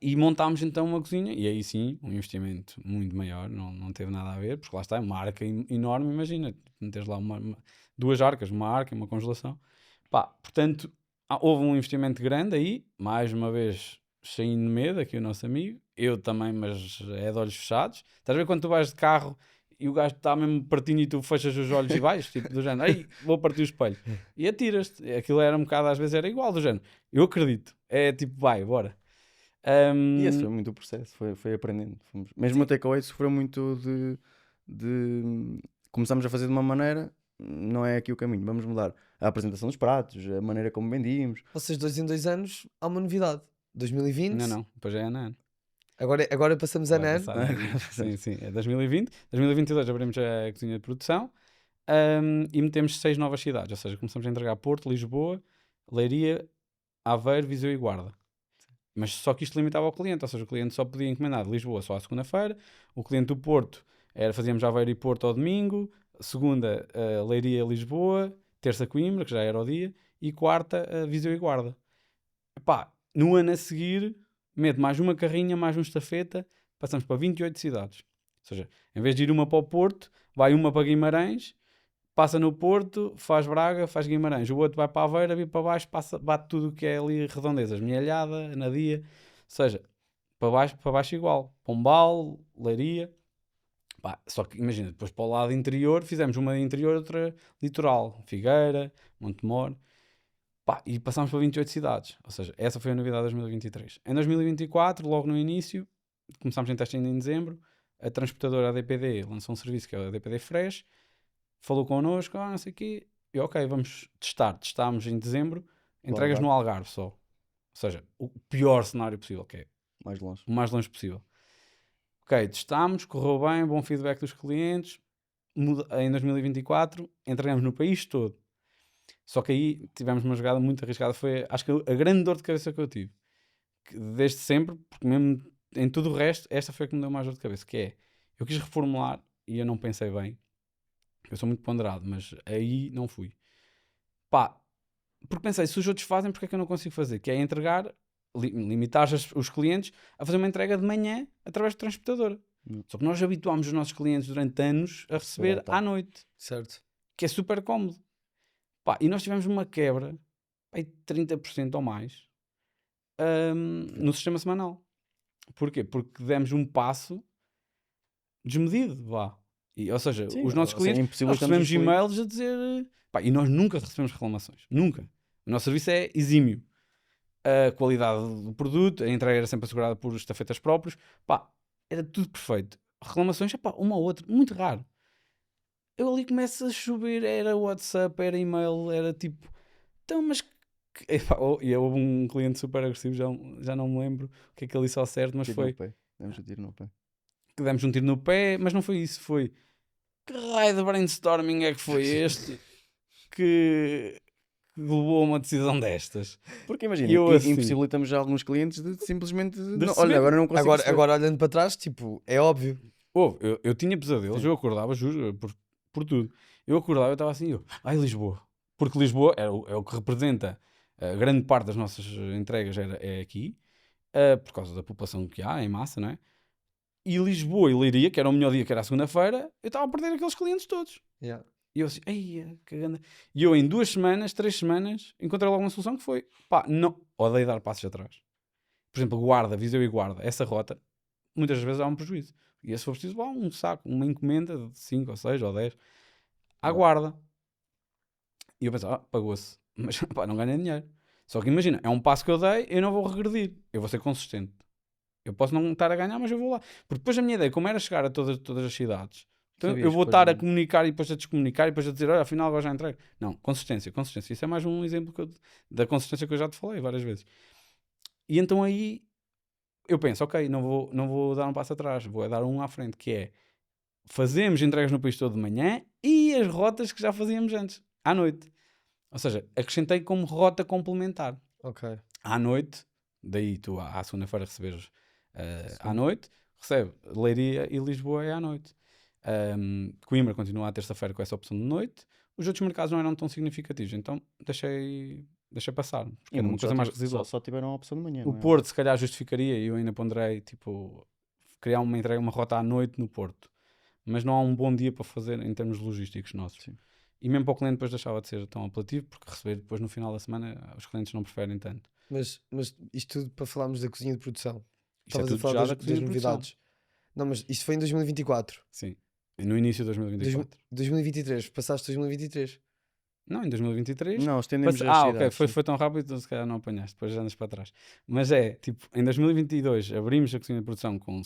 E montámos então uma cozinha, e aí sim, um investimento muito maior, não teve nada a ver, porque lá está, é uma arca enorme, imagina, meteres lá duas arcas, uma arca e uma congelação. Portanto, houve um investimento grande aí, mais uma vez, cheio de medo, aqui o nosso amigo, eu também, mas é de olhos fechados. Estás a ver quando tu vais de carro e o gajo está mesmo pertinho e tu fechas os olhos e vais, tipo do género, ei, vou partir o espelho. E atiras-te. Aquilo era um bocado, às vezes era igual, do género, eu acredito. É tipo, vai, bora. E esse foi muito o processo, foi aprendendo. Mesmo o takeaway sofreu muito de... Começamos a fazer de uma maneira, não é aqui o caminho, vamos mudar a apresentação dos pratos, a maneira como vendíamos. Vocês 2 em 2 anos há uma novidade. 2020. Não, depois já é ano. Agora passamos ano a ano. Sim, é 2020. 2022 abrimos a cozinha de produção e metemos 6 novas cidades, ou seja, começamos a entregar Porto, Lisboa, Leiria, Aveiro, Viseu e Guarda. Mas só que isto limitava ao cliente, ou seja, o cliente só podia encomendar de Lisboa só à segunda-feira, o cliente do Porto fazíamos Aveiro e Porto ao domingo, segunda Leiria, Lisboa, terça Coimbra, que já era o dia, e quarta Viseu e Guarda. No ano a seguir, mete mais uma carrinha, mais um estafeta, passamos para 28 cidades. Ou seja, em vez de ir uma para o Porto, vai uma para Guimarães, passa no Porto, faz Braga, faz Guimarães. O outro vai para Aveiro, vir para baixo, bate tudo o que é ali redondezas. Mielhada, Nadia. Ou seja, para baixo igual. Pombal, Leiria. Só que imagina, depois para o lado interior, fizemos uma de interior, outra litoral. Figueira, Montemor. E passámos para 28 cidades. Ou seja, essa foi a novidade de 2023. Em 2024, logo no início, começámos em teste ainda em dezembro, a transportadora ADPD lançou um serviço que é o ADPD Fresh, falou connosco, não sei o quê, e ok, vamos testar. Testámos em dezembro, entregas no Algarve só. Ou seja, o pior cenário possível, que é Mais longe. o mais longe possível. Ok, testámos, correu bem, bom feedback dos clientes. Em 2024, entregamos no país todo. Só que aí tivemos uma jogada muito arriscada. Foi, acho que, a grande dor de cabeça que eu tive. Desde sempre, porque mesmo em tudo o resto, esta foi a que me deu mais dor de cabeça. Que é, eu quis reformular e eu não pensei bem. Eu sou muito ponderado, mas aí não fui. Porque pensei, se os outros fazem, porque é que eu não consigo fazer? Que é entregar, limitar os clientes a fazer uma entrega de manhã através do transportador. Só que nós habituámos os nossos clientes durante anos a receber à noite, Certo. que é super cómodo. Pá, e nós tivemos uma quebra, pá, de 30% ou mais, no sistema semanal. Porquê? Porque demos um passo desmedido, vá. Ou seja, Sim, os nossos ou seja, clientes, nós impossibilitamos recebemos os clientes. e-mails a dizer... Pá, e nós nunca recebemos reclamações. Nunca. O nosso serviço é exímio. A qualidade do produto, a entrega era sempre assegurada por estafetas próprios. Pá, era tudo perfeito. Reclamações, pá, uma ou outra, muito raro. Eu ali começo a chover, era WhatsApp, era e-mail, era tipo... Então, mas... Epá, e houve um cliente super agressivo, já não me lembro o que é que ele disse ao certo, mas Tiro foi... no pé. Demos um tiro no pé. Que demos um tiro no pé, mas não foi isso, foi que raio de brainstorming é que foi este que levou a uma decisão destas? Porque imagina, E eu assim, impossibilitamos já alguns clientes de simplesmente. Não, receber. olha, agora não consigo. Agora olhando para trás, tipo, é óbvio. eu tinha pesadelos, eu acordava, juro, por tudo. Eu acordava, eu estava assim, ai Lisboa, porque Lisboa é o que representa a grande parte das nossas entregas é aqui, por causa da população que há em massa, não é? E Lisboa e Leiria, que era o melhor dia, que era a segunda-feira, eu estava a perder aqueles clientes todos. Yeah. E eu assim, ai, que grande. E eu em 2 semanas, 3 semanas, encontrei logo uma solução que foi, pá, não, odeio dar passos atrás. Por exemplo, Guarda, Viseu e Guarda, essa rota, muitas vezes há um prejuízo. E se for preciso, vá um saco, uma encomenda de 5 ou 6 ou 10 à Guarda. E eu pensava, pagou-se. Mas, pá, não ganhei dinheiro. Só que imagina, é um passo que eu dei, eu não vou regredir. Eu vou ser consistente. Eu posso não estar a ganhar, mas eu vou lá. Porque depois a minha ideia, como era chegar a todas as cidades, então Sabias eu vou que estar a depois- comunicar e depois a descomunicar e depois a dizer, olha, afinal agora já entrego. Não, consistência. Isso é mais um exemplo da consistência que eu já te falei várias vezes. E então aí eu penso, ok, não vou dar um passo atrás, vou dar um à frente, que é fazemos entregas no país todo de manhã e as rotas que já fazíamos antes, à noite. Ou seja, acrescentei como rota complementar. Ok. À noite, daí tu à segunda-feira receberes à noite, recebe Leiria e Lisboa é à noite. Coimbra continua à terça-feira com essa opção de noite. Os outros mercados não eram tão significativos, então deixei passar, porque E era uma muitos coisa só mais tive- residual. Só tiveram a opção de manhã. O não é? Porto se calhar justificaria, e eu ainda ponderei, tipo, criar uma entrega, uma rota à noite no Porto. Mas não há um bom dia para fazer em termos logísticos nossos. Sim. E mesmo para o cliente depois deixava de ser tão apelativo, porque receber depois no final da semana os clientes não preferem tanto. Mas isto tudo para falarmos da cozinha de produção. Isto é Estavas a tudo falar já das, da cozinha das de produção. novidades. Não, mas isto foi em 2024. Sim. E no início de 2024. 2023. Passaste 2023. Não, em 2023. Não, estendemos as ok, cidades, foi, sim. foi tão rápido, então se calhar não apanhaste, depois já andas para trás. Mas é, tipo, em 2022 abrimos a cozinha de produção com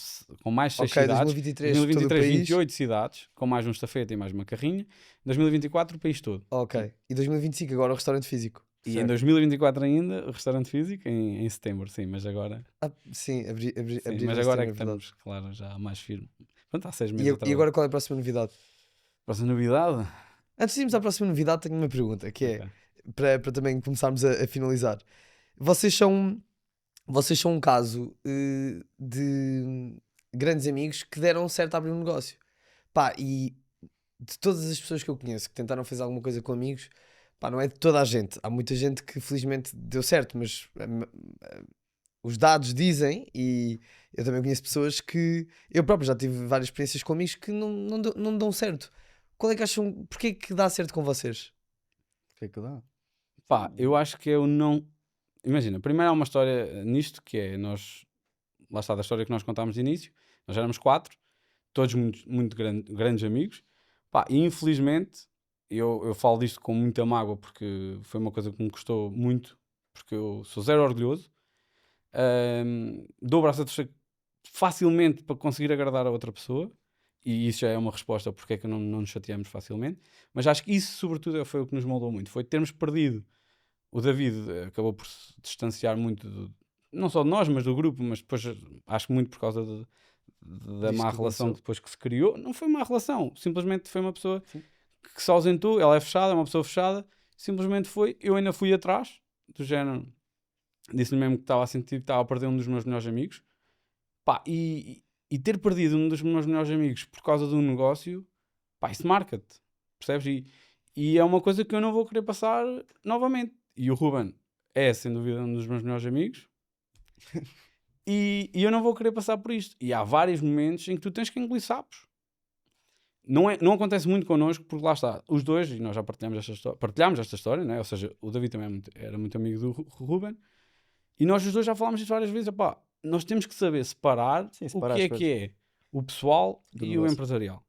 mais 6 Ok, cidades. 2023, 2023, todo o país. 28 cidades, com mais um estafeta e mais uma carrinha. 2024, o país todo. Ok. E 2025 agora o restaurante físico. E Certo. em 2024 ainda, o restaurante físico, em setembro, sim, mas agora... Ah, sim, abri Sim, mas agora é que estamos, claro, já mais firme. Pronto, há 6 meses E atrás. agora qual é a próxima novidade? Próxima novidade? Antes de irmos à próxima novidade, tenho uma pergunta, que é, Ok. para também começarmos a finalizar. Vocês são um caso de grandes amigos que deram certo a abrir um negócio. Pá, e de todas as pessoas que eu conheço que tentaram fazer alguma coisa com amigos, pá, não é de toda a gente. Há muita gente que felizmente deu certo, mas os dados dizem, e eu também conheço pessoas que eu próprio já tive várias experiências com amigos que não dão certo. Qual é que acham? Porquê que dá certo com vocês? O que é que dá? Pá, eu acho que eu não... Imagina, primeiro há uma história nisto, que é nós... Lá está da história que nós contámos de início. Nós éramos 4, todos muito grandes amigos. Pá, e infelizmente, eu falo disto com muita mágoa, porque foi uma coisa que me custou muito, porque eu sou zero orgulhoso. Dou o braço a torcer facilmente para conseguir agradar a outra pessoa. E isso já é uma resposta porque é que não nos chateamos facilmente. Mas acho que isso, sobretudo, foi o que nos moldou muito. Foi termos perdido. O David acabou por se distanciar muito, não só de nós, mas do grupo. Mas depois, acho que muito por causa da Disto má que relação aconteceu. que depois que se criou. Não foi má relação. Simplesmente foi uma pessoa que se ausentou. Ela é fechada, é uma pessoa fechada. Simplesmente foi. Eu ainda fui atrás, do género. Disse-lhe mesmo que estava a sentir que estava a perder um dos meus melhores amigos. Pá, e ter perdido um dos meus melhores amigos por causa de um negócio, pá, isso marca-te, percebes? E é uma coisa que eu não vou querer passar novamente. E o Ruben é, sem dúvida, um dos meus melhores amigos. E eu não vou querer passar por isto. E há vários momentos em que tu tens que engolir sapos. Não acontece muito connosco, porque lá está, os dois, e nós já partilhámos esta história, né? Ou seja, o David também era muito amigo do Ruben, e nós os dois já falámos isto várias vezes. Epá, nós temos que saber separar, separar o que é o pessoal do e negócio. o empresarial.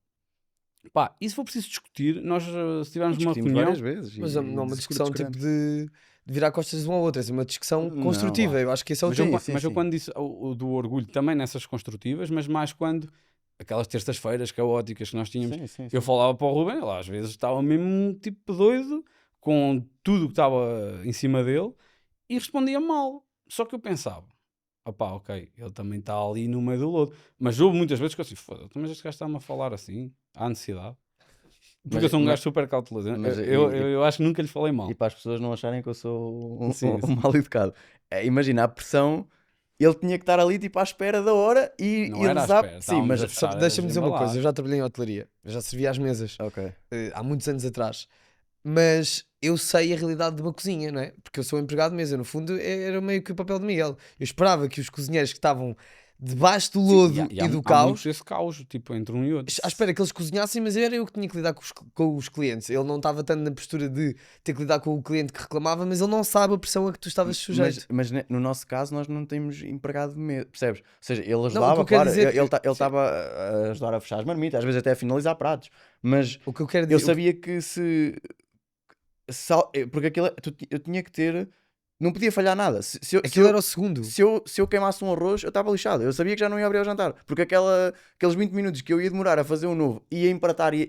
Pá, e se for preciso discutir, nós se tivermos uma Discutimos reunião... várias vezes. Mas não é uma discussão tipo de virar costas de um ao outro, é uma discussão Não, construtiva. vá. Eu acho que esse é o Mas, tema. mas eu quando disse o do orgulho, também nessas construtivas, mas mais quando aquelas terças-feiras caóticas que nós tínhamos, Sim. eu falava para o Ruben, ele às vezes estava mesmo tipo doido com tudo o que estava em cima dele e respondia mal. Só que eu pensava, opá, ok, ele também está ali no meio do lodo. Mas houve muitas vezes que eu assim, foda-se, mas este gajo está-me a falar assim, há necessidade. Porque eu sou um gajo super cauteloso. Eu acho que nunca lhe falei mal. E para as pessoas não acharem que eu sou Sim. um mal educado. Imagina a pressão, ele tinha que estar ali tipo à espera da hora e Não era à sabe. espera, Sim, mas estávamos a fechar Deixa-me as dizer uma coisa, embalagens. eu já trabalhei em hotelaria, eu já servi às mesas ok. há muitos anos atrás, mas eu sei a realidade de uma cozinha, não é? Porque eu sou empregado de mesa, no fundo era meio que o papel de Miguel. Eu esperava que os cozinheiros que estavam debaixo do lodo e do há caos, muito esse caos, tipo, entre um e outro. à espera que eles cozinhassem, mas era eu que tinha que lidar com os clientes. Ele não estava tanto na postura de ter que lidar com o cliente que reclamava, mas ele não sabe a pressão a que tu estavas sujeito. Mas no nosso caso nós não temos empregado de mesa, percebes? Ou seja, ele o que ajudava, eu quero claro, dizer- ele estava a ajudar a fechar as marmitas, às vezes até a finalizar pratos, mas O que eu quero eu dizer, sabia que porque aquilo, eu tinha que ter, não podia falhar nada. Se aquilo era o segundo. se eu queimasse um arroz, eu estava lixado. Eu sabia que já não ia abrir ao jantar. Porque aqueles 20 minutos que eu ia demorar a fazer um novo, ia empratar e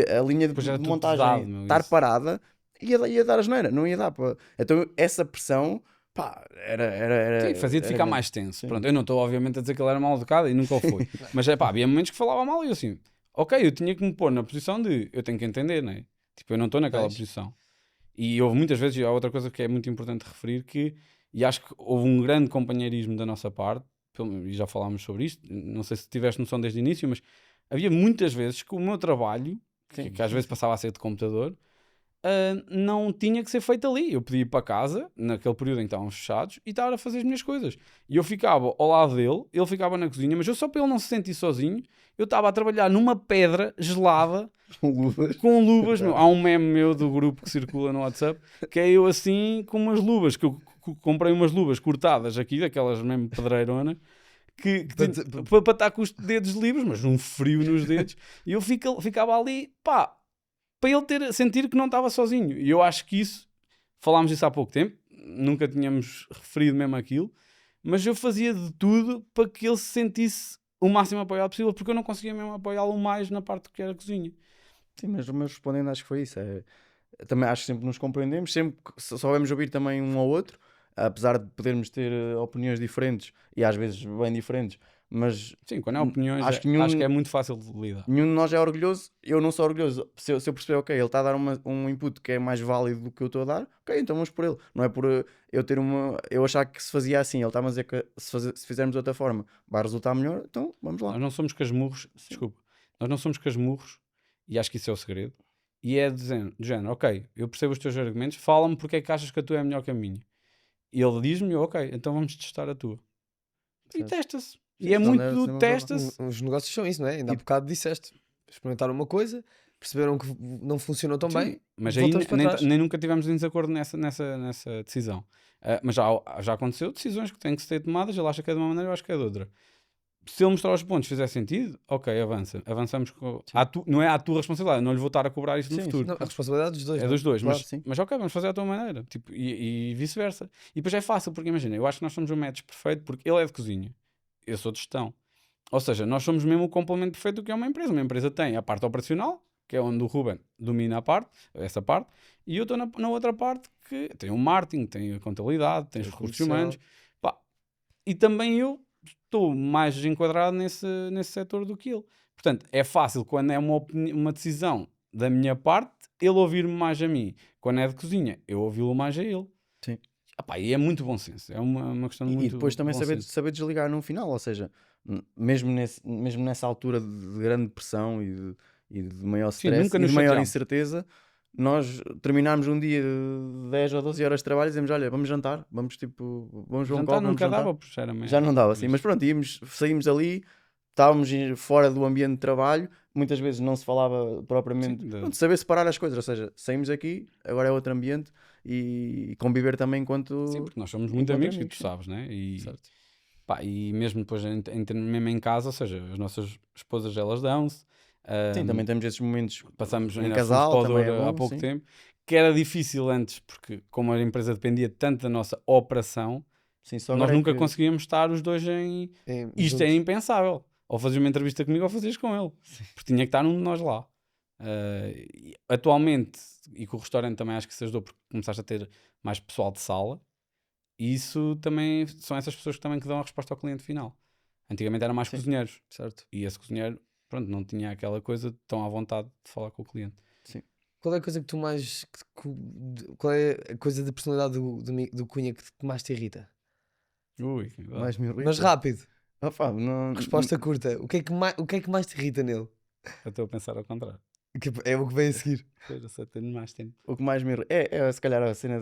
a linha Depois era de tudo montagem pesado, meu, estar isso. parada, ia dar asneira. Não ia dar para... Então essa pressão, pá, era Sim, fazia-te era ficar grande. mais tenso. Sim. Pronto, eu não estou obviamente a dizer que ele era mal educado e nunca o foi. Mas é pá, havia momentos que falava mal e eu assim, ok, eu tinha que me pôr na posição de eu tenho que entender, não é? Tipo, eu não estou naquela posição. E houve muitas vezes, e há outra coisa que é muito importante referir, e acho que houve um grande companheirismo da nossa parte, e já falámos sobre isto, não sei se tiveste noção desde o início, mas havia muitas vezes que o meu trabalho, que às vezes passava a ser de computador, não tinha que ser feito ali. Eu podia ir para casa, naquele período em que estávamos fechados, e estar a fazer as minhas coisas. E eu ficava ao lado dele, ele ficava na cozinha, mas eu só para ele não se sentir sozinho, eu estava a trabalhar numa pedra gelada, com luvas. Meu. Há um meme meu do grupo que circula no WhatsApp, que é eu assim com umas luvas, que eu comprei umas luvas cortadas aqui, daquelas mesmo pedreirona, para estar com os dedos livres, mas um frio nos dedos, e eu ficava ali, pá, para ele sentir que não estava sozinho. E eu acho que isso, falámos disso há pouco tempo, nunca tínhamos referido mesmo aquilo, mas eu fazia de tudo para que ele se sentisse o máximo apoiado possível, porque eu não conseguia mesmo apoiá-lo mais na parte que era a cozinha. Sim, mas respondendo, acho que foi isso. Também acho que sempre nos compreendemos, sempre que soubemos ouvir também um ao outro, apesar de podermos ter opiniões diferentes e às vezes bem diferentes. Mas sim, quando há opiniões, acho que é muito fácil de lidar. Nenhum de nós é orgulhoso, eu não sou orgulhoso. Se eu perceber, ok, ele está a dar um input que é mais válido do que eu estou a dar, ok, então vamos por ele. Não é por eu achar que se fazia assim, ele está-me a dizer que se fizermos de outra forma vai resultar melhor, então vamos lá. Nós não somos casmurros, desculpa, nós não somos casmurros, e acho que isso é o segredo. E é do género, ok, eu percebo os teus argumentos, fala-me porque é que achas que a tua é melhor que a minha. E ele diz-me, ok, então vamos testar a tua. E testa-se. E é muito do testa-se. Os negócios são isso, não é? Ainda há bocado disseste. Experimentaram uma coisa, perceberam que não funcionou tão bem. Mas aí voltamos para trás. nem nunca tivemos em desacordo nessa decisão. Mas já aconteceu decisões que têm que ser tomadas, ele acha que é de uma maneira, eu acho que é de outra. Se ele mostrar os pontos fizer sentido, ok, avançamos não é a tua responsabilidade, eu não lhe vou estar a cobrar isso no futuro. Não, a responsabilidade dos dois. É dos dois, Claro, mas ok, vamos fazer à tua maneira, tipo, e vice-versa. E depois é fácil, porque imagina, eu acho que nós somos um match perfeito, porque ele é de cozinha, eu sou de gestão. Ou seja, nós somos mesmo o complemento perfeito do que é uma empresa. Uma empresa tem a parte operacional, que é onde o Ruben domina essa parte, e eu estou na outra parte que tem o marketing, tem a contabilidade, tem os recursos humanos. Pá, e também eu estou mais enquadrado nesse setor do que ele. Portanto, é fácil quando é uma decisão da minha parte, ele ouvir-me mais a mim. Quando é de cozinha, eu ouvi-lo mais a ele. Sim. E é muito bom senso. É uma questão de muito. E depois também bom saber desligar no final, ou seja, mesmo nessa altura de grande pressão e de maior stress e de maior incerteza, nós terminarmos um dia de 10 ou 12 horas de trabalho e dizemos, olha, vamos jantar, vamos ver um Jantar copo, vamos nunca jantar. dava, porque era meio- Já não dava assim, mas pronto, saímos ali, estávamos fora do ambiente de trabalho, muitas vezes não se falava propriamente, Sim, pronto, saber separar as coisas, ou seja, saímos aqui, agora é outro ambiente e conviver também enquanto... Sim, porque nós somos muito enquanto amigos, e amigos, tu sabes, né? E, Certo. pá, e mesmo depois, mesmo em casa, ou seja, as nossas esposas, elas dão-se. Sim, também temos esses momentos Passamos em ainda casal, fomos para o também é Douro há bom, pouco sim. tempo, que era difícil antes, porque como a empresa dependia tanto da nossa operação, Sim, só nós agora é nunca que- conseguíamos estar os dois em... Isto é Juntos. impensável. Ou fazias uma entrevista comigo ou fazias com ele. Porque tinha que estar um de nós lá. E atualmente, e com o restaurante também acho que se ajudou, porque começaste a ter mais pessoal de sala, e isso também são essas pessoas que também que dão a resposta ao cliente final. Antigamente eram mais Sim. cozinheiros. Certo. E esse cozinheiro, pronto, não tinha aquela coisa de tão à vontade de falar com o cliente. Qual é a coisa que tu mais. Qual é a coisa da personalidade do Cunha que mais te irrita? Ui, mais me irrita. Mas rápido, Ah, pá, não... resposta curta. O que é que mais te irrita nele? eu estou a pensar ao contrário. É o que vem a seguir. Pois, eu só tenho mais tempo. O que mais me irrita é se calhar a cena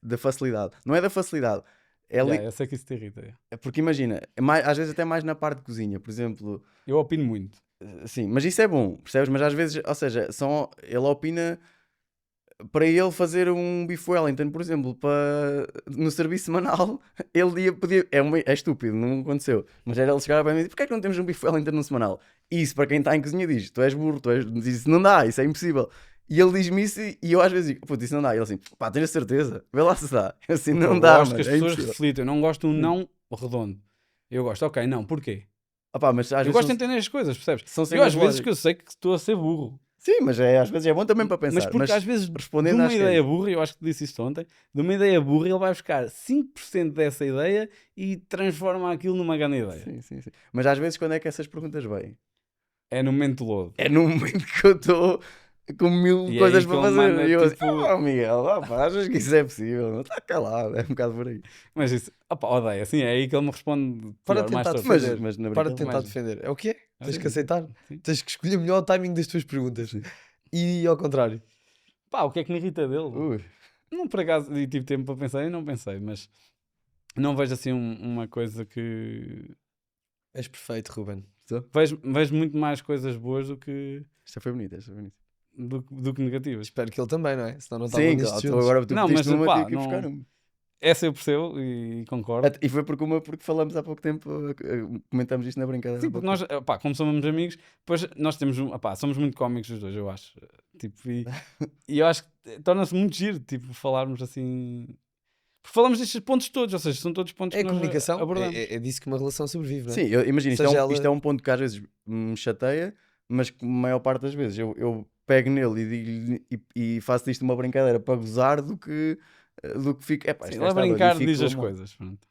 da facilidade. Não é da facilidade. É ali... Eu sei que isso te irrita. Yeah. É porque imagina, às vezes até mais na parte de cozinha, por exemplo, Eu opino muito. sim, mas isso é bom, percebes? Mas às vezes, ou seja, ele opina para ele fazer um Beef Wellington, por exemplo, no serviço semanal, podia, é estúpido, não aconteceu, mas era ele chegar para mim e dizer, porquê é que não temos um Beef Wellington no semanal? Isso, para quem está em cozinha diz, tu és burro, isso não dá, isso é impossível. E ele diz-me isso e eu às vezes digo, puto, isso não dá. E ele assim, pá, tens a certeza? Vê lá se dá. Eu assim, não Eu dá, gosto mas que as é pessoas impossível. reflitam. Eu não gosto de um não redondo. Eu gosto, ok, não, porquê? Ah, pá, mas às Eu vezes gosto de são- entender as coisas, percebes? são Eu cenas às vezes lógicas. que eu sei que estou a ser burro. Sim, mas às vezes é bom também para pensar. Mas porque às vezes, de respondendo uma acho que é ideia isso. burra, eu acho que disse isto ontem, de uma ideia burra ele vai buscar 5% dessa ideia e transforma aquilo numa grande ideia. Sim, sim, sim. Mas às vezes quando é que essas perguntas vêm? É no momento de lodo. É no momento que eu estou com mil E é coisas aí que para ele fazer. manda, E eu tipo- assim, Miguel, pá, achas que isso é possível? Não está calado, é um bocado por aí. Mas isso, opá, odeio, assim, é aí que ele me responde. Para de pior, mais tentar torto. defender. Mas na Para de brincadeira. tentar mais- defender. É o que é? Tens sim, que aceitar. sim. Tens que escolher melhor o timing das tuas perguntas. Sim. E ao contrário. Pá, o que é que me irrita dele? Ui, Não, por acaso, e tive tempo para pensar e não pensei, mas não vejo assim uma coisa que. És perfeito, Ruben. Vejo muito mais coisas boas do que, esta foi bonita, esta foi bonita. do que negativas. Espero que ele também, não é? Senão não estava Sim, nisto claro, tu juntos. agora tu Não, pediste mas, uma, pá, tive que ir não- buscar uma. Essa eu percebo e concordo. E foi porque falamos há pouco tempo, comentamos isto na brincadeira. Sim, há porque pouco nós, pá, como somos amigos, depois nós temos somos muito cómicos os dois, eu acho. Tipo, e eu acho que torna-se muito giro, tipo, falarmos assim. Porque falamos destes pontos todos, ou seja, são todos pontos É que nós comunicação. abordamos. É disso que uma relação sobrevive, não é? Sim, imagina, isto, Seja isto é um ponto que às vezes me chateia, mas que a maior parte das vezes eu pego nele e, digo e faço disto uma brincadeira para gozar do que fico. É pá, Sim, isto ele a está doido, brincar e fico diz as moado. coisas. Pronto.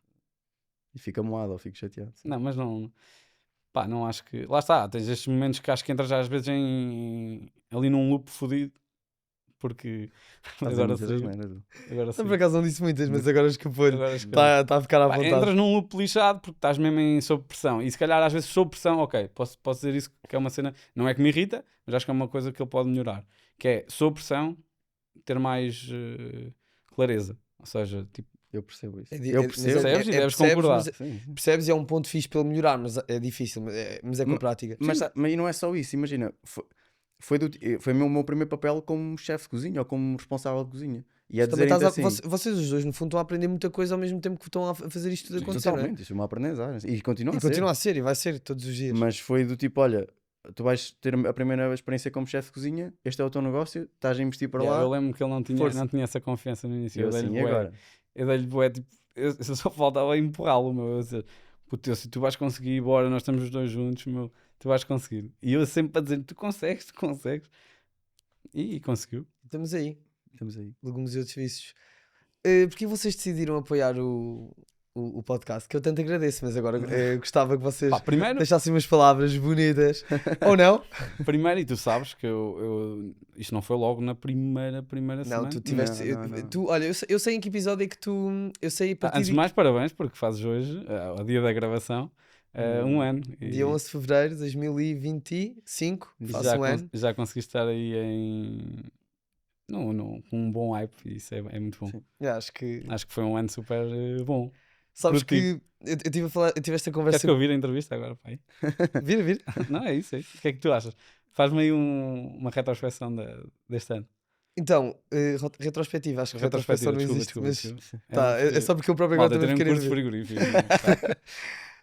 E fica moado ou fico chateado. sim. Não, mas não. Pá, não acho que. Lá está, tens estes momentos que acho que entras às vezes ali num loop fodido. Porque. Fazem Agora muitas sim. asneiras. Agora Não, sim. por acaso não disse muitas, mas agora escapou-lhe. Agora escapou. Está a ficar à Pá, vontade. entras num loop lixado porque estás mesmo sob pressão. E se calhar às vezes sob pressão, ok, posso dizer isso que é uma cena, não é que me irrita, mas acho que é uma coisa que ele pode melhorar. Que é, sob pressão, ter mais clareza. Ou seja, tipo, Eu percebo isso. É Eu mas percebo. Percebes? E deves percebes, concordar. mas Sim, sim. percebes e é um ponto fixe para ele melhorar, mas é difícil, mas é com a Ma- prática. Mas não é só isso, imagina. Foi o meu primeiro papel como chefe de cozinha ou como responsável de cozinha. E é Também dizer estás assim. vocês os dois, no fundo, estão a aprender muita coisa ao mesmo tempo que estão a fazer isto tudo Sim, acontecer, não é? Totalmente, isso é uma aprendizagem. E continua E a ser. continua a ser, e vai ser todos os dias. Mas foi do tipo, olha, tu vais ter a primeira experiência como chefe de cozinha, este é o teu negócio, estás a investir para yeah, lá. eu lembro que ele força. não tinha essa confiança no início. Eu Eu assim, dei-lhe e bué. agora? Eu dei-lhe bué, tipo, eu só faltava empurrá-lo, meu. Eu dizer, puto, se tu vais conseguir, bora, nós estamos os dois juntos, meu, tu vais conseguir. E eu sempre a dizer, tu consegues. E conseguiu. Estamos aí, Estamos aí. legumes e outros vícios. Porque vocês decidiram apoiar o podcast? Que eu tanto agradeço, mas agora gostava que vocês Pá, primeiro, deixassem umas palavras bonitas. Ou não? primeiro, e tu sabes que isto não foi logo na primeira Não, semana. tu tiveste. Não. Tu, olha, eu sei em que episódio é que tu. Eu sei a partir Antes de mais, parabéns, porque fazes hoje, ao dia da gravação, um ano. E dia 11 de fevereiro de 2025. Faço um ano. já conseguiste estar aí em com um bom hype, e isso é muito bom. Sim. Acho que foi um ano super bom. sabes produtivo. que eu tive a falar, eu tive esta Queres conversa. que eu vire a entrevista agora, pai? Vira. Não, é isso. O que é que tu achas? Faz-me aí uma retrospecção deste ano. Então, retrospectiva, acho que retrospecção não existe, mas tá, é só porque eu próprio agora Malta, também tirei um fiquei curso a ver. frigorífico.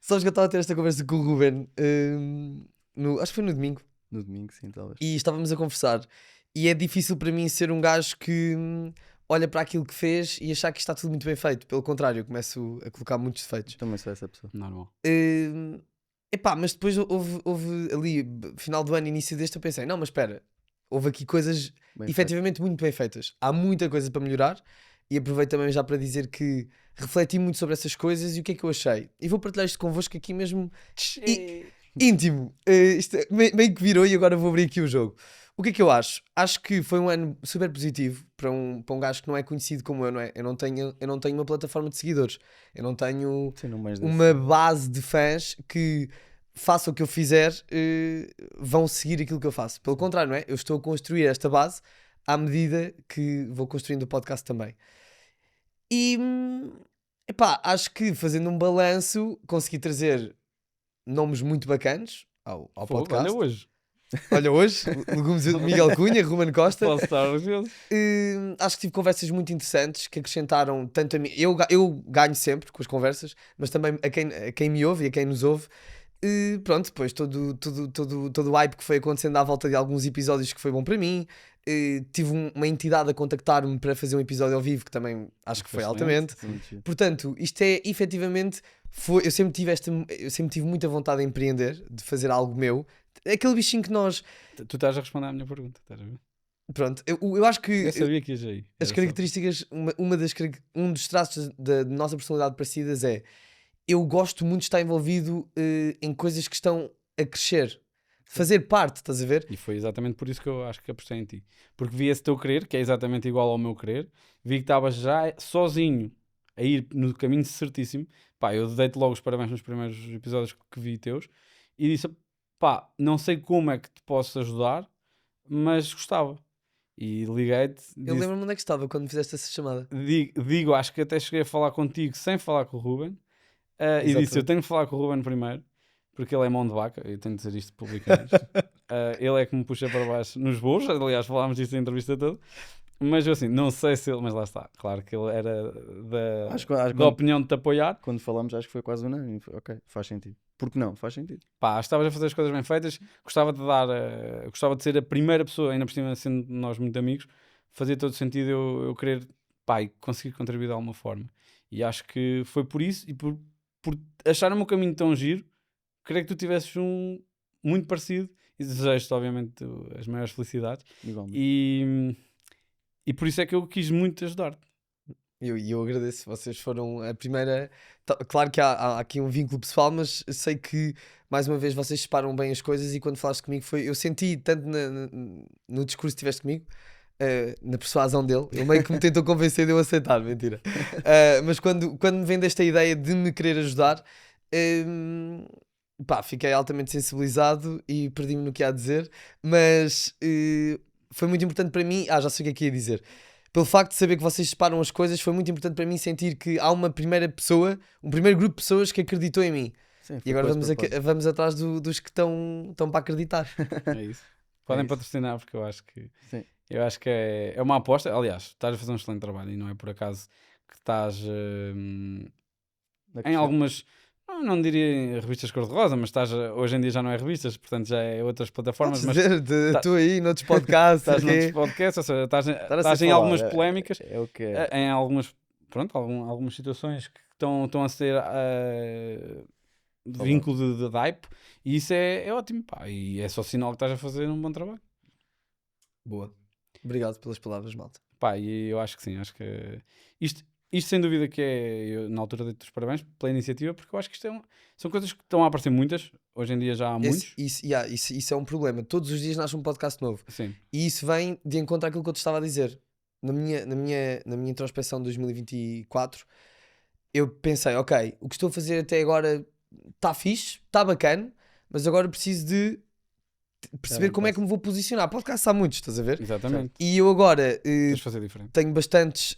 Sabes que eu estava a ter esta conversa com o Ruben, acho que foi no domingo, No domingo, sim, talvez. e estávamos a conversar. E é difícil para mim ser um gajo que olha para aquilo que fez e achar que está tudo muito bem feito. Pelo contrário, eu começo a colocar muitos defeitos. Também sou essa pessoa. Normal. Epá, mas depois houve ali, final do ano, início deste, eu pensei, não, mas espera, houve aqui coisas Bem efetivamente muito bem feitas. Há muita coisa para melhorar e aproveito também já para dizer que refleti muito sobre essas coisas e o que é que eu achei. E vou partilhar isto convosco aqui mesmo íntimo. Isto meio que virou e agora vou abrir aqui o jogo. O que é que eu acho? Acho que foi um ano super positivo para um gajo que não é conhecido como eu, não é? Eu não tenho uma plataforma de seguidores. Eu não tenho Sim, não mais uma base de fãs que faça o que eu fizer, vão seguir aquilo que eu faço. Pelo contrário, não é? Eu estou a construir esta base à medida que vou construindo o podcast também. E epá, acho que fazendo um balanço consegui trazer nomes muito bacanas ao podcast. Olha hoje. Olha hoje, Legumes Miguel Cunha, Ruben Costa. Posso estar orgulhoso. Acho que tive conversas muito interessantes que acrescentaram tanto a mim. Eu ganho sempre com as conversas, mas também a quem me ouve e a quem nos ouve. Pronto, depois todo o hype que foi acontecendo à volta de alguns episódios que foi bom para mim. Tive uma entidade a contactar-me para fazer um episódio ao vivo que também acho que foi altamente. Sim. Portanto, isto é efetivamente. Eu sempre tive muita vontade de empreender, de fazer algo meu. Aquele bichinho que nós. Tu estás a responder à minha pergunta, estás a ver? Pronto, eu acho que. Eu sabia que ias aí. As características, um dos traços da nossa personalidade parecidas é eu gosto muito de estar envolvido em coisas que estão a crescer, fazer parte, estás a ver? E foi exatamente por isso que eu acho que apostei em ti. Porque vi esse teu querer, que é exatamente igual ao meu querer, vi que estavas já sozinho a ir no caminho certíssimo. Pá, eu dei-te logo os parabéns nos primeiros episódios que vi teus e disse, pá, não sei como é que te posso ajudar, mas gostava. E liguei-te. Eu lembro-me onde é que estava quando me fizeste essa chamada. Digo, acho que até cheguei a falar contigo sem falar com o Ruben. E disse, eu tenho que falar com o Ruben primeiro, porque ele é mão de vaca, eu tenho de dizer isto publicamente. Ele é que me puxa para baixo nos voos, aliás, falámos disso na entrevista toda. Mas eu assim, não sei se ele, mas lá está, claro que ele era da opinião de te apoiar. Quando falamos, acho que foi quase unânime. Ok, faz sentido. Porque não? Faz sentido. Pá, estavas a fazer as coisas bem feitas, gostava de ser a primeira pessoa, ainda por cima sendo nós muito amigos, fazia todo sentido eu querer, pá, e conseguir contribuir de alguma forma. E acho que foi por isso e por achar o meu caminho tão giro, queria que tu tivesses um muito parecido e desejo-te, obviamente, as maiores felicidades. Igualmente. E por isso é que eu quis muito ajudar-te. E eu agradeço, vocês foram a primeira. Claro que há aqui um vínculo pessoal, mas eu sei que mais uma vez vocês separam bem as coisas e quando falaste comigo eu senti tanto no discurso que tiveste comigo, na persuasão dele, ele meio que me tentou convencer de eu aceitar, mentira. Mas quando me vendeste a ideia de me querer ajudar, pá, fiquei altamente sensibilizado e perdi-me no que há a dizer, mas foi muito importante para mim. Já sei o que é que ia dizer. Pelo facto de saber que vocês separam as coisas, foi muito importante para mim sentir que há uma primeira pessoa, um primeiro grupo de pessoas que acreditou em mim. Sim, E agora vamos atrás dos que estão para acreditar. É isso. Podem isso. patrocinar, porque eu acho que Sim. eu acho que é uma aposta. Aliás, estás a fazer um excelente trabalho e não é por acaso que estás em algumas, não diria em revistas cor-de-rosa, mas hoje em dia já não é revistas, portanto já é outras plataformas. Podes Mas dizer, tu aí noutros podcasts, estás noutros podcasts, ou seja, estás em algumas polémicas, em algumas, pronto, algumas situações que estão a ser vínculo de hype, e isso é ótimo, pá, e é só sinal que estás a fazer um bom trabalho. Boa. Obrigado pelas palavras, malta. Pá, e eu acho que sim, acho que isto sem dúvida que eu na altura dei-te os parabéns pela iniciativa, porque eu acho que isto são coisas que estão a aparecer muitas, hoje em dia já há muitos. Isso é um problema, todos os dias nasce um podcast novo. Sim. E isso vem de encontro àquilo que eu te estava a dizer. Na minha introspeção de 2024, eu pensei, ok, o que estou a fazer até agora está fixe, está bacana, mas agora preciso de perceber como é que me vou posicionar. Podcast há muitos, estás a ver? Exatamente. E eu agora Tens de fazer diferente. tenho bastantes,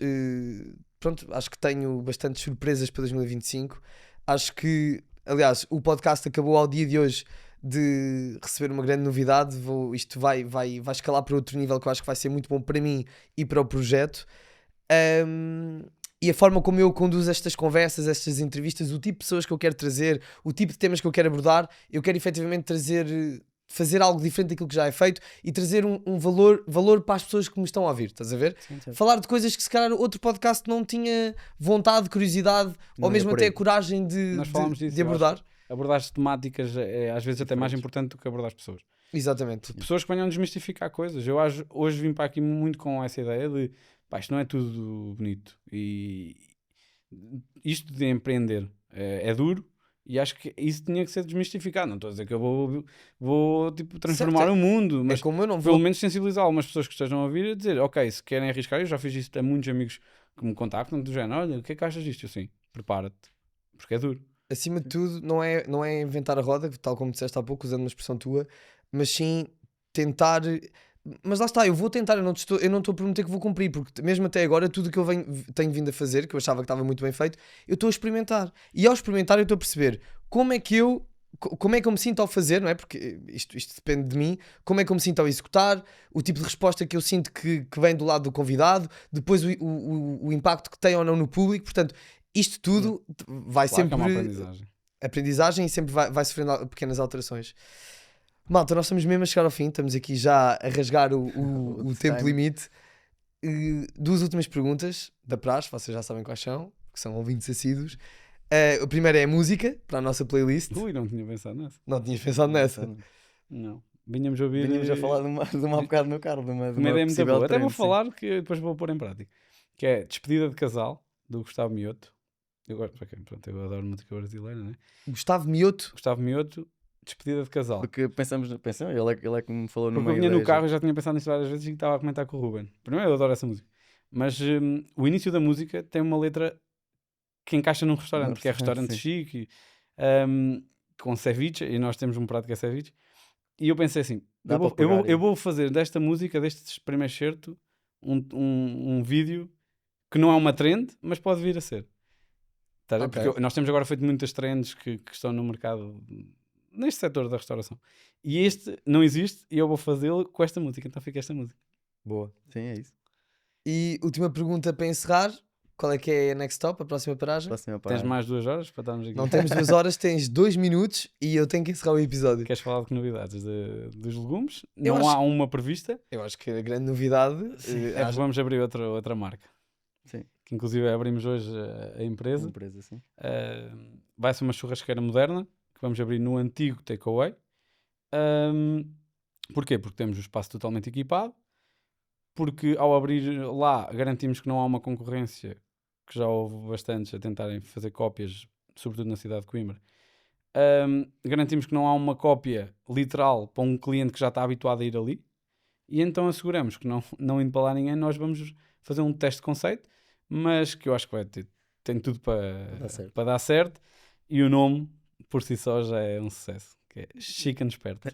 pronto, acho que tenho bastantes surpresas para 2025. Acho que, aliás, o podcast acabou ao dia de hoje de receber uma grande novidade. Isto vai escalar para outro nível que eu acho que vai ser muito bom para mim e para o projeto. E a forma como eu conduzo estas conversas, estas entrevistas, o tipo de pessoas que eu quero trazer, o tipo de temas que eu quero abordar, eu quero efetivamente fazer algo diferente daquilo que já é feito e trazer um valor para as pessoas que me estão a ouvir, estás a ver? Sim. Falar de coisas que se calhar outro podcast não tinha vontade, curiosidade Não ou ia mesmo por até aí. a coragem Nós falámos disso, de eu abordar. Abordar as temáticas é às vezes até mais Diferentes. importante do que abordar as pessoas. Exatamente. Pessoas que venham desmistificar coisas. Eu hoje vim para aqui muito com essa ideia de pá, isto não é tudo bonito. E isto de empreender é duro e acho que isso tinha que ser desmistificado. Não estou a dizer que eu vou tipo, transformar Certo, o mundo, mas É como eu não pelo vou. menos sensibilizar algumas pessoas que estejam a ouvir e dizer, ok, se querem arriscar, eu já fiz isto a muitos amigos que me contactam, do género, olha, o que é que achas disto? Eu sim, prepara-te, porque é duro. Acima de tudo, não é inventar a roda, tal como disseste há pouco, usando uma expressão tua, mas sim tentar. Mas lá está, eu vou tentar, eu não estou a prometer que vou cumprir, porque mesmo até agora, tudo o que eu tenho vindo a fazer, que eu achava que estava muito bem feito, eu estou a experimentar. E ao experimentar, eu estou a perceber como é que eu me sinto ao fazer, não é? Porque isto depende de mim, como é que eu me sinto ao executar, o tipo de resposta que eu sinto que vem do lado do convidado, depois o impacto que tem ou não no público, portanto, isto tudo vai Claro que sempre é uma aprendizagem. aprendizagem e sempre vai sofrendo pequenas alterações. Malta, nós estamos mesmo a chegar ao fim, estamos aqui já a rasgar o tempo time. limite. Duas últimas perguntas da praxe, vocês já sabem quais são, que são ouvintes assíduos. A primeira é a música, para a nossa playlist. Ui, não tinha pensado nessa. Não tinhas pensado nessa. Não. Vinhamos a ouvir. Vinhamos a falar de uma há bocado no carro, de uma Uma ideia muito possível boa. Até vou trend, sim. falar que depois vou pôr em prática. Que é Despedida de Casal, do Gustavo Mioto. Eu adoro música brasileira, né? Gustavo Mioto. Gustavo Mioto, Despedida de Casal. Porque pensamos, ele é que me falou no Porque eu meio vinha no da carro e já tinha pensado nisso várias vezes e estava a comentar com o Ruben. Primeiro, eu adoro essa música. Mas o início da música tem uma letra que encaixa num restaurante, Num porque é restaurante, restaurante sim. chique, com ceviche, e nós temos um prato que é ceviche. E eu pensei assim, Dá eu vou, para eu, vou, pegar eu aí. vou fazer desta música, deste primeiro excerto, um vídeo que não é uma trend, mas pode vir a ser. Tá a ver? Ok. Porque nós temos agora feito muitas trends que estão no mercado, neste setor da restauração. E este não existe e eu vou fazê-lo com esta música, então fica esta música. Boa. Sim, é isso. E última pergunta para encerrar. Qual é que é a next stop, a próxima paragem? Próxima Tens parada. mais 2 horas para estarmos aqui? Não temos 2 horas, tens 2 minutos e eu tenho que encerrar o episódio. Queres falar de que novidades dos legumes? Eu Não acho- há uma prevista. Eu acho que a grande novidade É que vamos abrir outra marca. Sim. Que inclusive abrimos hoje a empresa. Empresa, sim. Vai ser uma churrasqueira moderna que vamos abrir no antigo takeaway. Porquê? Porque temos o espaço totalmente equipado. Porque ao abrir lá garantimos que não há uma concorrência, que já houve bastantes a tentarem fazer cópias, sobretudo na cidade de Coimbra. Garantimos que não há uma cópia literal para um cliente que já está habituado a ir ali. E então asseguramos que não indo para lá ninguém, nós vamos fazer um teste de conceito, mas que eu acho que tem tudo para dar certo. E o nome, por si só, já é um sucesso. Que é Chicken Esperto.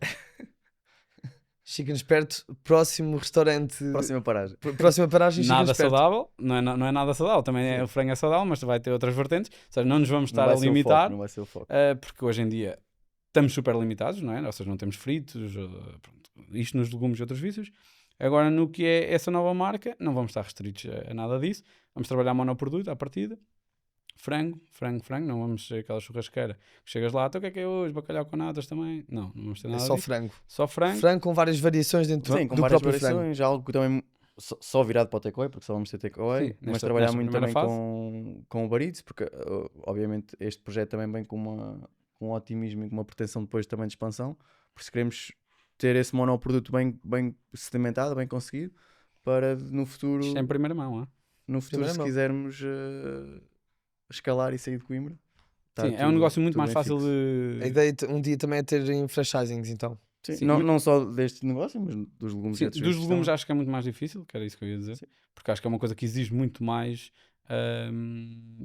Chicken Esperto, próximo restaurante. Próxima paragem. Próxima paragem, Chicken Nada Esperto. saudável, não é nada saudável. Também o frango é saudável, mas vai ter outras vertentes. Ou seja, não nos vamos Não estar vai a ser o limitar, foco, não vai ser o foco. porque hoje em dia estamos super limitados, não é? Ou seja, não temos fritos, pronto, isto nos legumes e outros vícios. Agora, no que é essa nova marca, não vamos estar restritos a nada disso. Vamos trabalhar monoproduto à partida. Frango, não vamos ser aquela churrasqueira que chegas lá, então o que é hoje? Bacalhau com natas também? Não vamos ter É nada só disso. frango. Só frango. Frango com várias variações dentro Sim, com do várias próprio frango. variações, algo que também só virado para o takeaway, porque só vamos ter takeaway, Sim, mas nesta trabalhar muito primeira também fase. com o Uber, porque obviamente este projeto também vem com um otimismo e com uma pretensão depois também de expansão, por isso queremos ter esse monoproduto bem sedimentado, bem conseguido, para no futuro, Isto é em primeira mão, Primeira se mão. quisermos escalar e sair de Coimbra. tá Sim, é um tudo- negócio muito tudo mais bem fácil fixo. de... A ideia um dia também é ter em franchisings, então. Sim, Sim, não só deste negócio, mas dos legumes e Sim, outros dos vícios legumes também. acho que é muito mais difícil, que era isso que eu ia dizer, Sim. porque acho que é uma coisa que exige muito mais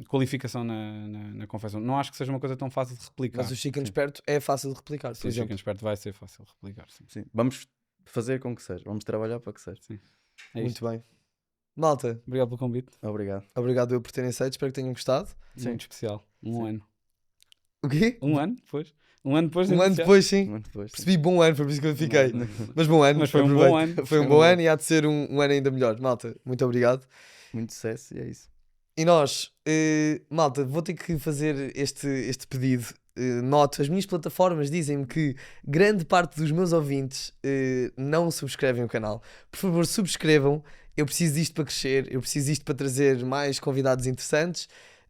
qualificação na confecção. Não acho que seja uma coisa tão fácil de replicar. Mas o chicken esperto é fácil de replicar, por Sim, o exemplo. chicken esperto vai ser fácil de replicar. Sim. Sim. Vamos fazer com que seja. Vamos trabalhar para que seja. Sim. É Muito isto. bem. Malta, Obrigado pelo convite. Obrigado. obrigado eu por terem aceito, espero que tenham gostado. Sim. Muito especial. Um Sim. ano. O quê? Um ano depois? Um ano depois de Um ano iniciar? depois, sim. Muito depois. Percebi bom ano, foi por isso que eu fiquei. Não. Mas bom ano. Mas foi um aproveito. bom ano. Foi um bom ano e há de ser um ano ainda melhor. Malta, muito obrigado. Muito sucesso e é isso. E nós, malta, vou ter que fazer este pedido. Noto, as minhas plataformas dizem-me que grande parte dos meus ouvintes não subscrevem o canal. Por favor, subscrevam. Eu preciso disto para crescer, eu preciso disto para trazer mais convidados interessantes,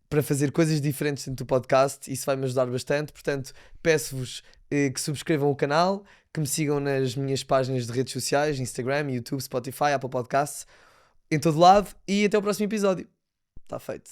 para fazer coisas diferentes dentro do podcast. Isso vai-me ajudar bastante. Portanto, peço-vos que subscrevam o canal, que me sigam nas minhas páginas de redes sociais, Instagram, YouTube, Spotify, Apple Podcasts, em todo lado. E até o próximo episódio. Está feito.